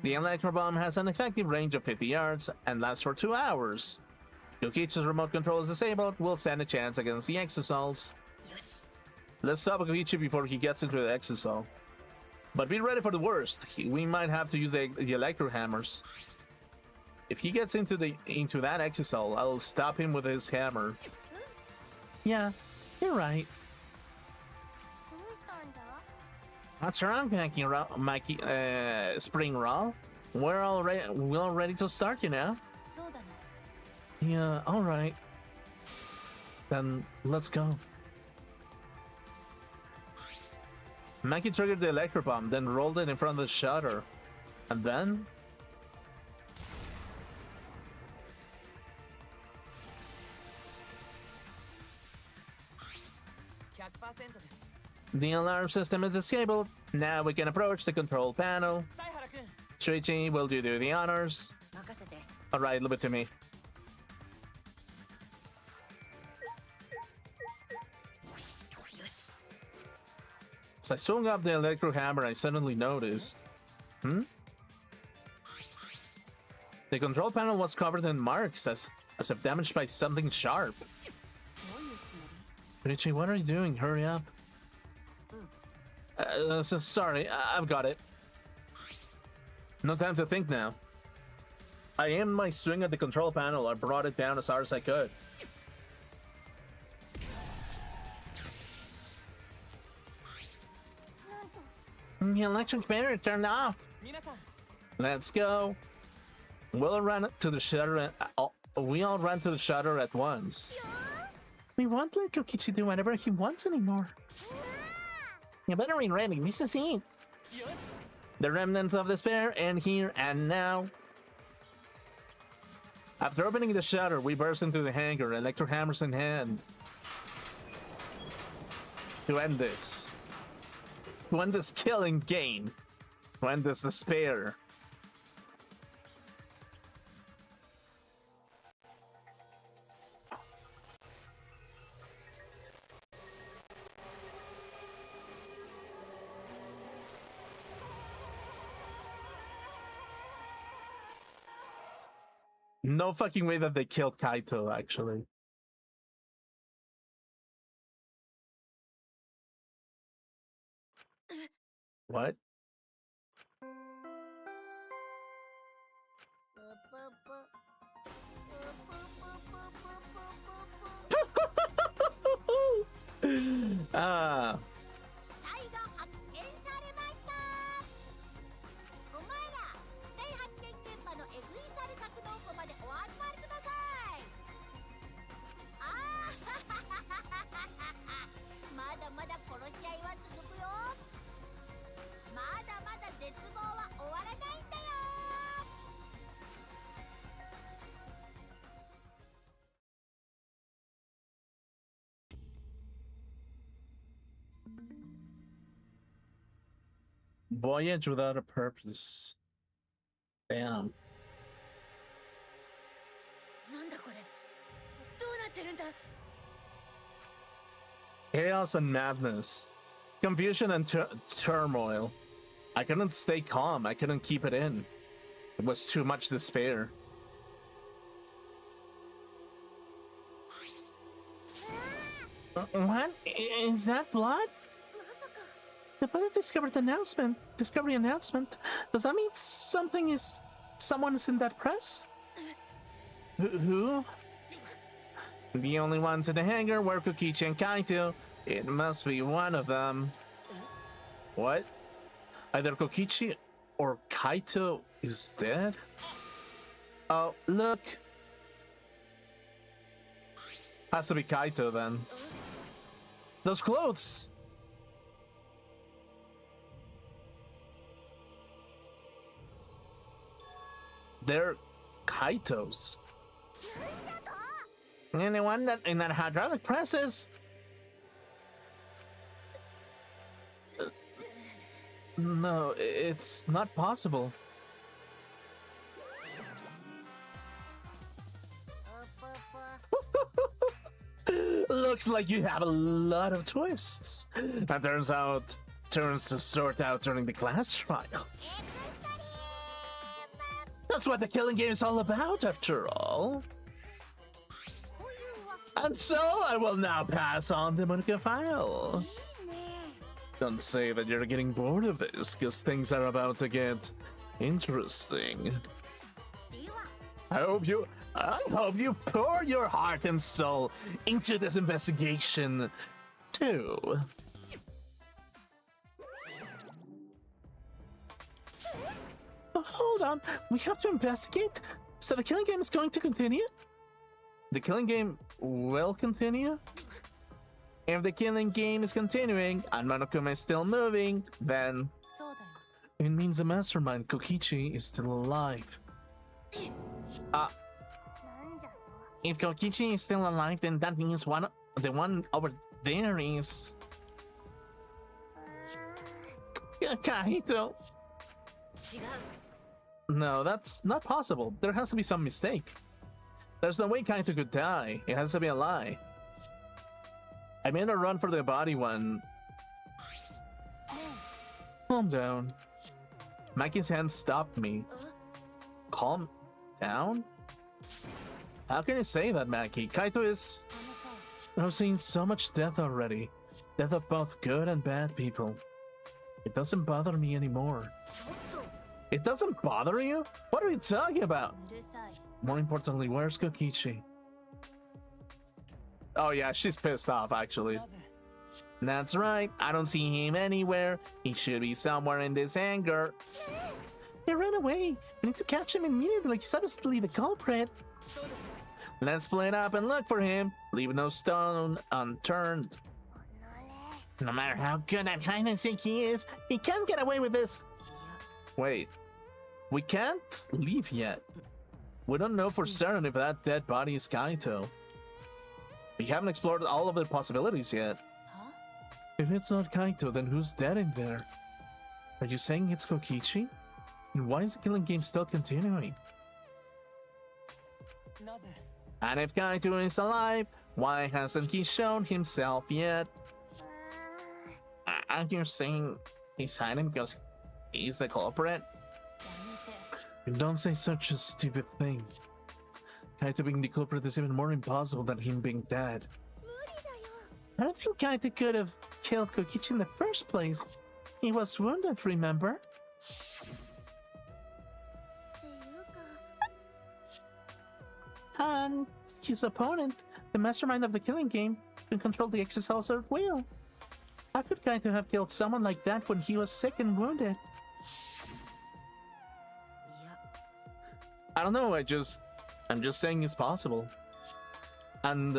The electro bomb has an effective range of 50 yards and lasts for 2 hours. Kokichi's remote control is disabled, we'll stand a chance against the exosols. Let's stop Kokichi before he gets into the exosol. But be ready for the worst. We might have to use the electro hammers. If he gets into that exosol, I'll stop him with his hammer. Yeah, you're right. What's wrong, Mikey? Spring Roll? We're all ready to start, you know? Yeah, alright. Then, let's go. Maki triggered the electro bomb, then rolled it in front of the shutter. And then... The alarm system is disabled. Now we can approach the control panel. Shuichi will do the honors. Alright, leave it to me. As I swung up the electro hammer, I suddenly noticed... The control panel was covered in marks, as if damaged by something sharp. Richie, what are you doing? Hurry up. Sorry, I've got it. No time to think now. I aimed my swing at the control panel. I brought it down as hard as I could. The electric barrier turned off. Let's go. We'll run to the shutter. We all ran to the shutter at once. We won't let Kokichi do whatever he wants anymore. You better be ready. This is it. The remnants of despair end here and now. After opening the shutter, we burst into the hangar, electro hammers in hand. To end this. To end this killing game. To end this despair. No fucking way that they killed Kaito, actually. What? Ah. Voyage without a purpose. Damn. なんだこれどうなってるんだ Chaos and madness. Confusion and turmoil. I couldn't stay calm. I couldn't keep it in. It was too much despair. What? Is that blood? The brother discovered announcement. Discovery announcement. Does that mean someone is in that press? Who? The only ones in the hangar were Kokichi and Kaito. It must be one of them. What? Either Kokichi or Kaito is dead? Oh, look. Has to be Kaito then. Those clothes! They're Kaito's. Anyone that in that hydraulic press is... No, it's not possible. Looks like you have a lot of twists. And turns to sort out during the class trial. That's what the killing game is all about, after all. And so I will now pass on the Monica file. Don't say that you're getting bored of this, because things are about to get interesting. I hope you pour your heart and soul into this investigation, too. Oh, hold on, we have to investigate? So the killing game is going to continue? The killing game will continue? If the killing game is continuing and Monokuma is still moving, then it means the mastermind Kokichi is still alive. If Kokichi is still alive, then that means the one over there is Kaito. No, that's not possible. There has to be some mistake. There's no way Kaito could die. It has to be a lie. I made a run for the body one. Calm down. Maki's hand stopped me. Calm down? How can you say that, Maki? Kaito is... I've seen so much death already. Death of both good and bad people. It doesn't bother me anymore. It doesn't bother you? What are you talking about? More importantly, where's Kokichi? Oh yeah, she's pissed off, actually. That's right, I don't see him anywhere. He should be somewhere in this hangar. He ran away. We need to catch him immediately. He's obviously the culprit. Let's split up and look for him. Leave no stone unturned. No matter how good at hide and seek he is, he can't get away with this. Wait, we can't leave yet. We don't know for certain if that dead body is Kaito. We haven't explored all of the possibilities yet. If it's not Kaito, then who's dead in there? Are you saying it's Kokichi? And why is the killing game still continuing? And if Kaito is alive, why hasn't he shown himself yet? Are you saying he's hiding because he's the culprit? You don't say such a stupid thing. Kaito being the culprit is even more impossible than him being dead. I don't think Kaito could have killed Kokichi in the first place. He was wounded, remember? And his opponent, the mastermind of the killing game, can control the exercise at will. How could Kaito have killed someone like that when he was sick and wounded? I don't know, I'm just saying it's possible. And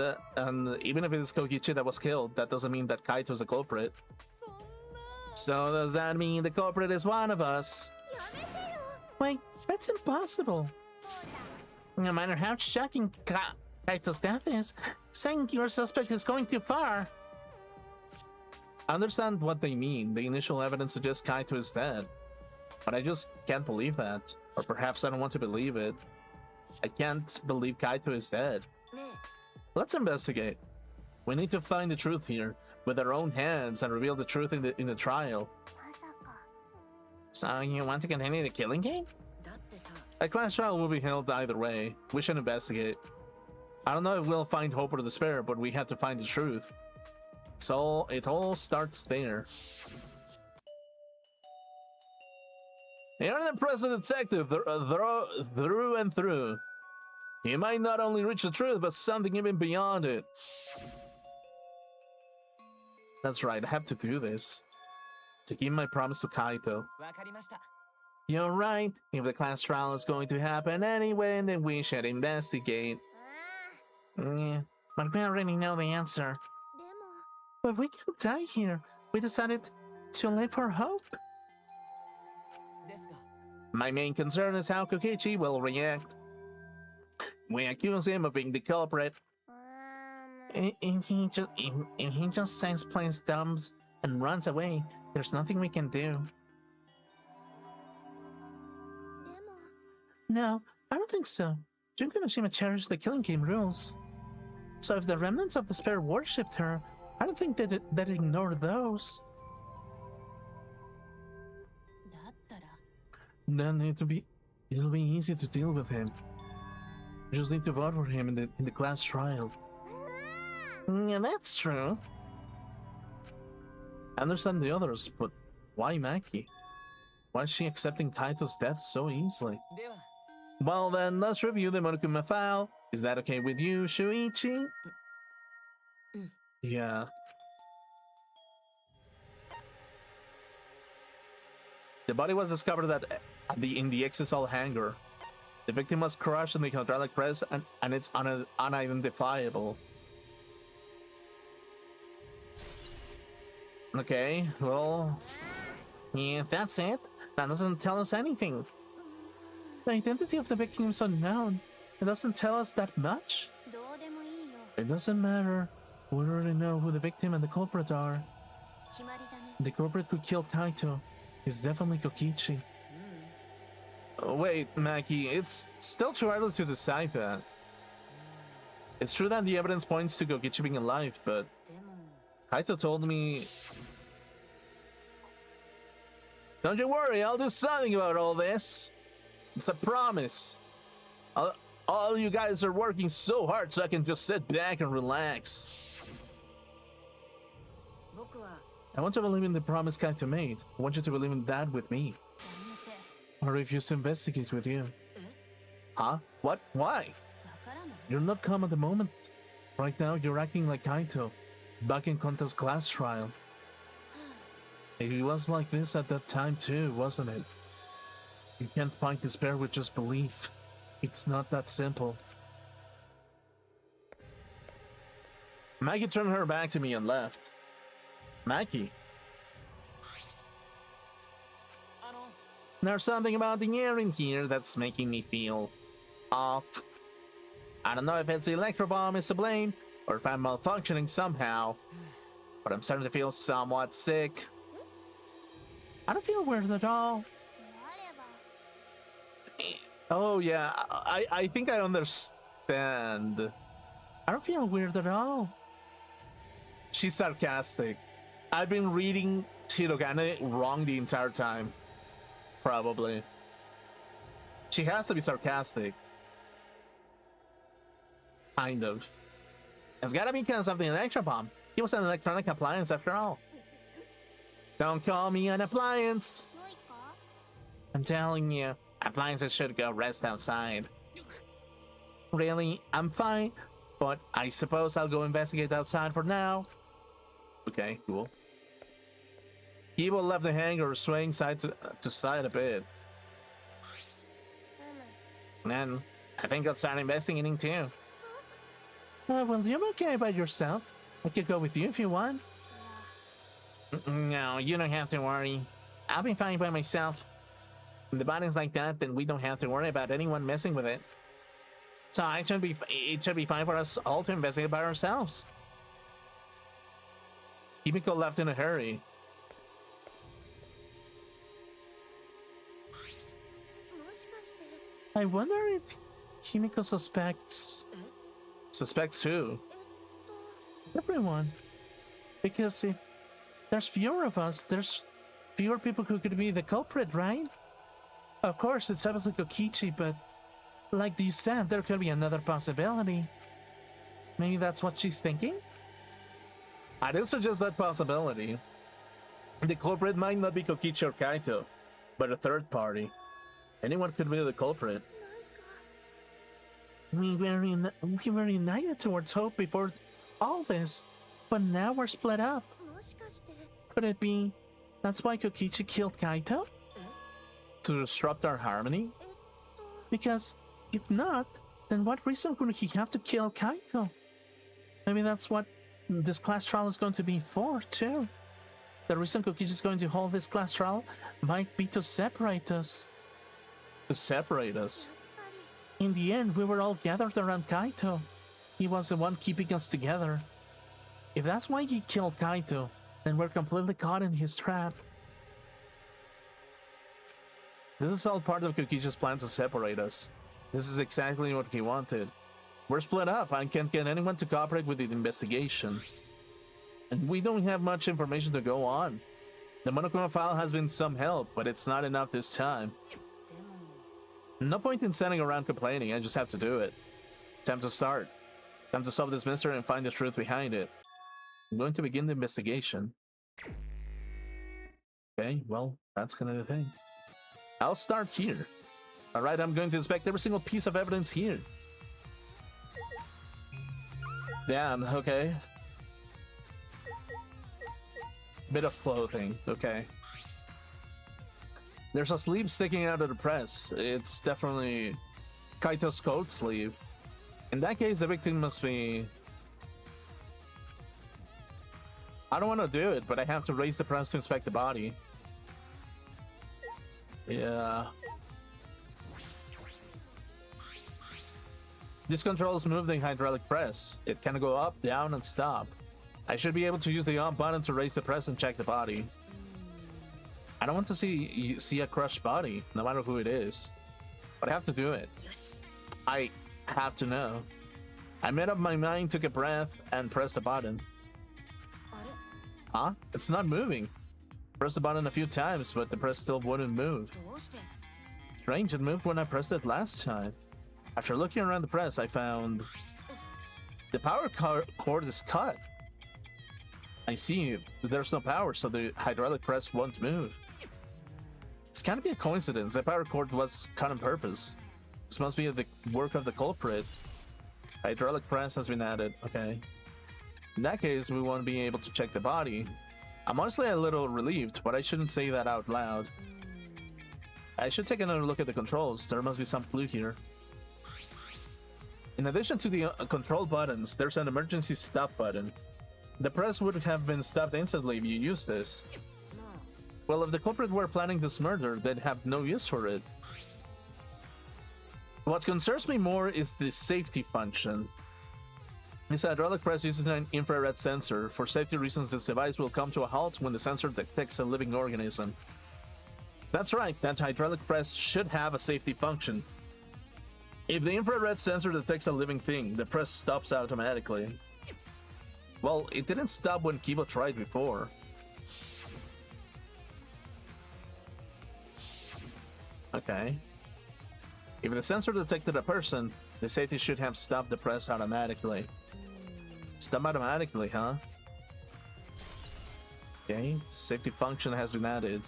even if it is Kokichi that was killed, that doesn't mean that Kaito is a culprit. So does that mean the culprit is one of us? Wait, that's impossible. No matter how shocking Kaito's death is, saying your suspect is going too far. I understand what they mean. The initial evidence suggests Kaito is dead. But I just can't believe that. Or perhaps I don't want to believe it. I can't believe Kaito is dead. Let's investigate. We need to find the truth here with our own hands and reveal the truth in the trial. まさか So you want to continue the killing game? だってさ A class trial will be held either way. We should investigate. I don't know if we'll find hope or despair, but we have to find the truth. So it all starts there. You're an impressive detective through and through. You might not only reach the truth, but something even beyond it. That's right, I have to do this. To keep my promise to Kaito. わかりました。 You're right. If the class trial is going to happen anyway, then we should investigate. Yeah, but we already know the answer. でも But we can't die here. We decided to live for hope. ですが、 My main concern is how Kokichi will react. We accuse him of being the culprit. If he just says plain dumps and runs away, there's nothing we can do. でも No, I don't think so. Junko Noshima cherished the killing game rules. So if the remnants of despair worshipped her, I don't think they'd ignore those. だったら Then it'll be easy to deal with him. You just need to vote for him in the class trial. Yeah, that's true. I understand the others, but why Maki? Why is she accepting Kaito's death so easily? では、 Well then, let's review the Monokuma file. Is that okay with you, Shuichi? Yeah. The body was discovered in the XSL hangar. The victim was crushed in the hydraulic press and it's unidentifiable. Okay, well... Yeah, that's it. That doesn't tell us anything. The identity of the victim is unknown. It doesn't tell us that much. どうでもいいよ It doesn't matter. We already know who the victim and the culprit are. 決まりだね The culprit who killed Kaito is definitely Kokichi. Wait, Maki, it's still too early to decide that. It's true that the evidence points to Kokichi being alive, but でも Kaito told me... Don't you worry, I'll do something about all this. It's a promise. All you guys are working so hard so I can just sit back and relax. 僕は I want to believe in the promise Kaito made. I want you to believe in that with me. やめて I refuse to investigate with you. え Huh? What? Why? わからない You're not calm at the moment. Right now, you're acting like Kaito. Back in Konta's class trial. It was like this at that time too, wasn't it? You can't fight despair with just belief. It's not that simple. Maggie turned her back to me and left. Maggie? あの、 There's something about the air in here that's making me feel off. I don't know if it's the electro bomb is to blame or if I'm malfunctioning somehow, but I'm starting to feel somewhat sick. I don't feel weird at all. であれば Oh yeah, I think I understand. I don't feel weird at all. She's sarcastic. I've been reading Shirogane wrong the entire time. Probably. She has to be sarcastic. Kind of. It's gotta be because of the electro bomb. It was an electronic appliance after all. Don't call me an appliance. もう一個 I'm telling you, appliances should go rest outside. Really? I'm fine, but I suppose I'll go investigate outside for now. Okay, cool. Kibo left the hangar swaying side to side a bit. うむ Then, I think I'll start investigating too. Well, you're okay by yourself. I could go with you if you want. いや No, you don't have to worry. I'll be fine by myself. When the body's like that, then we don't have to worry about anyone messing with it. So it should be fine for us all to investigate by ourselves. Himiko left in a hurry. もしかして I wonder if Himiko suspects... え Suspects who? えっと Everyone. Because if there's fewer of us, there's fewer people who could be the culprit, right? Of course, it's obviously Kokichi, but like you said, there could be another possibility. Maybe that's what she's thinking? I didn't suggest that possibility. The culprit might not be Kokichi or Kaito, but a third party. Anyone could be the culprit. We were united towards hope before all this, but now we're split up. Could it be that's why Kokichi killed Kaito? To disrupt our harmony? Because if not, then what reason would he have to kill Kaito? Maybe that's what this class trial is going to be for, too. The reason Kokichi is going to hold this class trial might be to separate us. To separate us? In the end, we were all gathered around Kaito. He was the one keeping us together. If that's why he killed Kaito, then we're completely caught in his trap. This is all part of Kokichi's plan to separate us. This is exactly what he wanted. We're split up. I can't get anyone to cooperate with the investigation. And we don't have much information to go on. The Monokuma file has been some help, but it's not enough this time. No point in standing around complaining, I just have to do it. Time to start. Time to solve this mystery and find the truth behind it. I'm going to begin the investigation. Okay, well, that's kind of the thing. I'll start here. Alright, I'm going to inspect every single piece of evidence here. Damn, okay. Bit of clothing, okay. There's a sleeve sticking out of the press. It's definitely Kaito's coat sleeve. In that case, the victim must be... I don't want to do it, but I have to raise the press to inspect the body. Yeah. This controls moving hydraulic press. It can go up, down, and stop. I should be able to use the up button to raise the press and check the body. I don't want to see a crushed body, no matter who it is. But I have to do it. I have to know. I made up my mind, took a breath, and pressed the button. Huh? It's not moving. Pressed the button a few times, but the press still wouldn't move. Strange, it moved when I pressed it last time. After looking around the press, I found... the power cord is cut. I see there's no power, so the hydraulic press won't move. This can't be a coincidence. The power cord was cut on purpose. This must be the work of the culprit. Hydraulic press has been added. Okay. In that case, we won't be able to check the body. I'm honestly a little relieved, but I shouldn't say that out loud. I should take another look at the controls. There must be some clue here. In addition to the control buttons, there's an emergency stop button. The press would have been stopped instantly if you used this. Well, if the culprit were planning this murder, they'd have no use for it. What concerns me more is the safety function. This hydraulic press uses an infrared sensor. For safety reasons, this device will come to a halt when the sensor detects a living organism. That's right, that hydraulic press should have a safety function. If the infrared sensor detects a living thing, the press stops automatically. Well, it didn't stop when Kibo tried before. Okay. If the sensor detected a person, the safety should have stopped the press automatically. Stop automatically, huh? Okay, safety function has been added.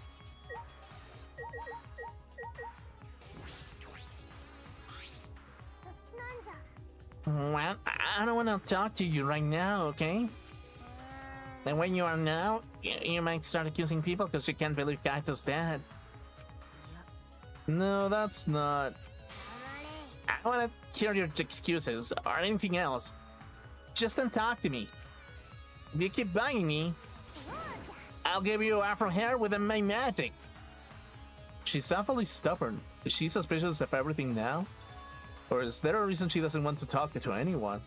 Well, I don't want to talk to you right now, okay? And when you are now, you might start accusing people because you can't believe Kaito's dead. No, that's not... I want to hear your excuses or anything else. Just don't talk to me. If you keep bugging me, I'll give you afro hair with my magic. She's awfully stubborn. Is she suspicious of everything now? Or is there a reason she doesn't want to talk to anyone?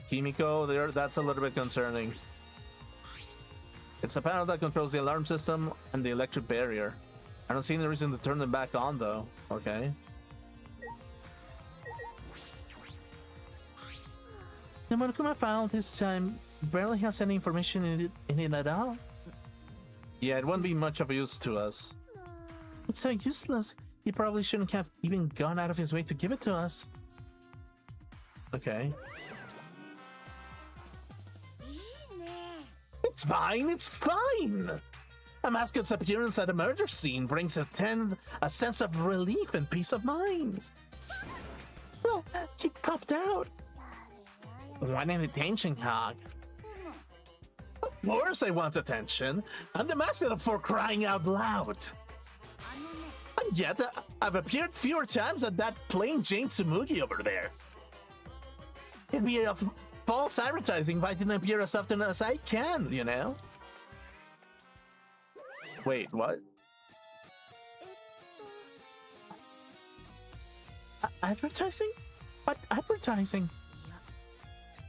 Kimiko, that's a little bit concerning. It's a panel that controls the alarm system and the electric barrier. I don't see any reason to turn them back on, though. Okay. The Monokuma file this time barely has any information in it at all. Yeah, it won't be much of use to us. It's so useless. He probably shouldn't have even gone out of his way to give it to us. Okay. It's fine, it's fine! A mascot's appearance at a murder scene brings a sense of relief and peace of mind. Well, he popped out. Wanting attention, Hog. Of course I want attention. I'm the mascot for crying out loud. And yet, I've appeared fewer times than that plain Jane Tsumugi over there. It'd be a false advertising if I didn't appear as often as I can, you know? Wait, what? Advertising? What advertising?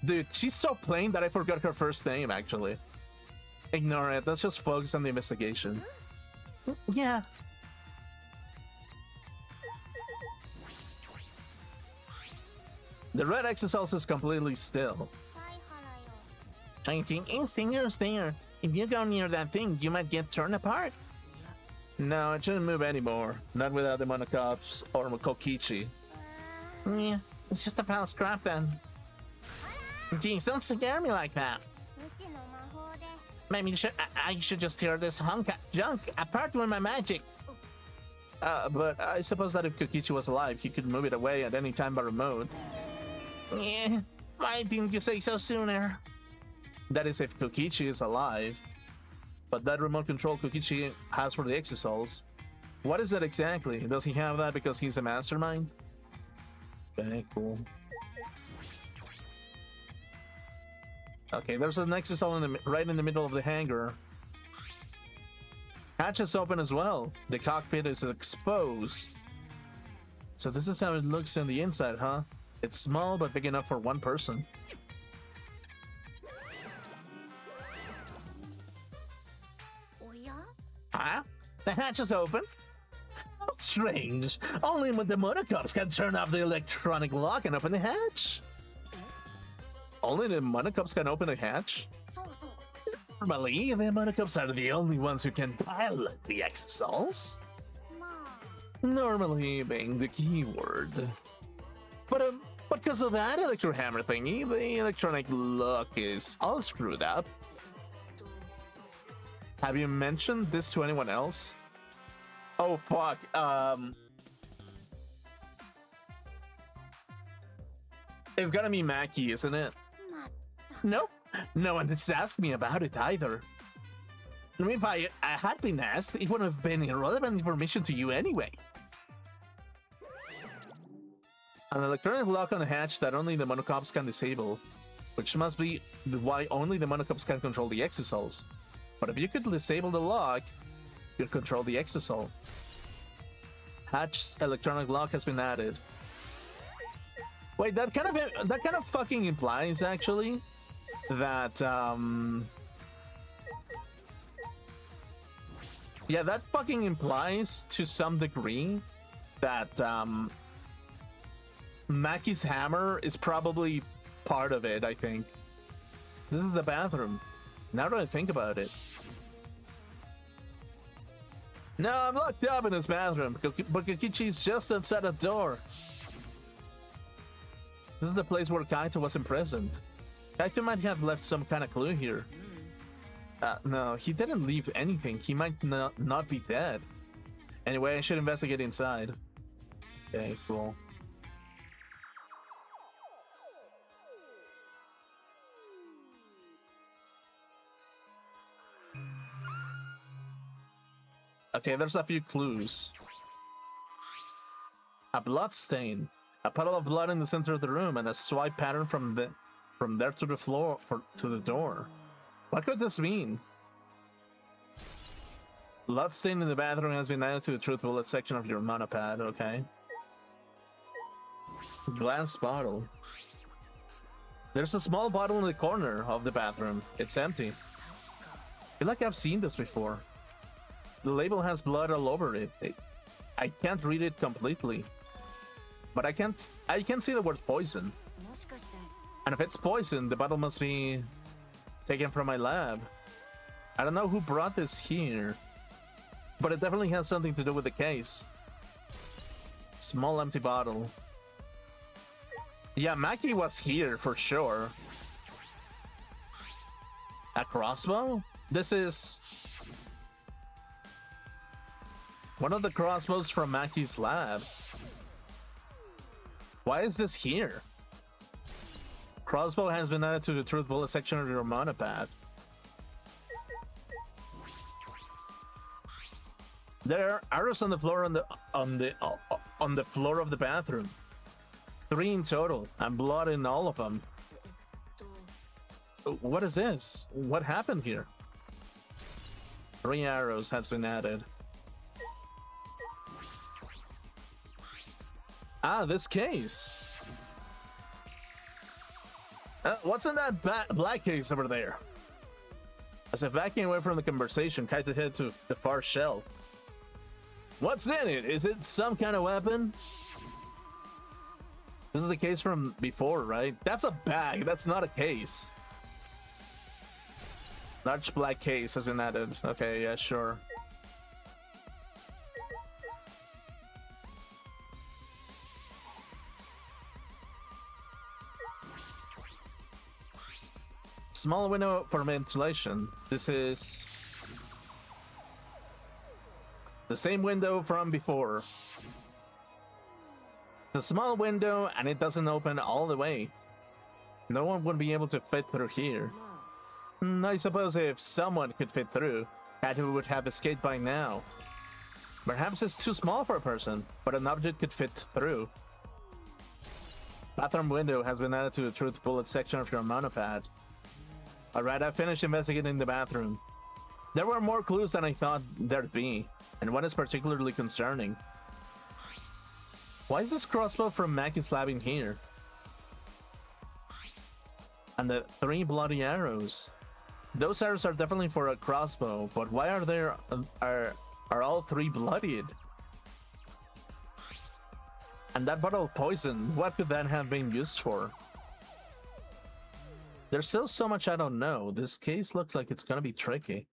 Dude, she's so plain that I forgot her first name, actually. Ignore it, let's just focus on the investigation. Yeah. The red exoskeleton is completely still. Stinger's there. If you go near that thing, you might get torn apart. No, it shouldn't move anymore. Not without the Monocops or Kokichi. Yeah, it's just a pile of scrap then. Jeez, don't scare me like that. Maybe I should just tear this junk apart with my magic. But I suppose that if Kokichi was alive, he could move it away at any time by remote. Yeah, why didn't you say so sooner? That is if Kokichi is alive. But that remote control Kokichi has for the Exosouls, what is it exactly? Does he have that because he's a mastermind? Okay, cool. Okay, there's an Exosoul right in the middle of the hangar. Hatch is open as well. The cockpit is exposed. So this is how it looks on the inside, huh? It's small but big enough for one person. Huh? The hatch is open? How strange. Only when the Monocops can turn off the electronic lock and open the hatch. Only the Monocops can open the hatch? Normally, the Monocops are the only ones who can pilot the Exosouls. Normally being the keyword. But because of that electro hammer thingy, the electronic lock is all screwed up. Have you mentioned this to anyone else? Oh fuck, it's gonna be Maki, isn't it? Nope, no one has asked me about it either. I mean, if I had been asked, it would have been irrelevant information to you anyway. An electronic lock on the hatch that only the Monocops can disable, which must be why only the Monocops can control the Exosouls. But if you could disable the lock, you'd control the Exosoul. Hatch's electronic lock has been added. Wait, that kind of fucking implies actually that yeah, that fucking implies to some degree that Maki's hammer is probably part of it, I think. This is the bathroom. Now that I think about it. No, I'm locked up in his bathroom, but Kokichi's just outside the door. This is the place where Kaito was imprisoned. Kaito might have left some kind of clue here. No, he didn't leave anything. He might not be dead. Anyway, I should investigate inside. Okay, cool. Okay, there's a few clues. A blood stain, a puddle of blood in the center of the room, and a swipe pattern from there to the floor to the door. What could this mean? Blood stain in the bathroom has been added to the truth bullet section of your monopad. Okay. Glass bottle. There's a small bottle in the corner of the bathroom. It's empty. I feel like I've seen this before. The label has blood all over it. I can't read it completely, but I can see the word poison. And if it's poison, the bottle must be taken from my lab. I don't know who brought this here, but it definitely has something to do with the case. Small empty bottle. Yeah, Maki was here for sure. A crossbow? This is one of the crossbows from Maki's lab. Why is this here? Crossbow has been added to the truth bullet section of your monopad. There are arrows on the floor on the floor of the bathroom. 3 in total, and blood in all of them. What is this? What happened here? 3 arrows has been added. Ah, this case. What's in that black case over there? As if backing away from the conversation, Kaito headed to the far shelf. What's in it? Is it some kind of weapon? This is the case from before, right? That's a bag. That's not a case. Large black case has been added. Okay, yeah, sure. Small window for ventilation. This is the same window from before. It's a small window and it doesn't open all the way. No one would be able to fit through here. I suppose if someone could fit through, Kato would have escaped by now. Perhaps it's too small for a person, but an object could fit through. Bathroom window has been added to the truth bullet section of your monopad. Alright, I finished investigating the bathroom. There were more clues than I thought there'd be, and one is particularly concerning. Why is this crossbow from Maki's lab in here? And the 3 bloody arrows. Those arrows are definitely for a crossbow, but why are there are all 3 bloodied? And that bottle of poison, what could that have been used for? There's still so much I don't know. This case looks like it's gonna be tricky.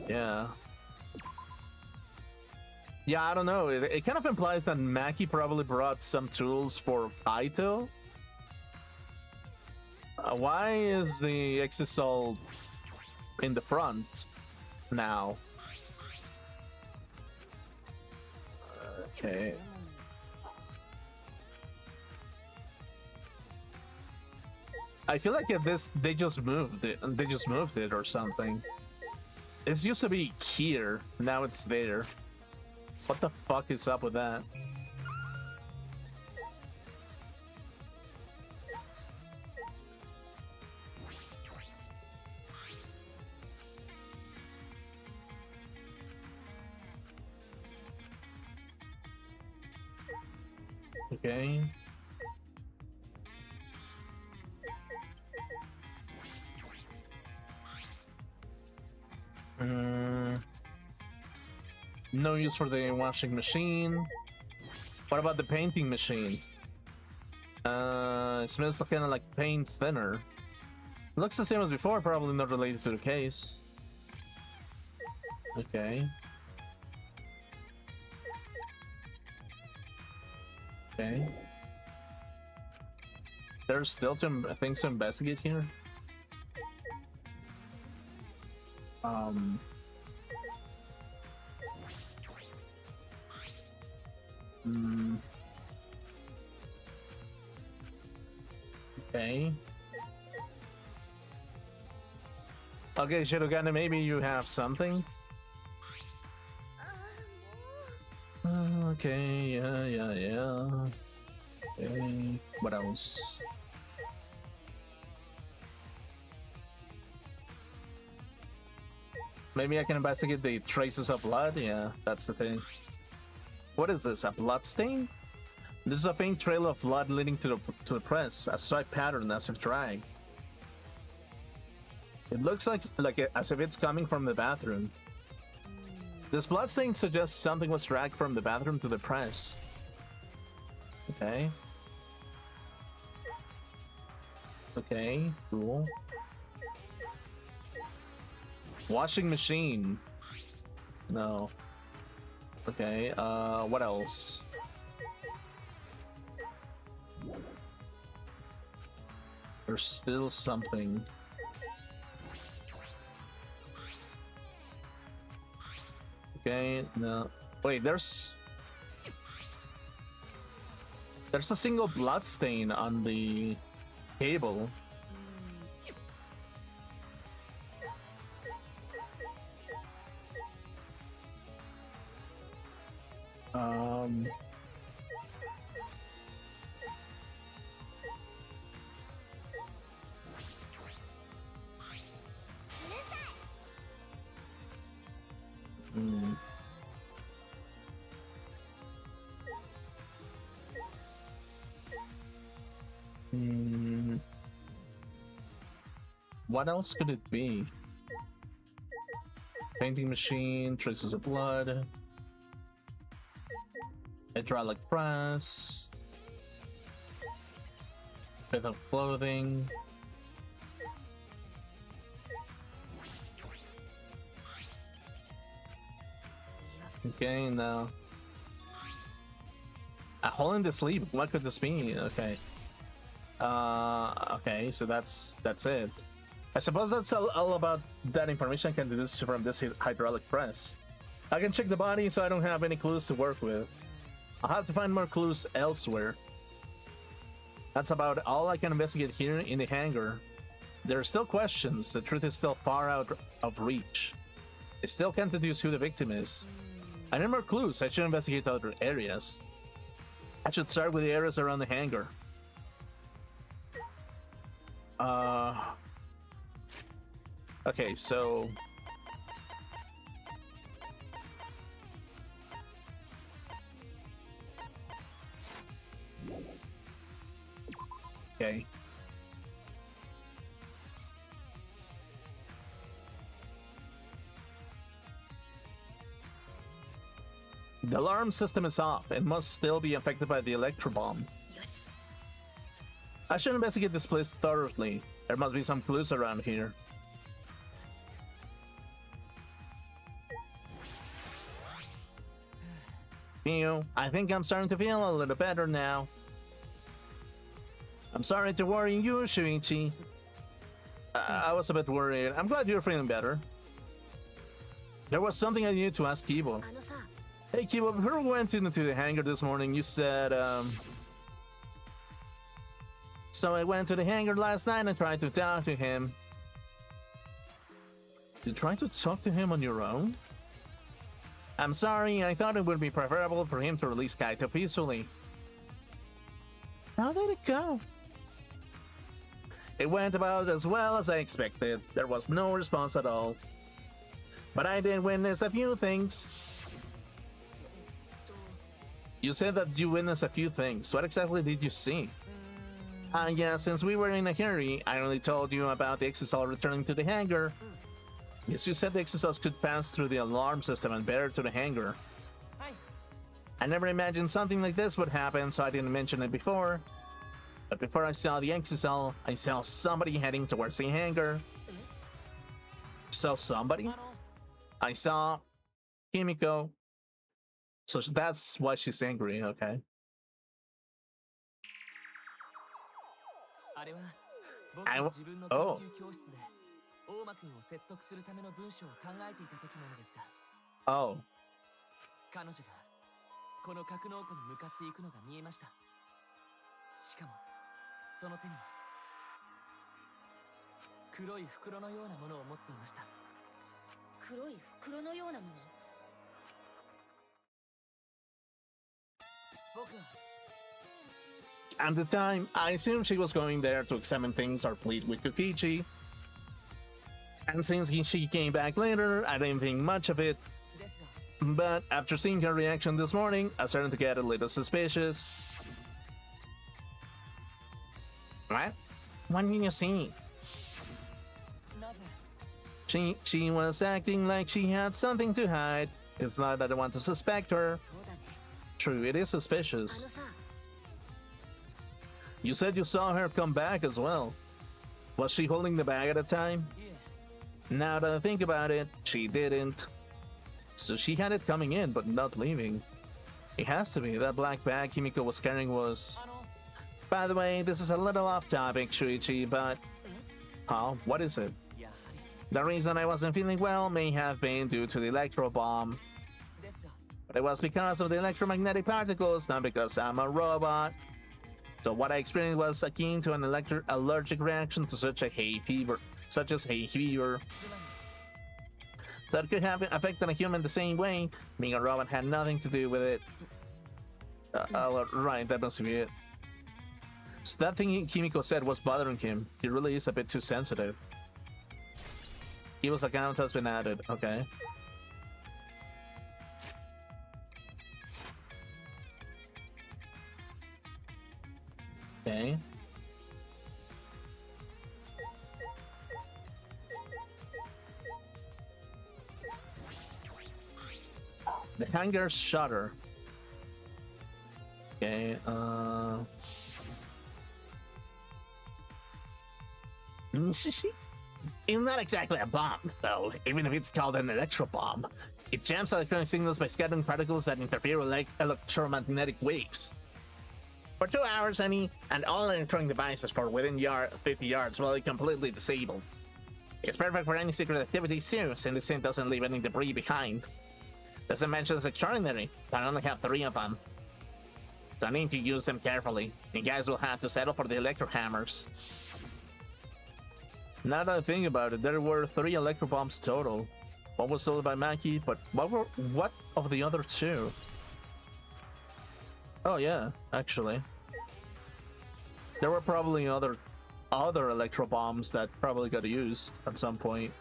Yeah. Yeah, I don't know. It kind of implies that Maki probably brought some tools for Kaito. Why is the exisal in the front now? Okay. I feel like if this, they just moved it or something. It used to be here, now it's there. What the fuck is up with that? Okay. No use for the washing machine. What about the painting machine? It smells kind of like paint thinner. Looks the same as before, probably not related to the case. Okay. Okay. There's still things to investigate here. Okay. Okay, Shirogane, maybe you have something? Okay, yeah. Okay, what else? Maybe I can investigate the traces of blood? Yeah, that's the thing. What is this, a blood stain? There's a faint trail of blood leading to the press, a stripe pattern as if drag. It looks like as if it's coming from the bathroom. This bloodstain suggests something was dragged from the bathroom to the press. Okay. Okay, cool. Washing machine. No. Okay, what else? There's still something. Okay, no. Wait, there's a single blood stain on the table. Hmm. What else could it be? Painting machine, traces of blood, hydraulic press, bit of clothing. Okay, now a hole in the sleeve. What could this be? Okay. Okay, so that's it. I suppose that's all about that information I can deduce from this hydraulic press. I can check the body so I don't have any clues to work with. I'll have to find more clues elsewhere. That's about all I can investigate here in the hangar. There are still questions. The truth is still far out of reach. I still can't deduce who the victim is. I need more clues. I should investigate other areas. I should start with the areas around the hangar. Okay, so okay. The alarm system is off. It must still be affected by the electro bomb. I should investigate this place thoroughly. There must be some clues around here. I think I'm starting to feel a little better now. I'm sorry to worry you, Shuichi. I was a bit worried. I'm glad you're feeling better. There was something I needed to ask Kibo. Hey Kibo, before we went into the hangar this morning, you said, So I went to the hangar last night and tried to talk to him. You tried to talk to him on your own? I'm sorry, I thought it would be preferable for him to release Kaito peacefully. How did it go? It went about as well as I expected. There was no response at all. But I did witness a few things. You said that you witnessed a few things. What exactly did you see? Yeah, since we were in a hurry, I only told you about the exisal returning to the hangar. Yes, you said the exisals could pass through the alarm system and bear to the hangar. I never imagined something like this would happen, so I didn't mention it before. But before I saw the exisal, I saw somebody heading towards the hangar. So somebody? I saw Kimiko. So that's why she's angry, okay. Oh. Oh. 彼女がこの格納庫に向かっていくのが見えました。しかもその手には黒い袋のようなものを持っていました。黒い袋のようなもの。僕は At the time, I assumed she was going there to examine things or plead with Kokichi. And since she came back later, I didn't think much of it. But after seeing her reaction this morning, I started to get a little suspicious. What? What did you see? She was acting like she had something to hide. It's not that I want to suspect her. そうだね。 True, it is あの suspicious. さ、 You said you saw her come back as well. Was she holding the bag at the time? いえ Now that I think about it, she didn't. So she had it coming in, but not leaving. It has to be. That black bag Kimiko was carrying was... あの By the way, this is a little off topic, Shuichi, but... Huh? What is it? やはり The reason I wasn't feeling well may have been due to the electro bomb. ですが But it was because of the electromagnetic particles, not because I'm a robot. So what I experienced was akin to an allergic reaction to such as hay fever. So it could have affected a human the same way. Being a robot had nothing to do with it. Right, that must be it. So that thing Kimiko said was bothering him. He really is a bit too sensitive. Evil's account has been added. Okay. Okay. The hangar shutter. Okay, It's not exactly a bomb, though, even if it's called an electro bomb. It jams electronic signals by scattering particles that interfere with electromagnetic waves. For 2 hours, and all electronic devices for within 50 yards will be completely disabled. It's perfect for any secret activities too, since it doesn't leave any debris behind. Doesn't mention it's extraordinary, but I only have 3 of them. So I need to use them carefully. You guys will have to settle for the electro hammers. Now that I think about it, there were 3 electro bombs total. One was stolen by Maki, but what of the other 2? Oh yeah, actually. There were probably other electro bombs that probably got used at some point.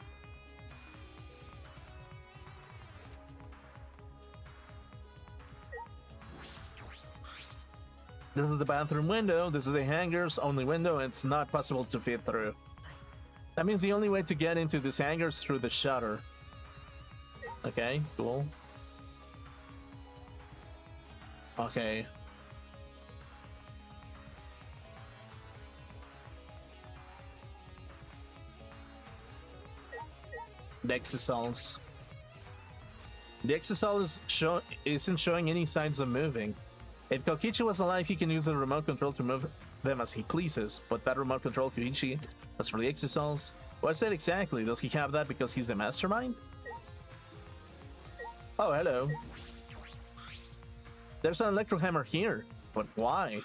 This is the bathroom window. This is the hangar's only window, and it's not possible to fit through. That means the only way to get into this hangar is through the shutter. Okay, cool. Okay. The exosols. The exosol isn't showing any signs of moving. If Kokichi was alive, he can use the remote control to move them as he pleases, but that remote control Kokichi, as for the exosols, what is that exactly? Does he have that because he's the mastermind? Oh, hello. There's an electro hammer here, but why?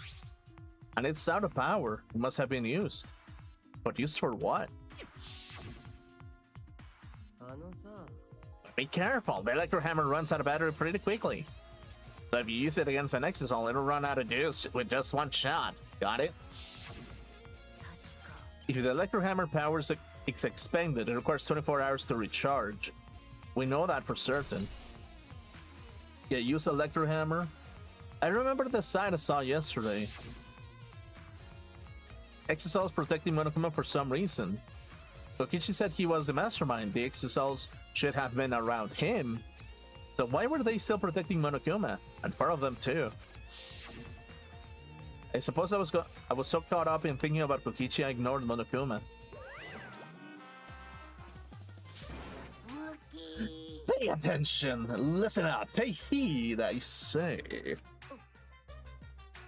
And it's out of power. It must have been used. But used for what? あのさ Be careful, the electro hammer runs out of battery pretty quickly. So if you use it against an exosol, it'll run out of juice with just 1 shot. Got it? 確か。 If the electro hammer powers is expended, it requires 24 hours to recharge. We know that for certain. Yeah, use electro hammer. I remember the site I saw yesterday. Exosols protecting Monokuma for some reason. Kokichi said he was the mastermind. The exosols should have been around him. So why were they still protecting Monokuma? And 4 of them too. I suppose I was so caught up in thinking about Kokichi I ignored Monokuma. ムキ Pay attention! Listen up! Take heed, I say.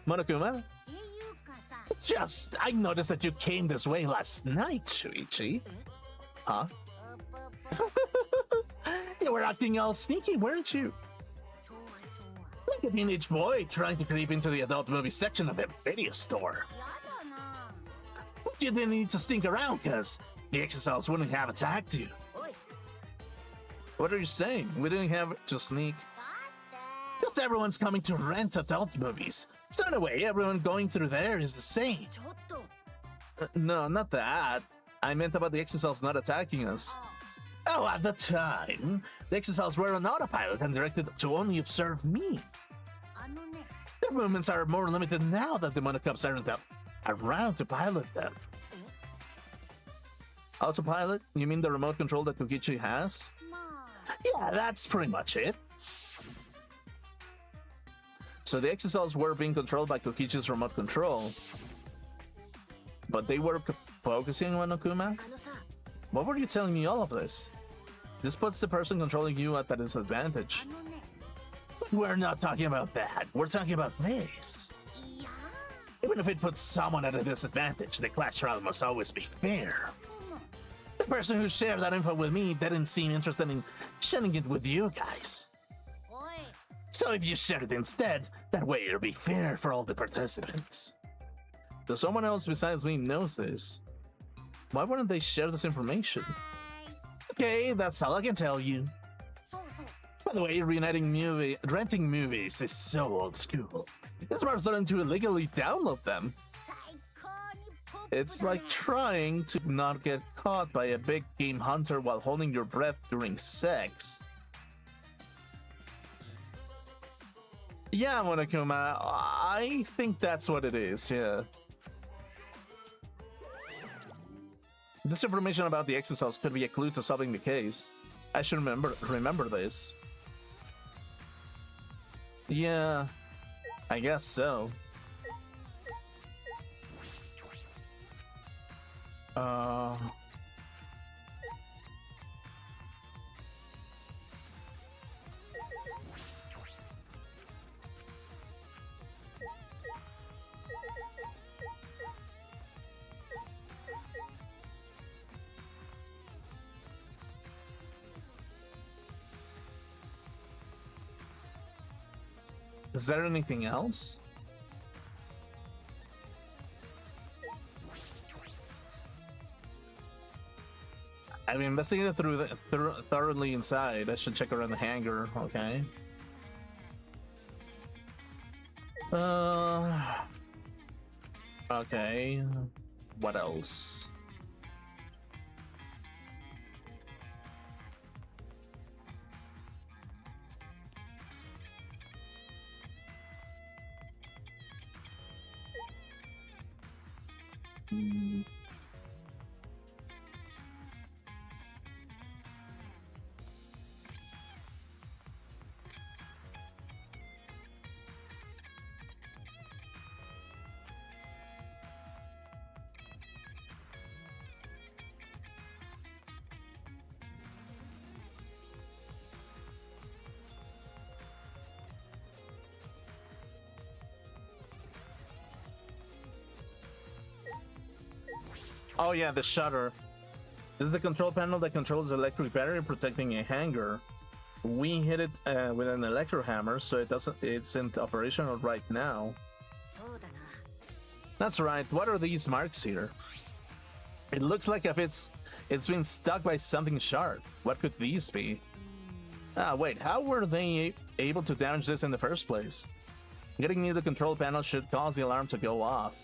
Monokuma? っていうかさ、 Just, I noticed that you came this way last night, Shuichi. Huh? うぷぷ You were acting all sneaky, weren't you? そうはそうは。 Like a teenage boy trying to creep into the adult movie section of a video store. やだな。 You didn't need to stink around, cause the exosols wouldn't have attacked you. おい、 What are you saying? We didn't have to sneak. だって。 Just everyone's coming to rent adult movies. So in a way, everyone going through there is the same. ちょっと。 No, not that. I meant about the exosols not attacking us. あ Oh, at the time, the exosols were on autopilot and directed to only observe me. あのね。 Their movements are more limited now that the Monocups aren't around to pilot them. Autopilot? You mean the remote control that Kokichi has? まあ。 Yeah, that's pretty much it. So the exocells were being controlled by Kokichi's remote control, but they were focusing on Monokuma? あのさ、 What were you telling me all of this? This puts the person controlling you at a disadvantage. あのね、 We're not talking about that. We're talking about this. いや Even if it puts someone at a disadvantage, the class trial must always be fair. The person who shares that info with me didn't seem interested in sharing it with you guys. おい、 So if you share it instead, that way it'll be fair for all the participants. So someone else besides me knows this. Why wouldn't they share this information? Okay, that's all I can tell you. そうそう。 By the way, renting movies is so old school. It's more fun to illegally download them. 最高にポップだね。 It's like trying to not get caught by a big game hunter while holding your breath during sex. Yeah, Monokuma, I think that's what it is, yeah. This information about the exocells could be a clue to solving the case. I should remember this. Yeah, I guess so. Is there anything else? I've investigated thoroughly inside. I should check around the hangar. Okay. Okay. What else? Oh yeah, the shutter. This is the control panel that controls the electric battery protecting a hangar. We hit it with an electro hammer, so it's in operational right now. そうだな。 That's right. What are these marks here? It looks like if it's been stuck by something sharp. What could these be? Ah, wait. How were they able to damage this in the first place? Getting near the control panel should cause the alarm to go off.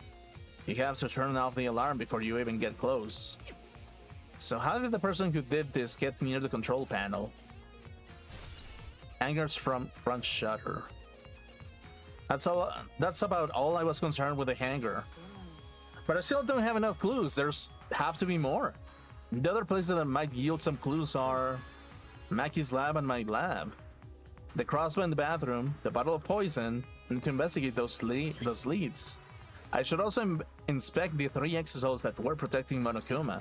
You have to turn off the alarm before you even get close. So how did the person who did this get near the control panel? Hangar's front shutter. That's about all I was concerned with the hangar. But I still don't have enough clues. There's have to be more. The other places that might yield some clues are Maki's lab and my lab. The crossbow in the bathroom, the bottle of poison. I need to investigate those leads. I should also inspect the 3 exocells that were protecting Monokuma.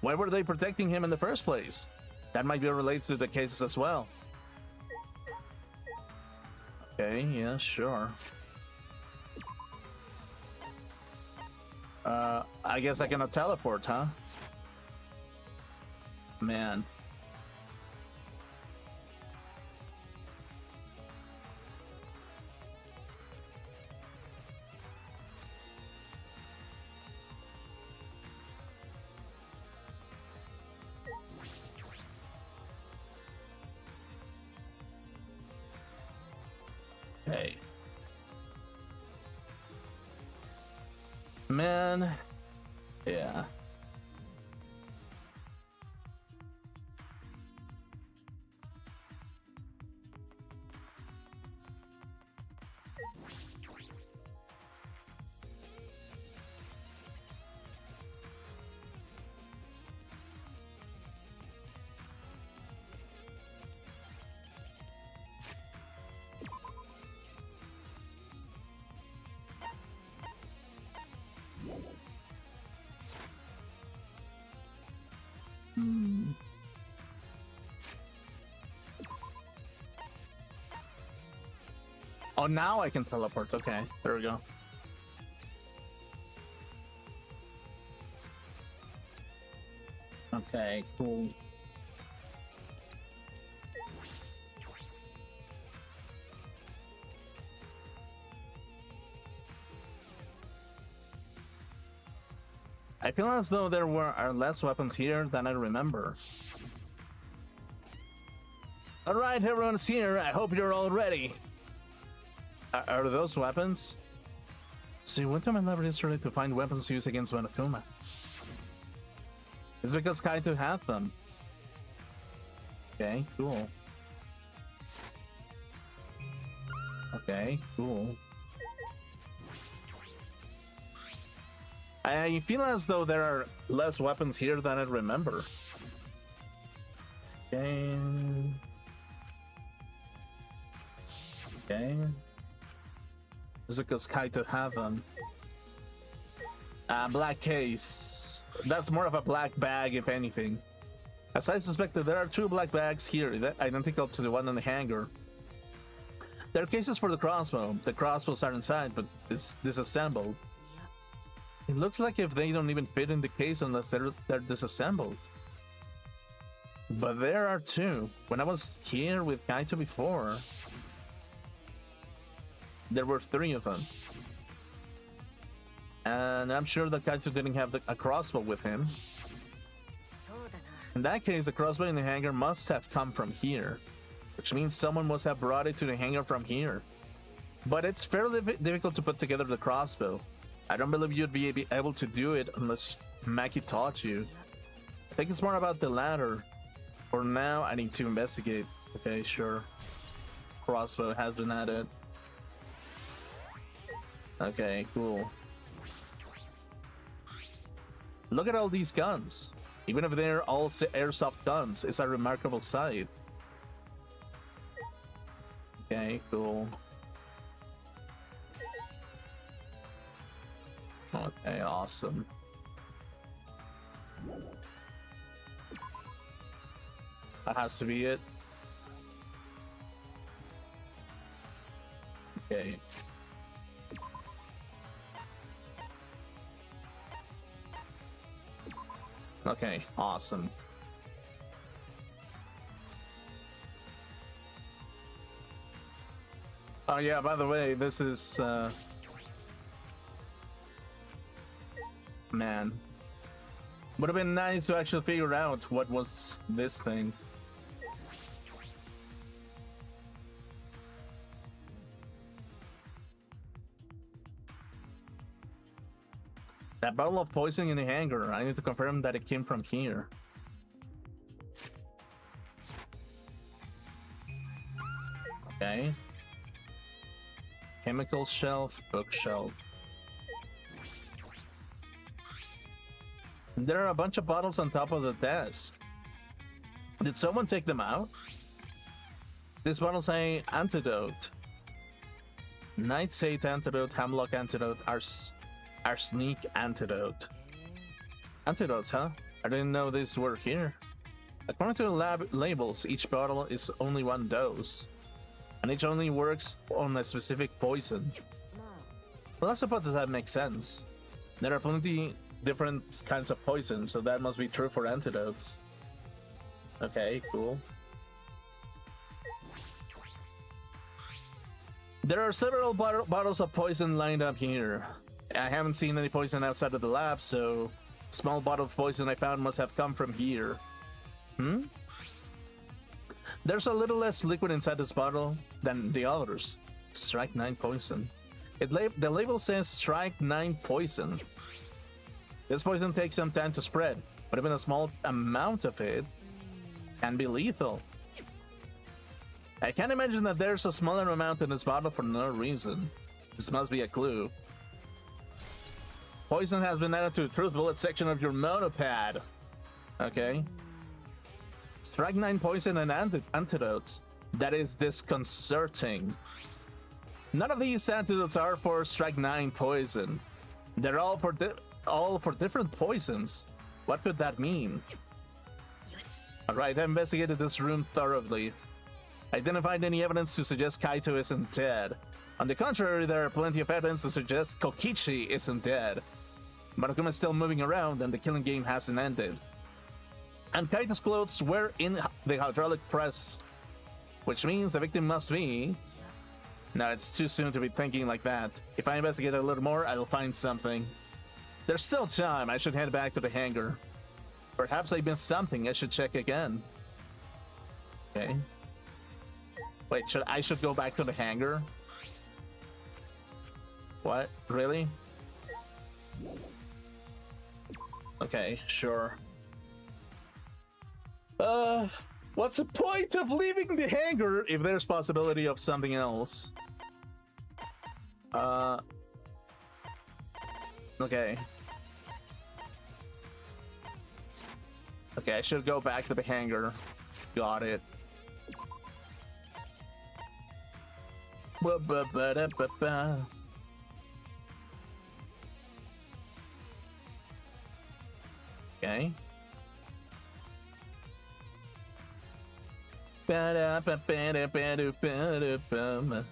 Why were they protecting him in the first place? That might be related to the cases as well. Okay, yeah, sure. I guess I cannot teleport, huh? Man. Hey. Man. Yeah. Oh, now I can teleport. Okay, there we go. Okay, cool. I feel as though there are less weapons here than I remember. Alright, everyone's here. I hope you're all ready. Are those weapons? So you went to my library yesterday to find weapons used against Monokuma. It's because Kaito had them. Okay, cool. Okay, cool. I feel as though there are less weapons here than I remember. Okay. Okay. Is it because Kaito have them? Black case. That's more of a black bag, if anything. As I suspected, there are 2 black bags here, identical to the one in the hangar. There are cases for the crossbow. The crossbows are inside, but disassembled. It looks like if they don't even fit in the case unless they're disassembled. But there are 2. When I was here with Kaito before, there were 3 of them. And I'm sure that Kaito didn't have a crossbow with him. In that case, the crossbow in the hangar must have come from here, which means someone must have brought it to the hangar from here. But it's fairly difficult to put together the crossbow. I don't believe you'd be able to do it unless Maki taught you. I think it's more about the latter. For now, I need to investigate. Okay, sure. Crossbow has been added. Okay, cool. Look at all these guns. Even if they're all airsoft guns, it's a remarkable sight. Okay, cool. Okay, awesome. That has to be it. Okay. Okay, awesome. Oh yeah, by the way, this is man. Would have been nice to actually figure out what was this thing. That bottle of poison in the hangar, I need to confirm that it came from here. Okay. Chemical shelf, bookshelf. There are a bunch of bottles on top of the desk. Did someone take them out? These bottles say antidote. Nightsate antidote, hemlock antidote, arsenic antidote. Antidotes, huh? I didn't know these were here. According to the lab labels, each bottle is only 1 dose, and each only works on a specific poison. Well, I suppose that makes sense. There are plenty different kinds of poison, so that must be true for antidotes. Okay, cool. There are several bottles of poison lined up here. I haven't seen any poison outside of the lab, so small bottle of poison I found must have come from here. There's a little less liquid inside this bottle than the others. Strike 9 poison. The label says strike 9 poison. This poison takes some time to spread, but even a small amount of it can be lethal. I can't imagine that there's a smaller amount in this bottle for no reason. This must be a clue. Poison has been added to the truth bullet section of your monopad. Okay. Strike 9 poison and antidotes. That is disconcerting. None of these antidotes are for strike 9 poison. They're all for different poisons. What could that mean? Alright, I investigated this room thoroughly. I didn't find any evidence to suggest Kaito isn't dead. On the contrary, there are plenty of evidence to suggest Kokichi isn't dead. Monokuma is still moving around and the killing game hasn't ended. And Kaito's clothes were in the hydraulic press, which means the victim must be... No, it's too soon to be thinking like that. If I investigate a little more, I'll find something. There's still time. I should head back to the hangar. Perhaps I missed something. I should check again. Okay. Wait, I should go back to the hangar? What? Really? Okay, sure. What's the point of leaving the hangar if there's possibility of something else? Okay. Okay, I should go back to the hangar. Got it. Ba-ba-ba-da-ba-ba. Okay. Ba-da-ba-ba-da-ba-da-ba-da-bum.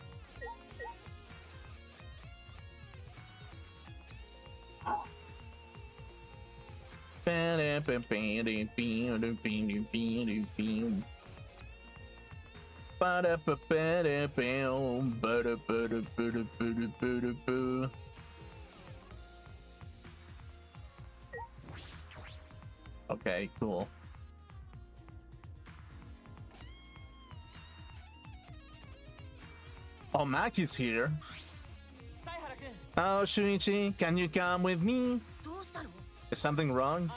Ba-da-ba-ba-da-ba-da-ba-da-bum. Ba-da-ba-ba-da-bum. Ba-da-ba-da-ba-da-ba-da-ba-da-bum. Okay, cool. Oh, Maki's here. Oh, Shuichi, can you come with me? どうしたの？ Is something wrong?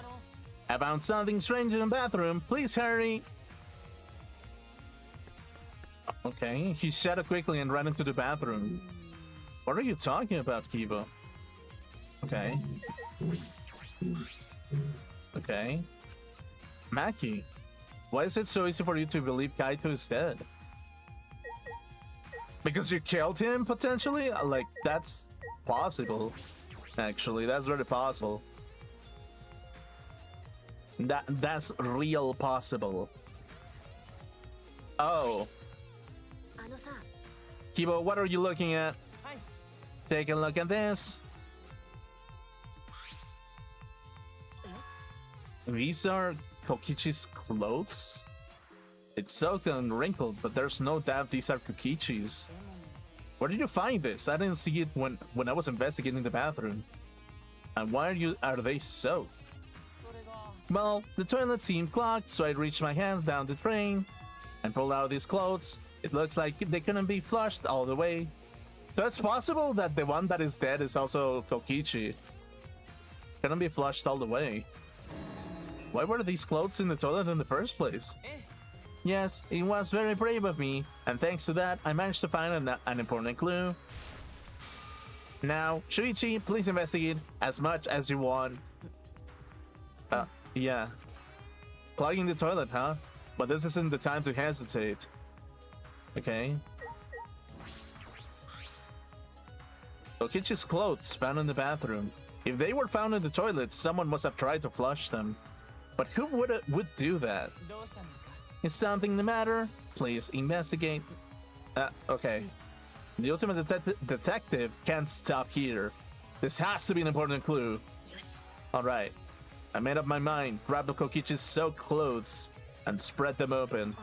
I found something strange in the bathroom. Please hurry. Okay, he shut it quickly and ran into the bathroom. What are you talking about, Kibo? Okay. Okay. Maki, why is it so easy for you to believe Kaito is dead? Because you killed him, potentially? Like, that's possible. Actually, that's very possible. That's real possible. Oh. あのさ、 Kibo, what are you looking at? Take a look at this. These are Kokichi's clothes? It's soaked and wrinkled, but there's no doubt these are Kokichi's. でも Where did you find this? I didn't see it when I was investigating the bathroom. And why are they soaked? それが Well, the toilet seemed clogged, so I reached my hands down the drain and pulled out these clothes. It looks like they couldn't be flushed all the way. So it's possible that the one that is dead is also Kokichi. Couldn't be flushed all the way. Why were these clothes in the toilet in the first place? え Yes, it was very brave of me, and thanks to that, I managed to find an important clue. Now, Shuichi, please investigate as much as you want. Yeah. Clogging the toilet, huh? But this isn't the time to hesitate. Okay. Kokichi's clothes found in the bathroom. If they were found in the toilet, someone must have tried to flush them. But who would do that? どうしたんですか Is something the matter? Please investigate. Okay. The ultimate detective can't stop here. This has to be an important clue. よし。 Alright. I made up my mind. Grab the Kokichi's soaked clothes and spread them open. あれ？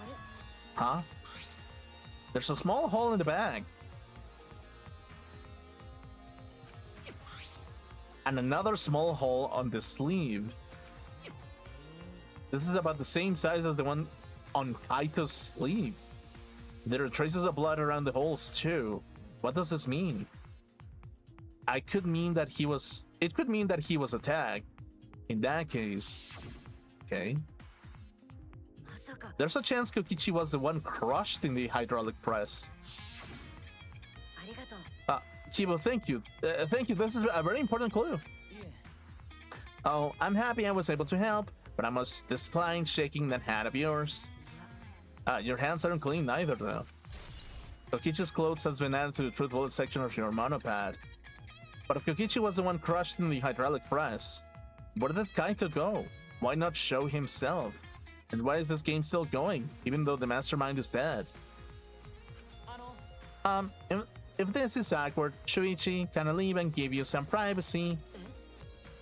Huh? There's a small hole in the bag. And another small hole on the sleeve. This is about the same size as the one on Kaito's sleeve. There are traces of blood around the holes too. What does this mean? It could mean that he was attacked. In that case, okay. まさか。 There's a chance Kokichi was the one crushed in the hydraulic press. ありがとう。 Chibo, thank you. Thank you. This is a very important clue. いえ Oh, I'm happy I was able to help, but I must decline shaking that hand of yours. Your hands aren't clean either, though. Kokichi's clothes has been added to the truth bullet section of your monopad. But if Kokichi was the one crushed in the hydraulic press, where did Kaito go? Why not show himself? And why is this game still going, even though the mastermind is dead? あの If this is awkward, Shuichi, can I leave and give you some privacy?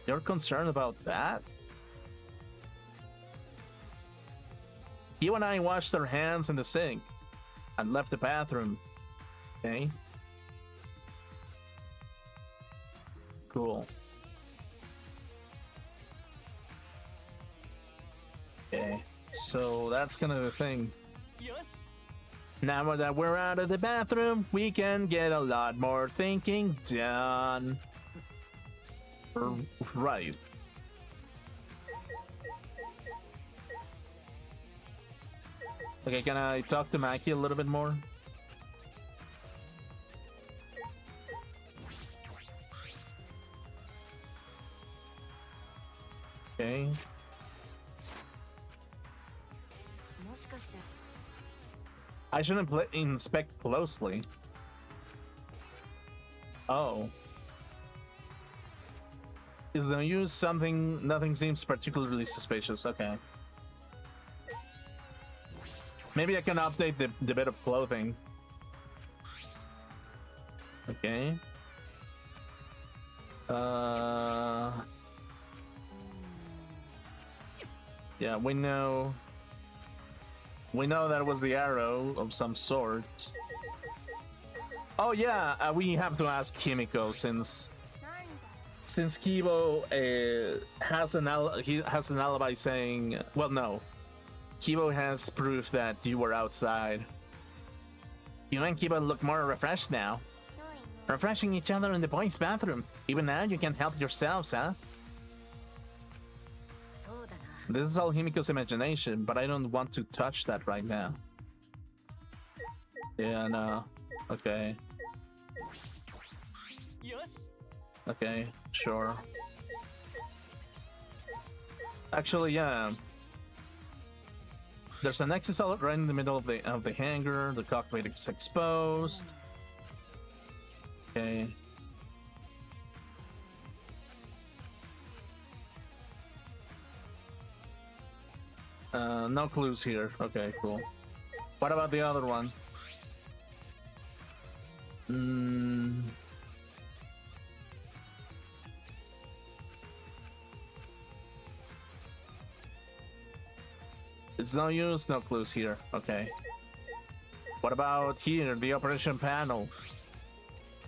You're concerned about that? You and I washed our hands in the sink and left the bathroom. Okay. Cool. Okay. So that's kind of the thing. Now that we're out of the bathroom, we can get a lot more thinking done. Right. Okay, can I talk to Maki a little bit more? Okay. I shouldn't inspect closely. Oh. Is no use something, nothing seems particularly suspicious. Okay. Maybe I can update the bit of clothing. Okay. Yeah, we know that was the arrow of some sort. Oh yeah, we have to ask Kimiko since Kibo has an alibi saying, well, no, Kibo has proof that you were outside. You and Kibo look more refreshed now. Refreshing each other in the boys' bathroom. Even now you can't help yourselves, huh? This is all Himiko's imagination, but I don't want to touch that right now. Yeah, no. Okay. Okay, sure. Actually, yeah. There's an exit outlet right in the middle of the hangar. The cockpit is exposed. Okay. No clues here. Okay, cool. What about the other one? It's no use, no clues here. Okay. What about here, the operation panel?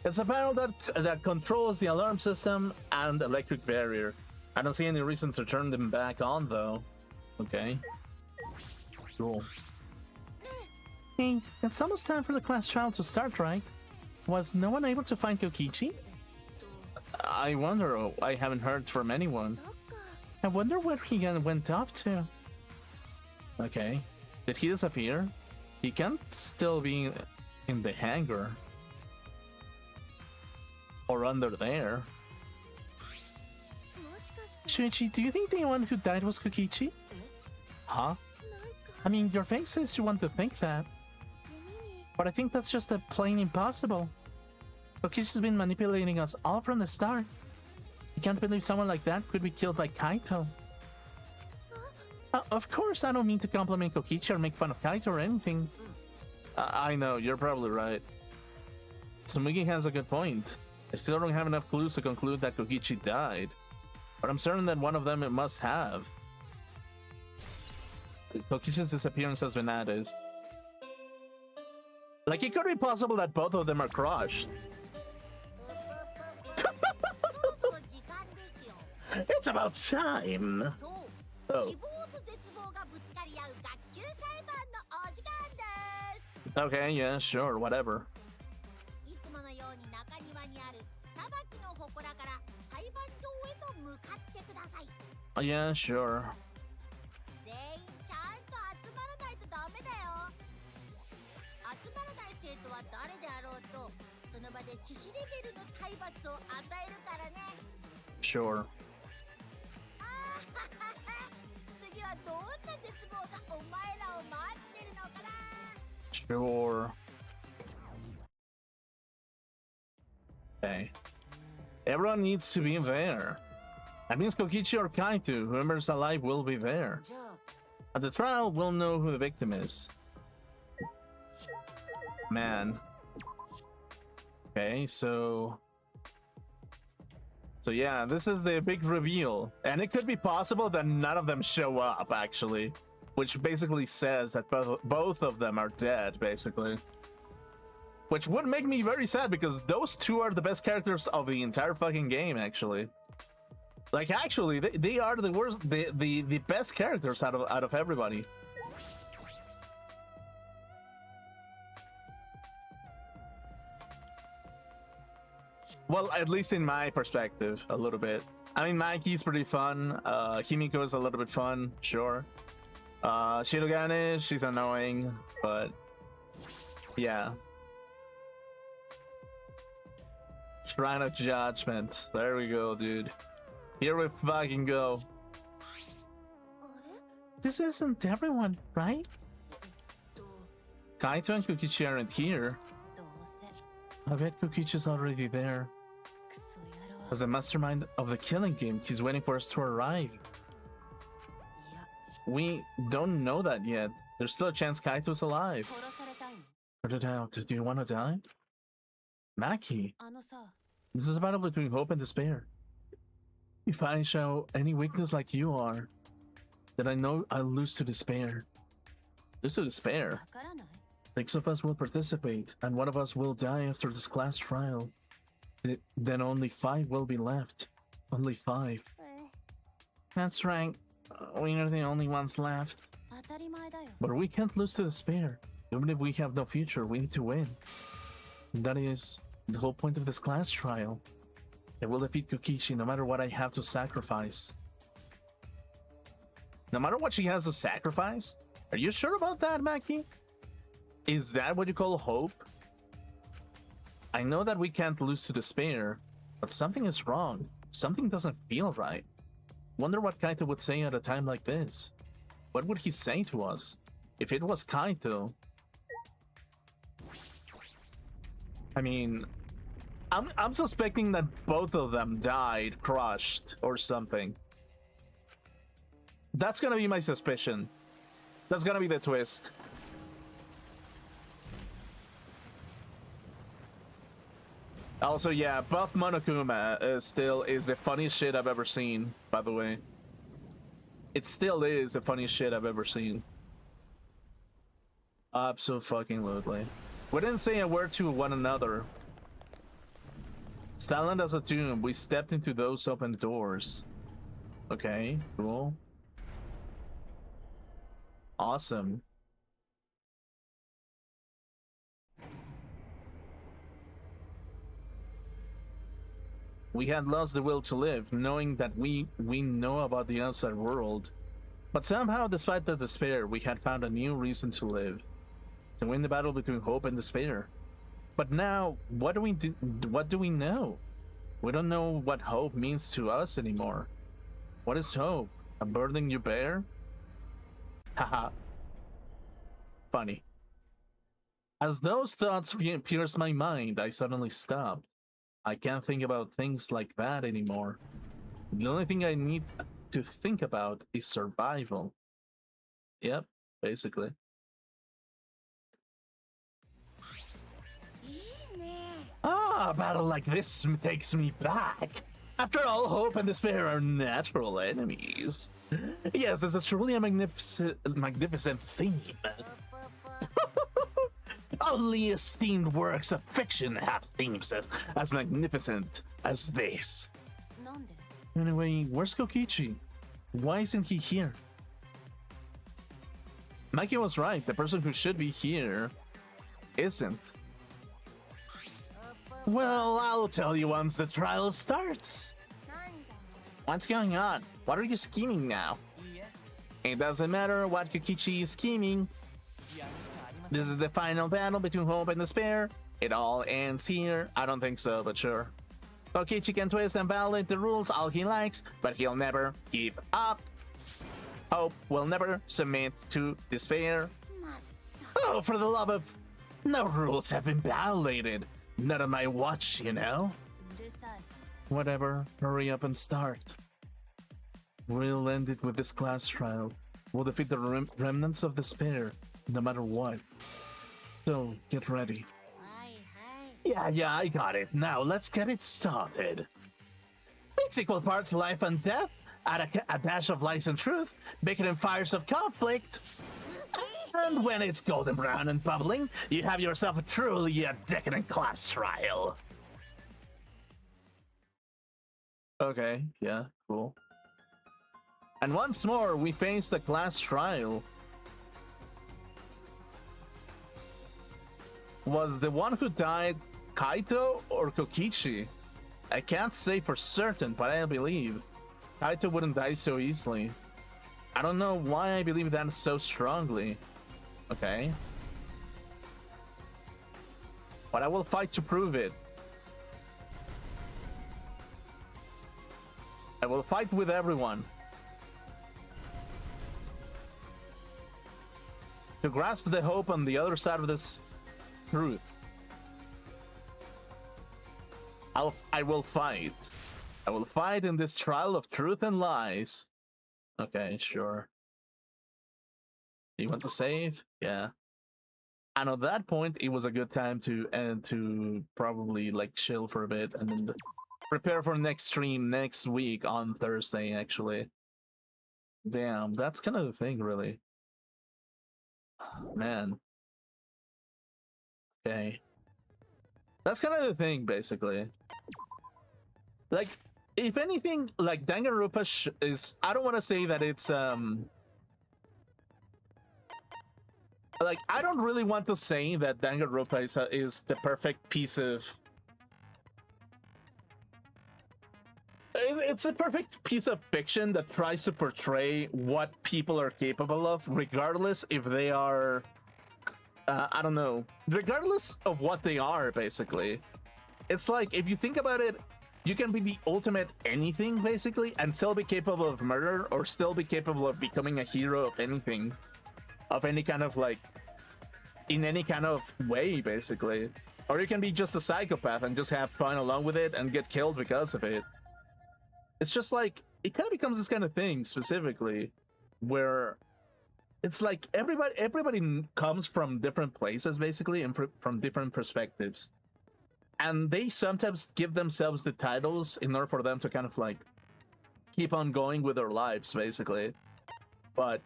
It's a panel that controls the alarm system and electric barrier. I don't see any reason to turn them back on, though. Okay. Cool. Hey, it's almost time for the class trial to start, right? Was no one able to find Kokichi? I wonder. I haven't heard from anyone. I wonder where he went off to. Okay. Did he disappear? He can't still be in the hangar. Or under there. Shuichi, do you think the one who died was Kokichi? Huh? I mean, your face says you want to think that. But I think that's just a plain impossible. Kokichi's been manipulating us all from the start. I can't believe someone like that could be killed by Kaito. Of course, I don't mean to compliment Kokichi or make fun of Kaito or anything. I know, you're probably right. Tsumugi has a good point. I still don't have enough clues to conclude that Kokichi died. But I'm certain that one of them it must have. Kokichi's disappearance has been added. Like, it could be possible that both of them are crushed. It's about time! Oh. Okay, yeah, sure, whatever. Yeah, sure. Sure. Sure. Okay. Everyone needs to be there. That means Kokichi or Kaito, whoever's alive, will be there. At the trial, we'll know who the victim is. Man. Okay, so yeah, this is the big reveal, and it could be possible that none of them show up actually, which basically says that both of them are dead, basically. Which would make me very sad because those two are the best characters of the entire fucking game, actually. Like, actually, they are the worst, the best characters out of everybody. Well, at least in my perspective, a little bit. I mean, Mikey's pretty fun. Himiko is a little bit fun, sure. Shirogane, she's annoying, but yeah. Shrine of Judgment. There we go, dude. Here we fucking go. This isn't everyone, right? Kaito and Kokichi aren't here. I bet Kokichi's already there. As the mastermind of the killing game, he's waiting for us to arrive. We don't know that yet. There's still a chance Kaito's alive. Do you want to die? Maki, this is a battle between hope and despair. If I show any weakness like you are, then I know I'll lose to despair. Lose to despair? 6 of us will participate, and 1 of us will die after this class trial. Then only 5 will be left. Only 5. That's right. We are the only ones left. But we can't lose to despair. Even if we have no future, we need to win. That is the whole point of this class trial. I will defeat Kokichi no matter what I have to sacrifice. No matter what she has to sacrifice? Are you sure about that, Maki? Is that what you call hope? I know that we can't lose to despair, but something is wrong. Something doesn't feel right. Wonder what Kaito would say at a time like this. What would he say to us? If it was Kaito... I mean... I'm suspecting that both of them died crushed or something. That's gonna be my suspicion. That's gonna be the twist. Also, yeah, buff Monokuma is the funniest shit I've ever seen, by the way. It still is the funniest shit I've ever seen. Abso-fucking-lutely. We didn't say a word to one another. Silent as a tomb, we stepped into those open doors. Okay, cool. Awesome. We had lost the will to live, knowing that we know about the outside world. But somehow, despite the despair, we had found a new reason to live. To win the battle between hope and despair. But now, what do we do? What do we know? We don't know what hope means to us anymore. What is hope? A burden you bear? Haha. Funny. As those thoughts pierced my mind, I suddenly stopped. I can't think about things like that anymore. The only thing I need to think about is survival. Yep, basically. Ah, a battle like this takes me back. After all, hope and despair are natural enemies. Yes, this is truly a magnificent theme. Only esteemed works of fiction have themes as magnificent as this. Anyway, where's Kokichi? Why isn't he here? Mikey was right. The person who should be here isn't. Well, I'll tell you once the trial starts. What's going on? What are you scheming now? It doesn't matter what Kokichi is scheming. This is the final battle between hope and despair. It all ends here. I don't think so, but sure. Kokichi can twist and violate the rules all he likes, but he'll never give up. Hope will never submit to despair. Oh, for the love of... No rules have been violated. Not on my watch, you know? Whatever, hurry up and start. We'll end it with this class trial. We'll defeat the remnants of despair, no matter what. So, get ready. Yeah, Yeah, I got it. Now let's get it started. Mix equal parts life and death, add a dash of lies and truth, bake it in fires of conflict. And when it's golden brown and bubbling, you have yourself a truly a decadent class trial. Okay, yeah, cool. And once more, we face the class trial. Was the one who died Kaito or Kokichi? I can't say for certain, but I believe Kaito wouldn't die so easily. I don't know why I believe that so strongly. Okay. But I will fight to prove it. I will fight with everyone. To grasp the hope on the other side of this truth. I will fight. I will fight in this trial of truth and lies. Okay, sure. Do you want to save? Yeah. And at that point, it was a good time to probably like chill for a bit and then prepare for next stream next week on Thursday, actually. Damn, that's kind of the thing, really. Man. Okay. That's kind of the thing, basically. Like, if anything, like Danganronpa is, I don't want to say that it's like, I don't really want to say that Danganronpa is the perfect piece of... It's a perfect piece of fiction that tries to portray what people are capable of, regardless if they are... I don't know. Regardless of what they are, basically. It's like, if you think about it, you can be the ultimate anything, basically, and still be capable of murder, or still be capable of becoming a hero of anything. Of any kind of, like, in any kind of way, basically. Or you can be just a psychopath and just have fun along with it and get killed because of it. It's just like, it kind of becomes this kind of thing, specifically, where it's like everybody comes from different places, basically, and from different perspectives. And they sometimes give themselves the titles in order for them to kind of, like, keep on going with their lives, basically. But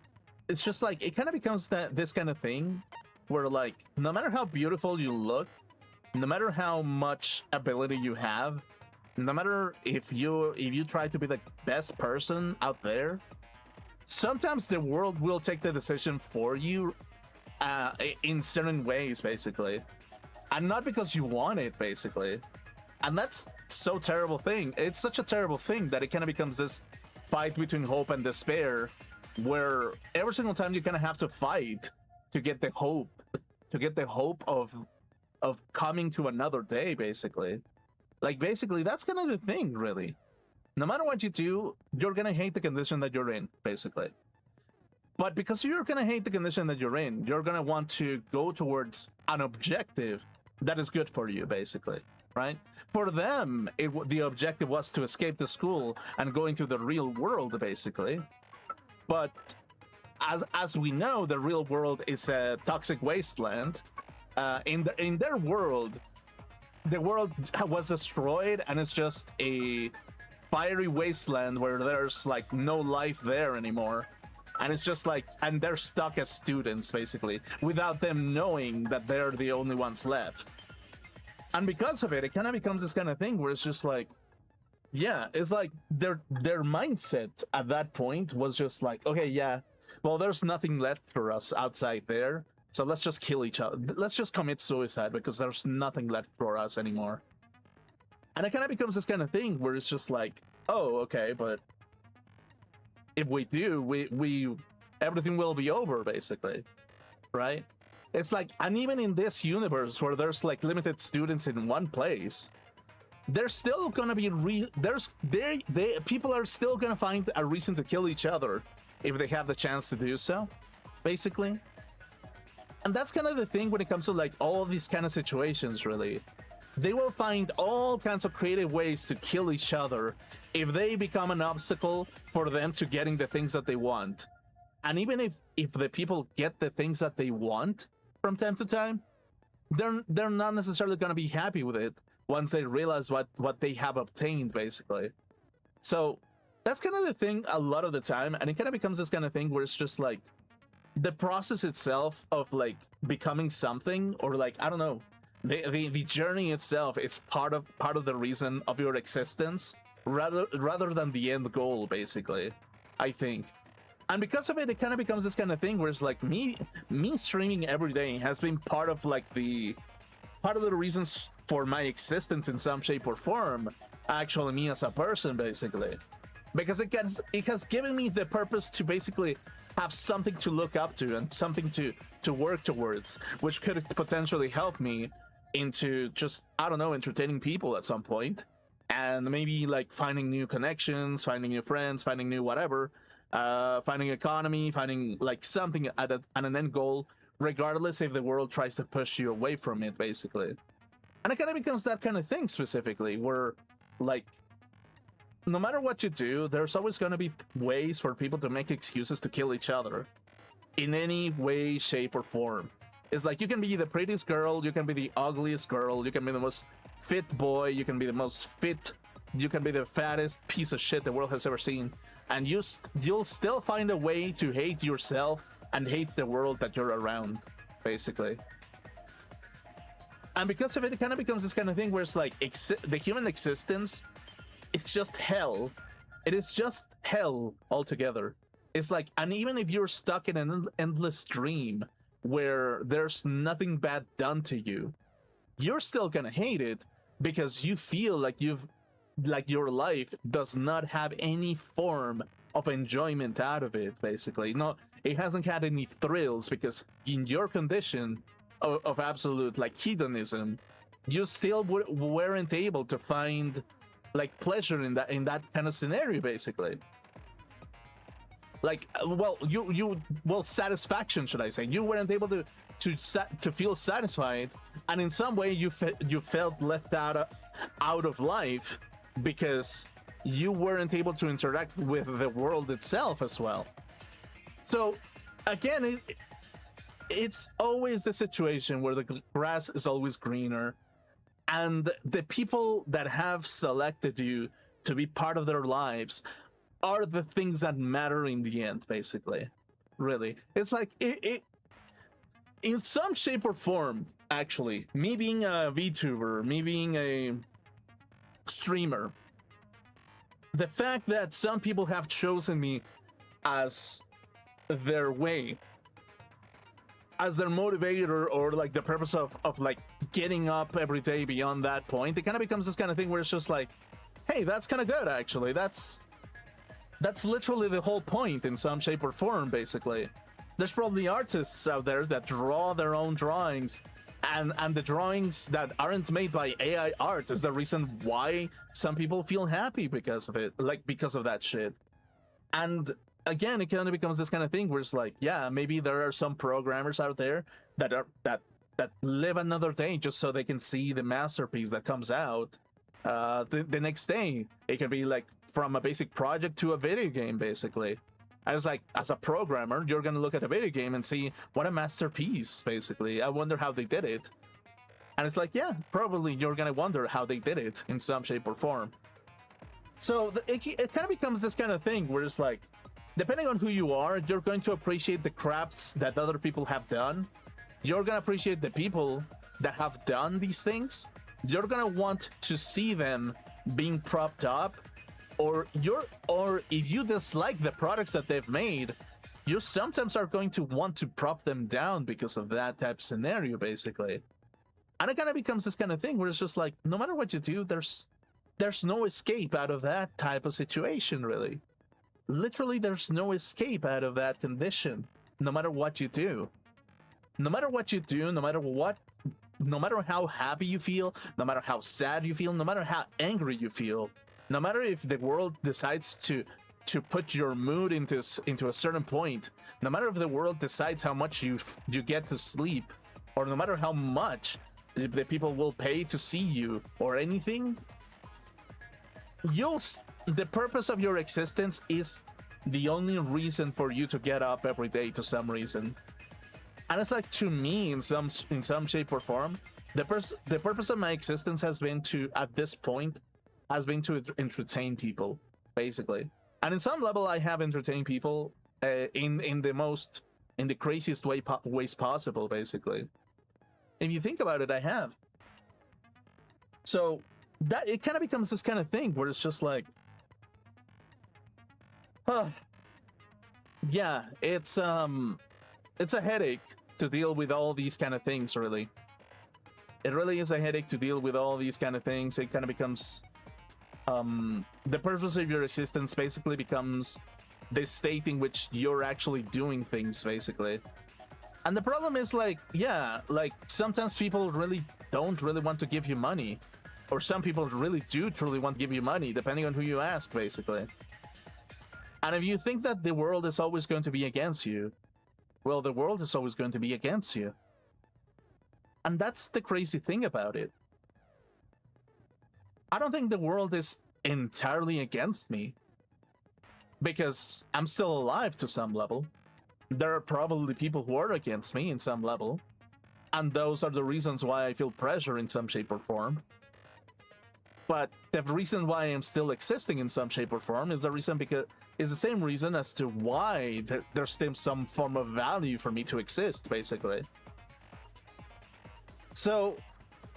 it's just like, it kind of becomes this kind of thing where, like, no matter how beautiful you look, no matter how much ability you have, no matter if you try to be the best person out there, sometimes the world will take the decision for you in certain ways, basically. And not because you want it, basically. And that's so terrible thing. It's such a terrible thing that it kind of becomes this fight between hope and despair, where every single time you kind of have to fight to get the hope of coming to another day, basically. Like, basically, that's kind of the thing, really. No matter what you do, you're gonna hate the condition that you're in, basically. But because you're gonna hate the condition that you're in, you're gonna want to go towards an objective that is good for you, basically, right? For them, the objective was to escape the school and go into the real world, basically. But as we know, the real world is a toxic wasteland. In their world, the world was destroyed, and it's just a fiery wasteland where there's like no life there anymore. And it's just like, and they're stuck as students, basically, without them knowing that they're the only ones left. And because of it, it kind of becomes this kind of thing where it's just like, yeah, it's like their mindset at that point was just like, okay, yeah, well, there's nothing left for us outside there, so let's just kill each other. Let's just commit suicide because there's nothing left for us anymore. And it kind of becomes this kind of thing where it's just like, oh, okay, but if we do, we everything will be over, basically, right? It's like, and even in this universe where there's like limited students in one place, there's still gonna be people are still gonna find a reason to kill each other if they have the chance to do so, basically. And that's kind of the thing when it comes to like all these kind of situations, really. They will find all kinds of creative ways to kill each other if they become an obstacle for them to getting the things that they want. And even if the people get the things that they want from time to time, they're not necessarily gonna be happy with it once they realize what they have obtained, basically. So that's kind of the thing a lot of the time, and it kind of becomes this kind of thing where it's just like the process itself of like becoming something, or like, I don't know, the journey itself is part of the reason of your existence, rather than the end goal, basically, I think. And because of it, it kind of becomes this kind of thing where it's like me streaming every day has been part of the reasons for my existence in some shape or form, actually, me as a person, basically. Because it has given me the purpose to basically have something to look up to and something to work towards, which could potentially help me into just, I don't know, entertaining people at some point, and maybe like finding new connections, finding new friends, finding new whatever, finding economy, finding like something at an end goal, regardless if the world tries to push you away from it, basically. And it kind of becomes that kind of thing specifically, where like, no matter what you do, there's always going to be ways for people to make excuses to kill each other in any way, shape, or form. It's like, you can be the prettiest girl, you can be the ugliest girl, you can be the most fit boy, you can be the most fit, you can be the fattest piece of shit the world has ever seen, and you'll still find a way to hate yourself and hate the world that you're around, basically. And because of it, it kind of becomes this kind of thing where it's like the human existence, it's just hell. It is just hell altogether. It's like, and even if you're stuck in an endless dream where there's nothing bad done to you, you're still gonna hate it because you feel like your life does not have any form of enjoyment out of it, basically. No, it hasn't had any thrills, because in your condition of absolute like hedonism, you still weren't able to find like pleasure in that kind of scenario, basically. Like, well, satisfaction, should I say? You weren't able to feel satisfied, and in some way you felt left out of life because you weren't able to interact with the world itself as well. So again, it's always the situation where the grass is always greener. And the people that have selected you to be part of their lives are the things that matter in the end, basically. Really. It's like, it in some shape or form, actually, me being a VTuber, me being a streamer, the fact that some people have chosen me as their way, as their motivator, or like the purpose of like getting up every day beyond that point, it kind of becomes this kind of thing where it's just like, hey, that's kind of good, actually. That's literally the whole point in some shape or form, basically. There's probably artists out there that draw their own drawings, and the drawings that aren't made by AI art is the reason why some people feel happy because of it, like because of that shit. And again, it kind of becomes this kind of thing where it's like, yeah, maybe there are some programmers out there that live another day just so they can see the masterpiece that comes out the next day. It can be like from a basic project to a video game, basically. And it's like, as a programmer, you're gonna look at a video game and see what a masterpiece, basically. I wonder how they did it. And it's like, yeah, probably you're gonna wonder how they did it in some shape or form. So it kind of becomes this kind of thing where it's like, depending on who you are, you're going to appreciate the crafts that other people have done. You're gonna appreciate the people that have done these things. You're gonna want to see them being propped up, or if you dislike the products that they've made, you sometimes are going to want to prop them down because of that type of scenario, basically. And it kind of becomes this kind of thing where it's just like, no matter what you do, there's no escape out of that type of situation, really. Literally, there's no escape out of that condition, no matter what you do. No matter what you do, no matter how happy you feel, no matter how sad you feel, no matter how angry you feel, no matter if the world decides to put your mood into a certain point, no matter if the world decides how much you get to sleep, or no matter how much the people will pay to see you or anything, the purpose of your existence is the only reason for you to get up every day to some reason. And it's like, to me, in some shape or form, the purpose of my existence has been to, at this point, has been to entertain people, basically. And in some level, I have entertained people in the craziest ways possible, basically. If you think about it, I have. So that it kind of becomes this kind of thing where it's just like, yeah, it's a headache to deal with all these kind of things, really. It really is a headache to deal with all these kind of things. It kind of becomes the purpose of your existence basically becomes this state in which you're actually doing things, basically. And the problem is, like, yeah, like, sometimes people really don't really want to give you money, or some people really do truly want to give you money, depending on who you ask, basically. And if you think that the world is always going to be against you, well, the world is always going to be against you. And that's the crazy thing about it. I don't think the world is entirely against me, because I'm still alive to some level. There are probably people who are against me in some level, and those are the reasons why I feel pressure in some shape or form. But the reason why I'm still existing in some shape or form is the same reason as to why there's still some form of value for me to exist, basically. So,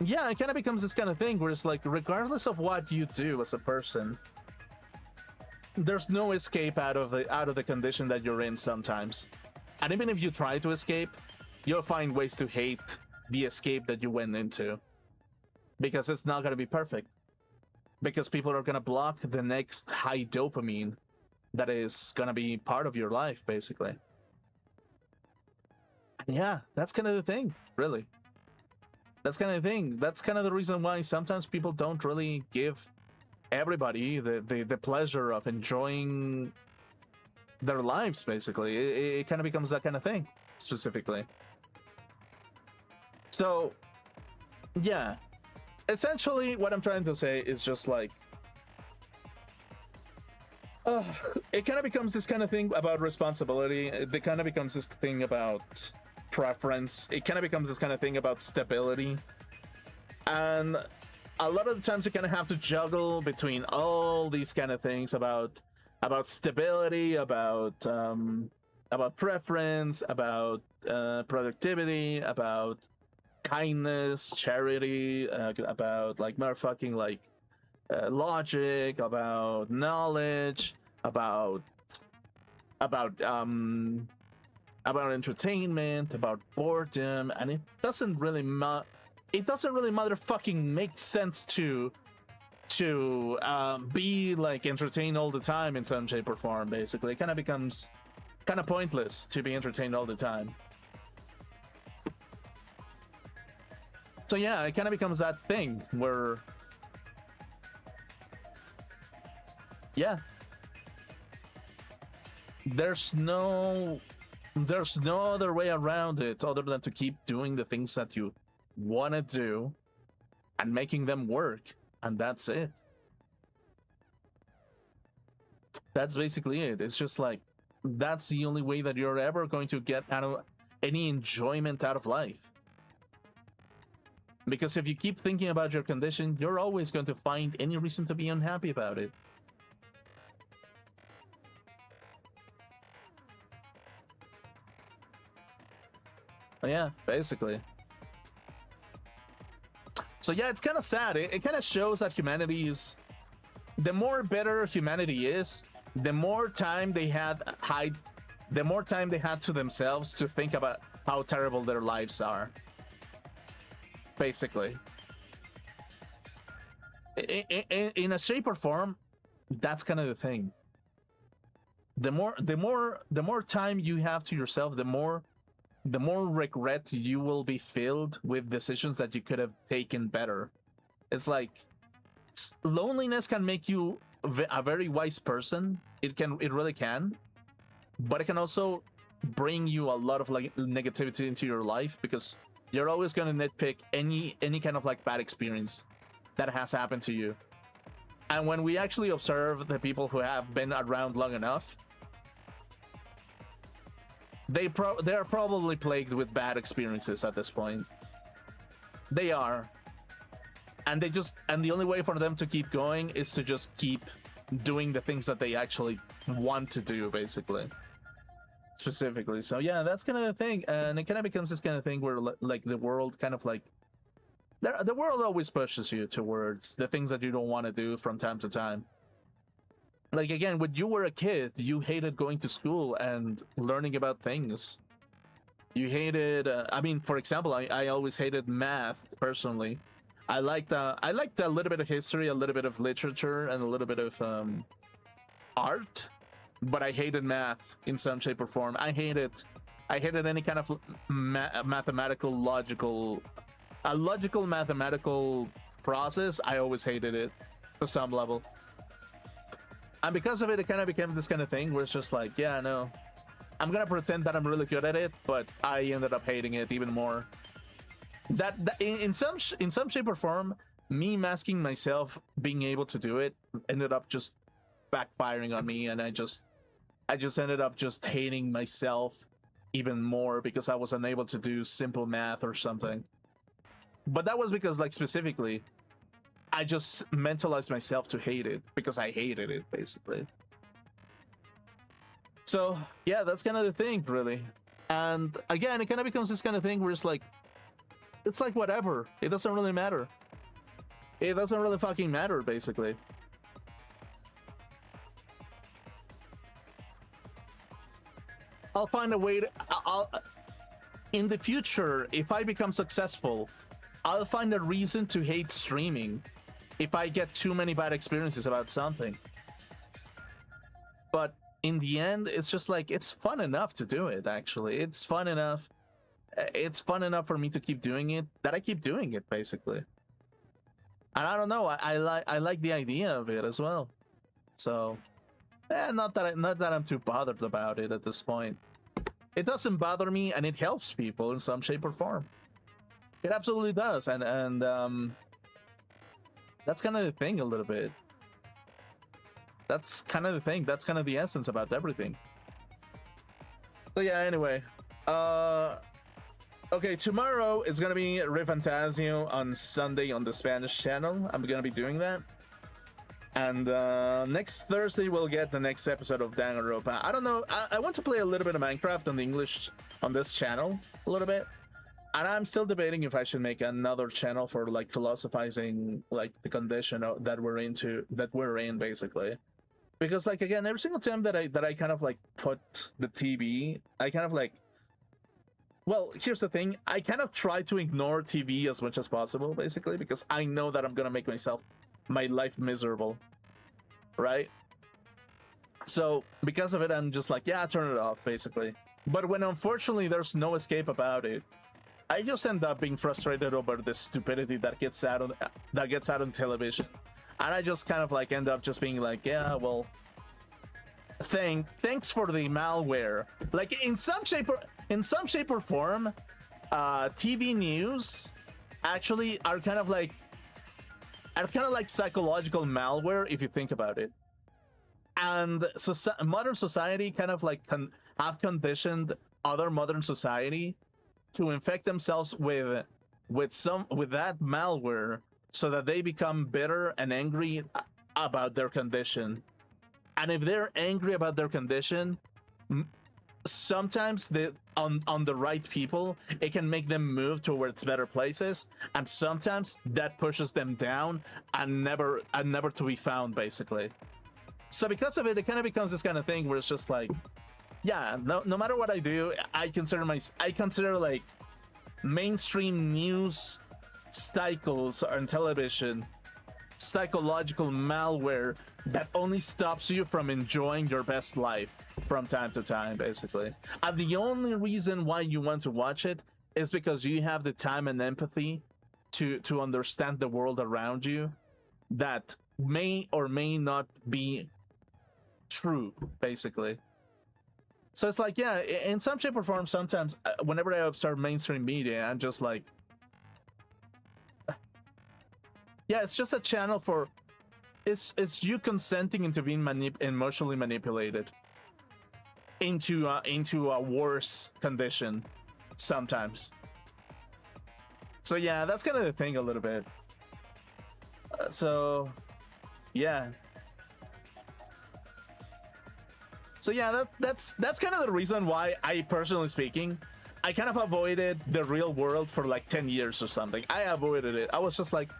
yeah, it kind of becomes this kind of thing where it's like, regardless of what you do as a person, there's no escape out of the condition that you're in sometimes. And even if you try to escape, you'll find ways to hate the escape that you went into, because it's not going to be perfect. Because people are going to block the next high dopamine that is going to be part of your life, basically. And yeah, that's kind of the thing, really. That's kind of the thing. That's kind of the reason why sometimes people don't really give everybody the pleasure of enjoying their lives, basically. It kind of becomes that kind of thing, specifically. So, yeah. Essentially, what I'm trying to say is just like, it kind of becomes this kind of thing about responsibility. It kind of becomes this thing about preference. It kind of becomes this kind of thing about stability. And a lot of the times you kind of have to juggle between all these kind of things about stability, about preference, about productivity, about kindness, charity, about like motherfucking like logic, about knowledge, about entertainment, about boredom, and it doesn't really motherfucking make sense to be like entertained all the time in some shape or form. Basically, it kind of becomes kind of pointless to be entertained all the time. So yeah, it kind of becomes that thing where, yeah, there's no other way around it other than to keep doing the things that you want to do and making them work, and that's it. That's basically it. It's just like, that's the only way that you're ever going to get out of any enjoyment out of life. Because if you keep thinking about your condition, you're always going to find any reason to be unhappy about it. Yeah, basically. So yeah, it's kind of sad. It kind of shows that humanity is... The more better humanity is, the more time they had to themselves to think about how terrible their lives are. Basically. In a shape or form, that's kind of the thing. The more time you have to yourself, the more regret you will be filled with decisions that you could have taken better. It's like, loneliness can make you a very wise person. It really can, but it can also bring you a lot of like negativity into your life, because you're always going to nitpick any kind of like bad experience that has happened to you. And when we actually observe the people who have been around long enough, they are probably plagued with bad experiences at this point. They are. And the only way for them to keep going is to just keep doing the things that they actually want to do, basically. Specifically. So yeah, that's kind of the thing. And it kind of becomes this kind of thing where like the world kind of like the world always pushes you towards the things that you don't want to do from time to time. Like again, when you were a kid, you hated going to school and learning about things. You hated I mean, for example, I always hated math personally. I liked a little bit of history, a little bit of literature, and a little bit of art, but I hated math in some shape or form. I hated any kind of mathematical logical mathematical process. I always hated it to some level, and because of it, it kind of became this kind of thing where it's just like, yeah, no, I'm gonna pretend that I'm really good at it, but I ended up hating it even more. That in some shape or form, me masking myself being able to do it ended up just backfiring on me, and I just ended up just hating myself even more because I was unable to do simple math or something. But that was because, like, specifically, I just mentalized myself to hate it because I hated it, basically. So yeah, that's kind of the thing, really. And again, it kind of becomes this kind of thing where it's like whatever, it doesn't really matter. It doesn't really fucking matter, basically. I'll find a way to in the future, if I become successful, I'll find a reason to hate streaming if I get too many bad experiences about something. But in the end, it's just like, it's fun enough to do it, actually. It's fun enough for me to keep doing it that I keep doing it, basically. And I don't know, I like the idea of it as well. So not that I'm too bothered about it at this point. It doesn't bother me, and it helps people in some shape or form. It absolutely does, and that's kind of the thing a little bit. That's kind of the thing. That's kind of the essence about everything. So yeah, anyway. Okay, tomorrow is gonna be Refantasio on Sunday on the Spanish channel. I'm gonna be doing that. And next Thursday we'll get the next episode of Danganronpa. I don't know. I want to play a little bit of Minecraft on the English on this channel a little bit. And I'm still debating if I should make another channel for like philosophizing like the condition that we're in, basically. Because like again, every single time that I kind of like put the TV, I kind of like, well, here's the thing, I kind of try to ignore TV as much as possible, basically, because I know that I'm gonna make my life miserable, right? So because of it, I'm just like, yeah, turn it off, basically. But when unfortunately there's no escape about it, I just end up being frustrated over the stupidity that gets out on television, and I just kind of like end up just being like, yeah, well, thanks for the malware. Like in some shape or form, TV news actually are kind of like psychological malware if you think about it. And so modern society kind of like have conditioned other modern society to infect themselves with that malware so that they become bitter and angry about their condition. And if they're angry about their condition, sometimes on the right people, it can make them move towards better places, and sometimes that pushes them down and never to be found, basically. So because of it, it kind of becomes this kind of thing where it's just like, yeah, no matter what I do, I consider like mainstream news cycles on television psychological malware that only stops you from enjoying your best life from time to time, basically. And the only reason why you want to watch it is because you have the time and empathy to understand the world around you that may or may not be true, basically. So it's like, yeah, in some shape or form, sometimes whenever I observe mainstream media, I'm just like, yeah, it's just a channel for, it's you consenting into being emotionally manipulated. into a worse condition sometimes. So yeah, that's kind of the thing a little bit. So yeah. So yeah, that's kind of the reason why I, personally speaking, I kind of avoided the real world for like 10 years or something. I avoided it. I was just like,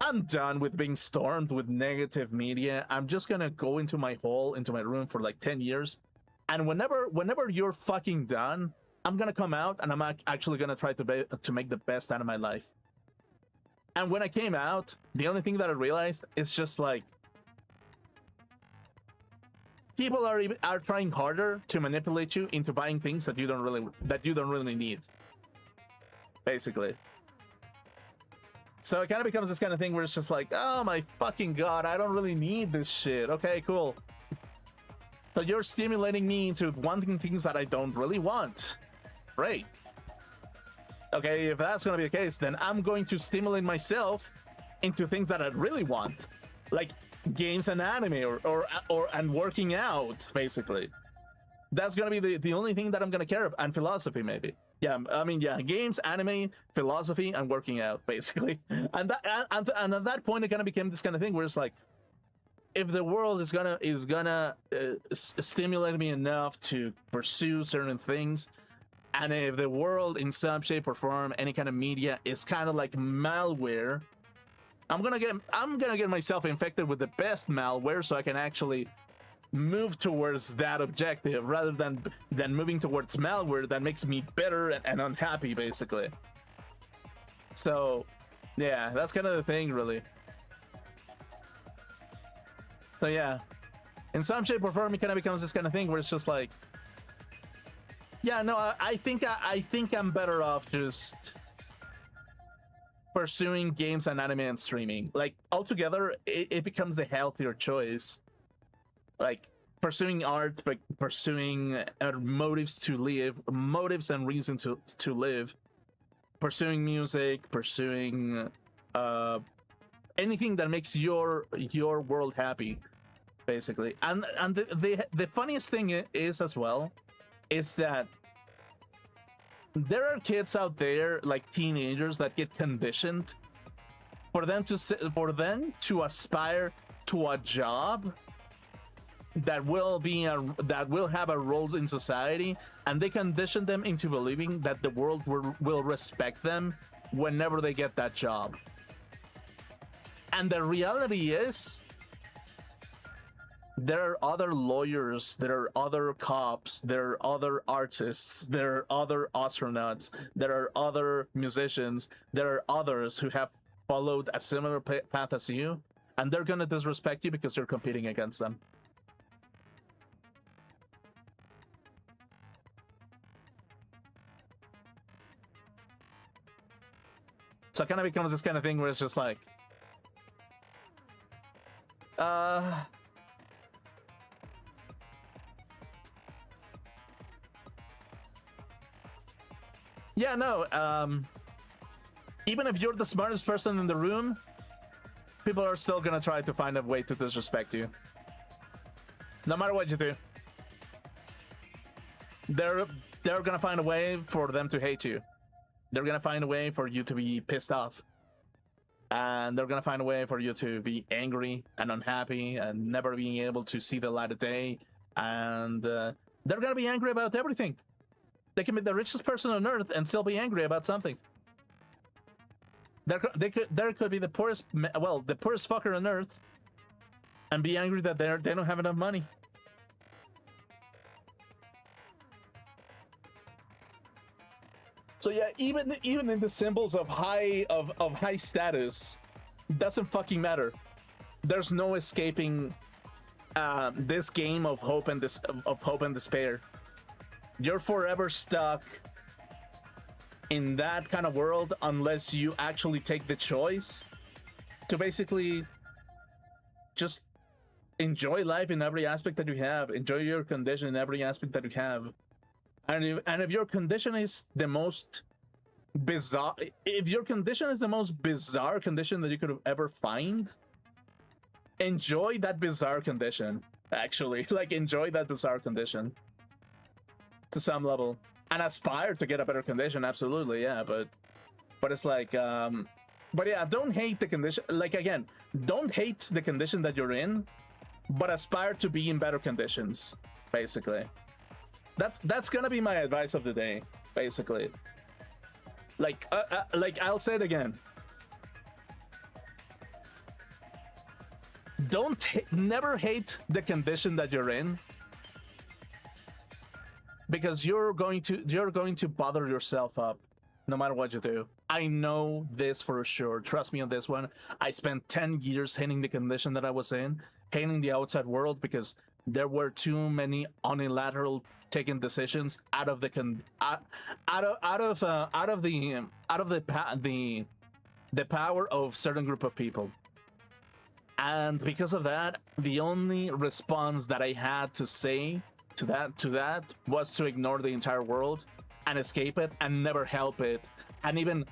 I'm done with being stormed with negative media. I'm just gonna go into my hole, into my room for like 10 years. And whenever you're fucking done, I'm gonna come out and I'm actually gonna try to make the best out of my life. And when I came out, the only thing that I realized is just like, people are trying harder to manipulate you into buying things that you don't really need, basically. So it kind of becomes this kind of thing where it's just like, oh my fucking god, I don't really need this shit. Okay, cool. So you're stimulating me into wanting things that I don't really want. Great. Okay, if that's gonna be the case, then I'm going to stimulate myself into things that I really want, like games and anime, or and working out, basically. That's gonna be the only thing that I'm gonna care about, and philosophy maybe. Yeah, I mean, yeah, games, anime, philosophy, and working out, basically. And at that point, it kind of became this kind of thing where it's like, if the world is gonna stimulate me enough to pursue certain things, and if the world in some shape or form, any kind of media, is kind of like malware, I'm gonna get myself infected with the best malware so I can actually move towards that objective, rather than moving towards malware that makes me bitter and unhappy, basically. So yeah, that's kind of the thing, really. So yeah, in some shape or form, it kind of becomes this kind of thing where it's just like, yeah, no, I think I'm better off just pursuing games and anime and streaming. Like, altogether, it becomes the healthier choice. Like, pursuing art, but pursuing motives to live, motives and reason to live. Pursuing music, pursuing anything that makes your world happy, basically. And the funniest thing is as well, is that there are kids out there, like teenagers, that get conditioned for them to aspire to a job that will have a role in society, and they condition them into believing that the world will respect them whenever they get that job. And the reality is, there are other lawyers, there are other cops, there are other artists, there are other astronauts, there are other musicians, there are others who have followed a similar path as you, and they're gonna disrespect you because you're competing against them. So it kind of becomes this kind of thing where it's just like, yeah, no, even if you're the smartest person in the room, people are still gonna try to find a way to disrespect you. No matter what you do. They're gonna find a way for them to hate you. They're gonna find a way for you to be pissed off. And they're gonna find a way for you to be angry and unhappy and never being able to see the light of day. And they're gonna be angry about everything. They can be the richest person on earth and still be angry about something. There could be the poorest fucker on earth and be angry that they don't have enough money. So yeah, even in the symbols of high status, doesn't fucking matter. There's no escaping this game of hope and despair. You're forever stuck in that kind of world unless you actually take the choice to basically just enjoy life in every aspect that you have, enjoy your condition in every aspect that you have. And if your condition is the most bizarre, if your condition is the most bizarre condition that you could ever find, enjoy that bizarre condition. Actually, like, enjoy that bizarre condition. to some level, and aspire to get a better condition. Absolutely, yeah. But it's like, but yeah, don't hate the condition. Like again, don't hate the condition that you're in, but aspire to be in better conditions. Basically, that's gonna be my advice of the day. Basically, like I'll say it again. Never hate the condition that you're in, because you're going to bother yourself up no matter what you do. I know this for sure. Trust me on this one. I spent 10 years hating the condition that I was in, hating the outside world, because there were too many unilateral taking decisions out of the power of certain group of people. And because of that, the only response that I had to say to that was to ignore the entire world and escape it and never help it, and even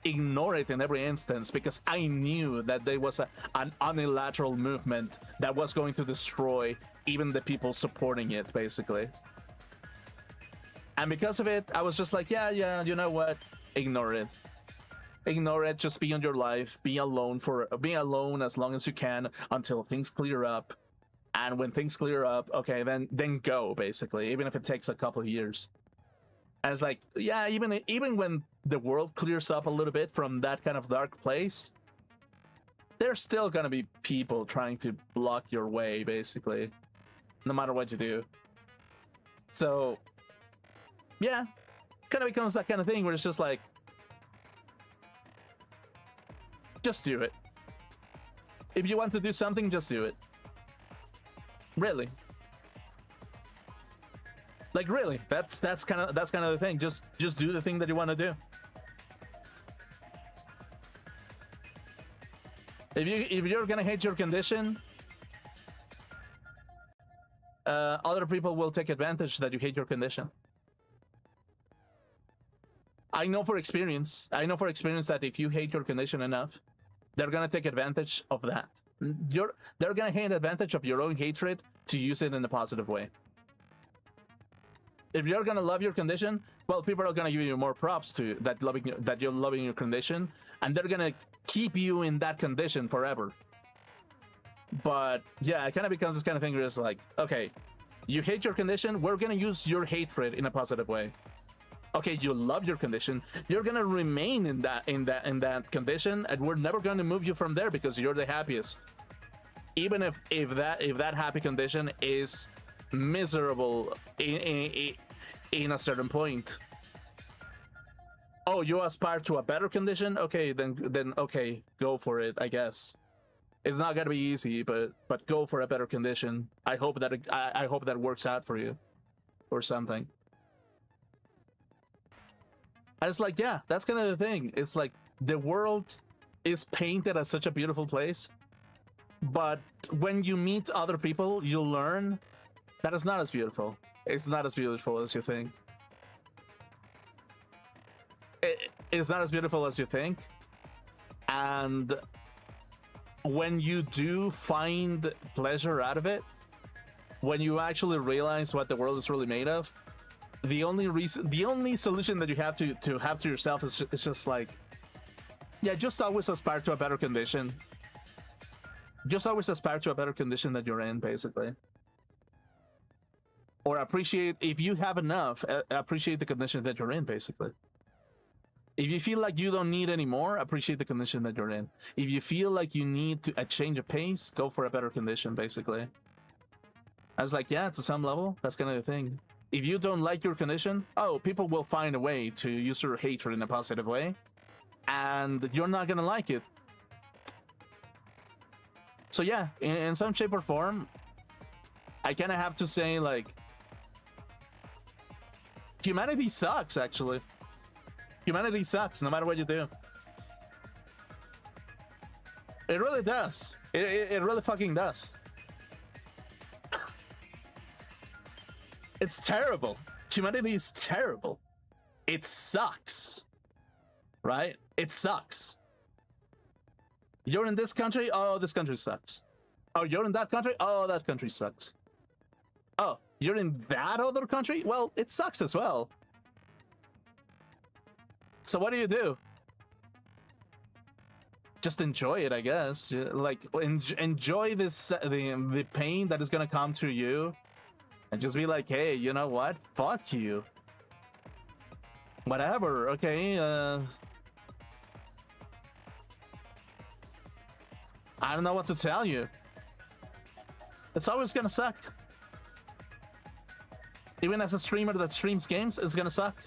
ignore it in every instance, because I knew that there was an unilateral movement that was going to destroy even the people supporting it, basically. And because of it, I was just like, yeah, you know what? Ignore it. Ignore it. Just be on your life. Be alone as long as you can until things clear up. And when things clear up, okay, then go, basically, even if it takes a couple of years. And it's like, yeah, even when the world clears up a little bit from that kind of dark place, there's still gonna be people trying to block your way, basically, no matter what you do. So, yeah, kind of becomes that kind of thing where it's just like, just do it. If you want to do something, just do it. Really. Like, really, that's kind of the thing. Just do the thing that you want to do. If you're gonna hate your condition, other people will take advantage that you hate your condition. I know for experience that if you hate your condition enough, they're gonna take advantage of that. They're gonna take advantage of your own hatred to use it in a positive way. If you're gonna love your condition, well, people are gonna give you more props to that you're loving your condition, and they're gonna keep you in that condition forever. But yeah, it kind of becomes this kind of thing where it's like, okay, you hate your condition, we're gonna use your hatred in a positive way. Okay, you love your condition, you're gonna remain in that condition, and we're never gonna move you from there because you're the happiest. Even if that happy condition is miserable in a certain point. Oh, you aspire to a better condition? Okay, then okay, go for it, I guess. It's not gonna be easy, but go for a better condition. I hope that works out for you, or something. And it's like, yeah, that's kind of the thing. It's like the world is painted as such a beautiful place, but when you meet other people, you learn that it's not as beautiful. It's not as beautiful as you think. It's not as beautiful as you think. And when you do find pleasure out of it, when you actually realize what the world is really made of, the only solution that you have to have to yourself is just like, yeah, just always aspire to a better condition. Just always aspire to a better condition that you're in, basically. Or appreciate, if you have enough, appreciate the condition that you're in, basically. If you feel like you don't need any more, appreciate the condition that you're in. If you feel like you need a change of pace, go for a better condition, basically. I was like, yeah, to some level, that's kind of the thing. If you don't like your condition, oh, people will find a way to use your hatred in a positive way, and you're not gonna like it. So yeah, in some shape or form, I kind of have to say, like, humanity sucks, actually. Humanity sucks, no matter what you do. It really does. It really fucking does. It's terrible. Humanity is terrible. It sucks. Right? It sucks. You're in this country? Oh, this country sucks. Oh, you're in that country? Oh, that country sucks. Oh, you're in that other country, well, it sucks as well. So what do? Just enjoy it, I guess. Like, enjoy this, the pain that is gonna come to you, and just be like, hey, you know what? Fuck you. Whatever, okay, I don't know what to tell you. It's always gonna suck. Even as a streamer that streams games, it's gonna suck.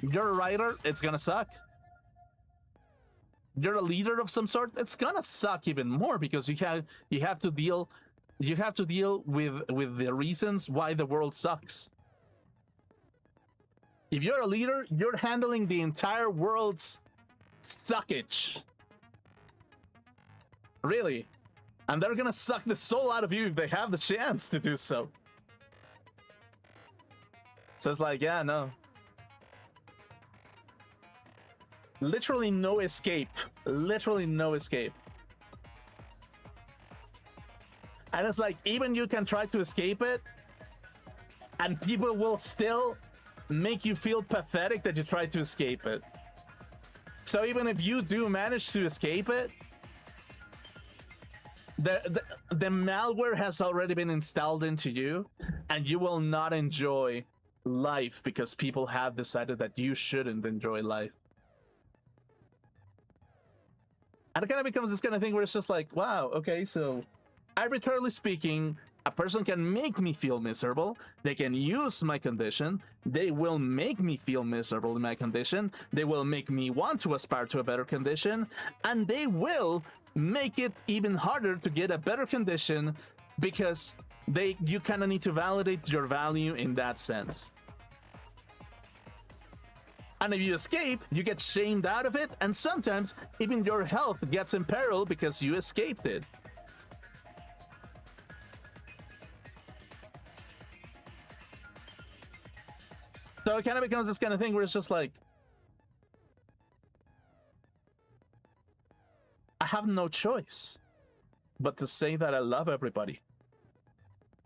You're a writer, it's gonna suck. You're a leader of some sort, it's gonna suck even more because you have to deal with the reasons why the world sucks. If you're a leader, you're handling the entire world's suckage. Really. And they're gonna suck the soul out of you if they have the chance to do so. So it's like, yeah, no. Literally no escape. Literally no escape. And it's like, even you can try to escape it, and people will still make you feel pathetic that you tried to escape it. So even if you do manage to escape it, the malware has already been installed into you, and you will not enjoy life because people have decided that you shouldn't enjoy life. And it kind of becomes this kind of thing where it's just like, wow, okay, so arbitrarily speaking, a person can make me feel miserable. They can use my condition. They will make me feel miserable in my condition. They will make me want to aspire to a better condition. And they will make it even harder to get a better condition because you kind of need to validate your value in that sense. And if you escape, you get shamed out of it, and sometimes even your health gets in peril because you escaped it. So it kind of becomes this kind of thing where it's just like, I have no choice but to say that I love everybody.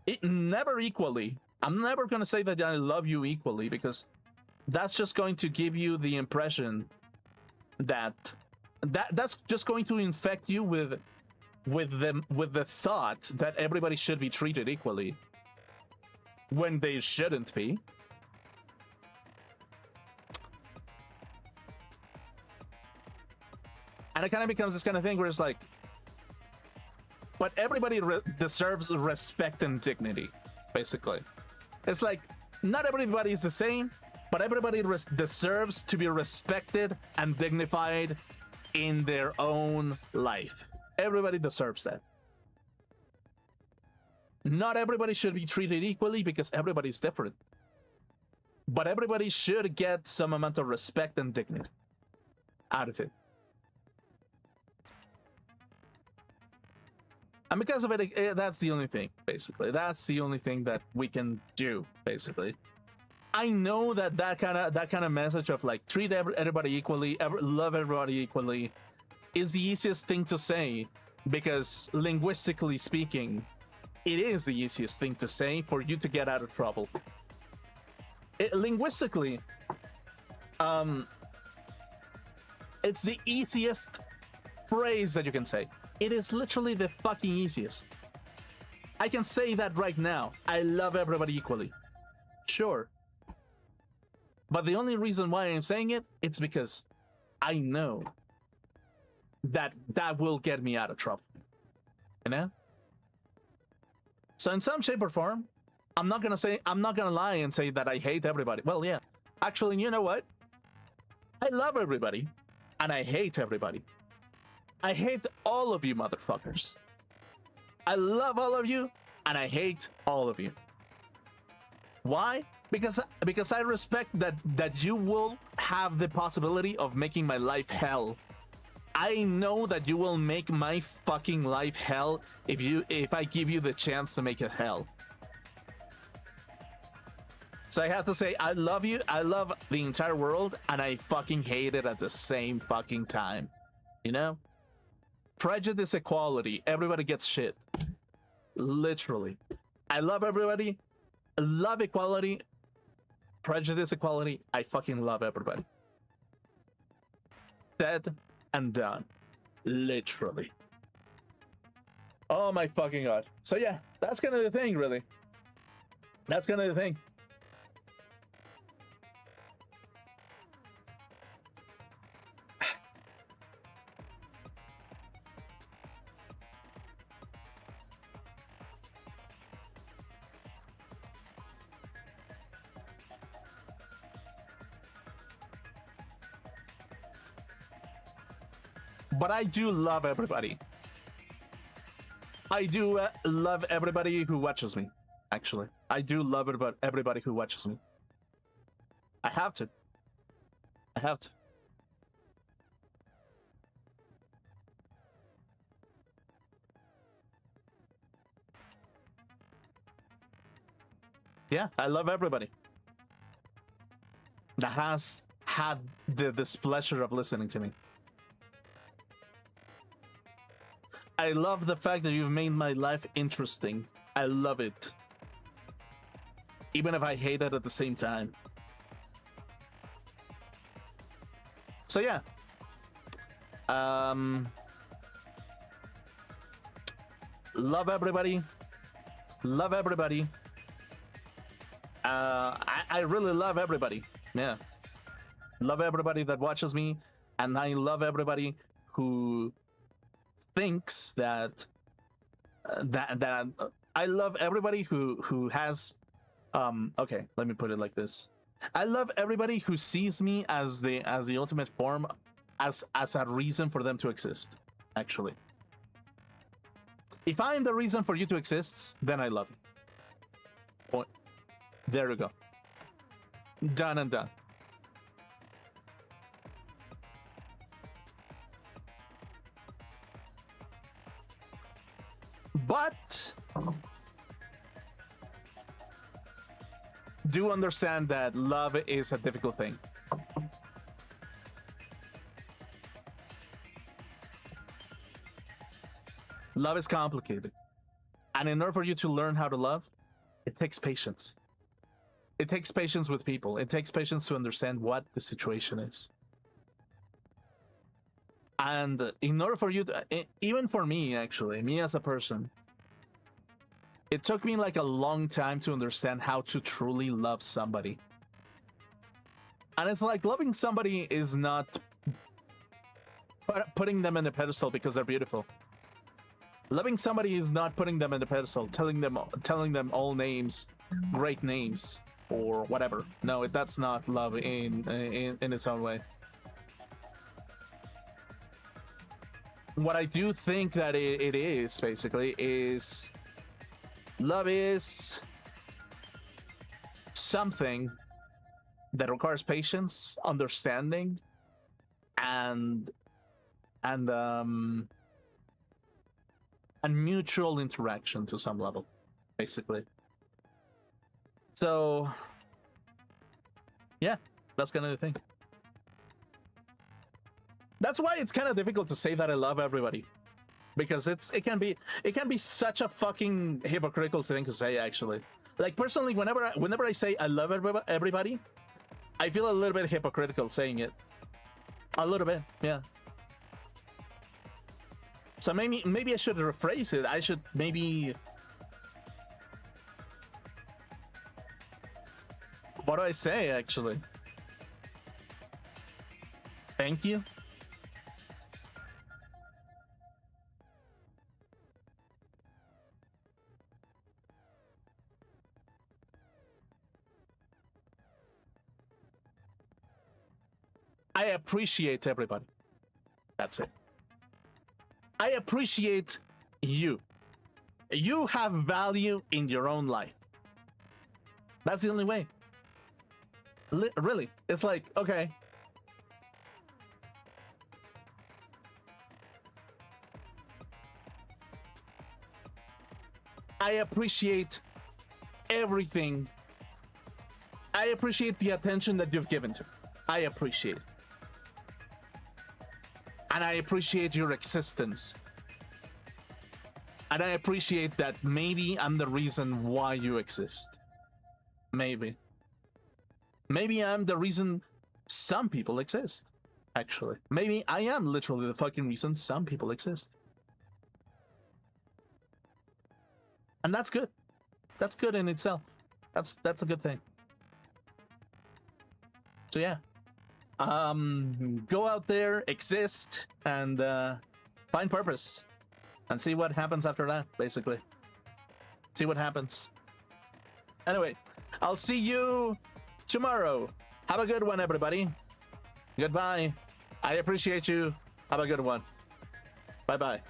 It never equally. I'm never going to say that I love you equally because that's just going to give you the impression that that's just going to infect you with the thought that everybody should be treated equally when they shouldn't be. And it kind of becomes this kind of thing where it's like, but everybody deserves respect and dignity, basically. It's like, not everybody is the same, but everybody deserves to be respected and dignified in their own life. Everybody deserves that. Not everybody should be treated equally because everybody's different. But everybody should get some amount of respect and dignity out of it. And because of it, that's the only thing, basically. That's the only thing that we can do, basically. I know that kind of message of like treat everybody equally, love everybody equally, is the easiest thing to say because linguistically speaking, it is the easiest thing to say for you to get out of trouble. Linguistically, it's the easiest phrase that you can say. It is literally the fucking easiest. I can say that right now. I love everybody equally. Sure. But the only reason why I'm saying it, it's because I know that will get me out of trouble. You know? So in some shape or form, I'm not gonna lie and say that I hate everybody. Well, yeah. Actually, you know what? I love everybody and I hate everybody. I hate all of you motherfuckers. I love all of you and I hate all of you. Why? Because I respect that you will have the possibility of making my life hell. I know that you will make my fucking life hell if I give you the chance to make it hell. So I have to say, I love you, I love the entire world, and I fucking hate it at the same fucking time. You know? Prejudice equality, everybody gets shit. Literally. I love everybody. Love equality. Prejudice equality. I fucking love everybody. Dead and done. Literally. Oh my fucking god. So yeah, that's kind of the thing, really. That's kind of the thing. But I do love everybody. I do love everybody who watches me, actually. I do love everybody who watches me. I have to. I have to. Yeah, I love everybody that has had the displeasure of listening to me. I love the fact that you've made my life interesting. I love it. Even if I hate it at the same time. So yeah. Love everybody. Love everybody. I really love everybody. Yeah. Love everybody that watches me. And I love everybody who thinks that I love everybody who has okay, let me put it like this. I love everybody who sees me as the ultimate form, as a reason for them to exist, actually. If I'm the reason for you to exist, then I love you. Point. There we go. Done and done. But do understand that love is a difficult thing. Love is complicated. And in order for you to learn how to love, it takes patience. It takes patience with people. It takes patience to understand what the situation is. And in order for you to, even for me, actually, me as a person, it took me like a long time to understand how to truly love somebody. And it's like loving somebody is not putting them in a pedestal because they're beautiful. Loving somebody is not putting them in a pedestal, telling them all names, great names, or whatever. No, that's not love in its own way. What I do think that it is, basically, is love is something that requires patience, understanding, and mutual interaction to some level, basically. So, yeah, that's kind of the thing. That's why it's kind of difficult to say that I love everybody, because it can be such a fucking hypocritical thing to say, actually. Like, personally, whenever I say I love everybody, I feel a little bit hypocritical saying it. A little bit, yeah. So maybe I should rephrase it. I should maybe... What do I say, actually? Thank you? I appreciate everybody. That's it. I appreciate you. You have value in your own life. That's the only way. Really. It's like, okay. I appreciate everything. I appreciate the attention that you've given to me. I appreciate it. And I appreciate your existence. And I appreciate that maybe I'm the reason why you exist. Maybe. Maybe I'm the reason some people exist, actually. Maybe I am literally the fucking reason some people exist. And that's good. That's good in itself. That's a good thing. So yeah. Go out there, exist, and find purpose. And see what happens after that, basically. See what happens. Anyway, I'll see you tomorrow. Have a good one, everybody. Goodbye. I appreciate you. Have a good one. Bye-bye.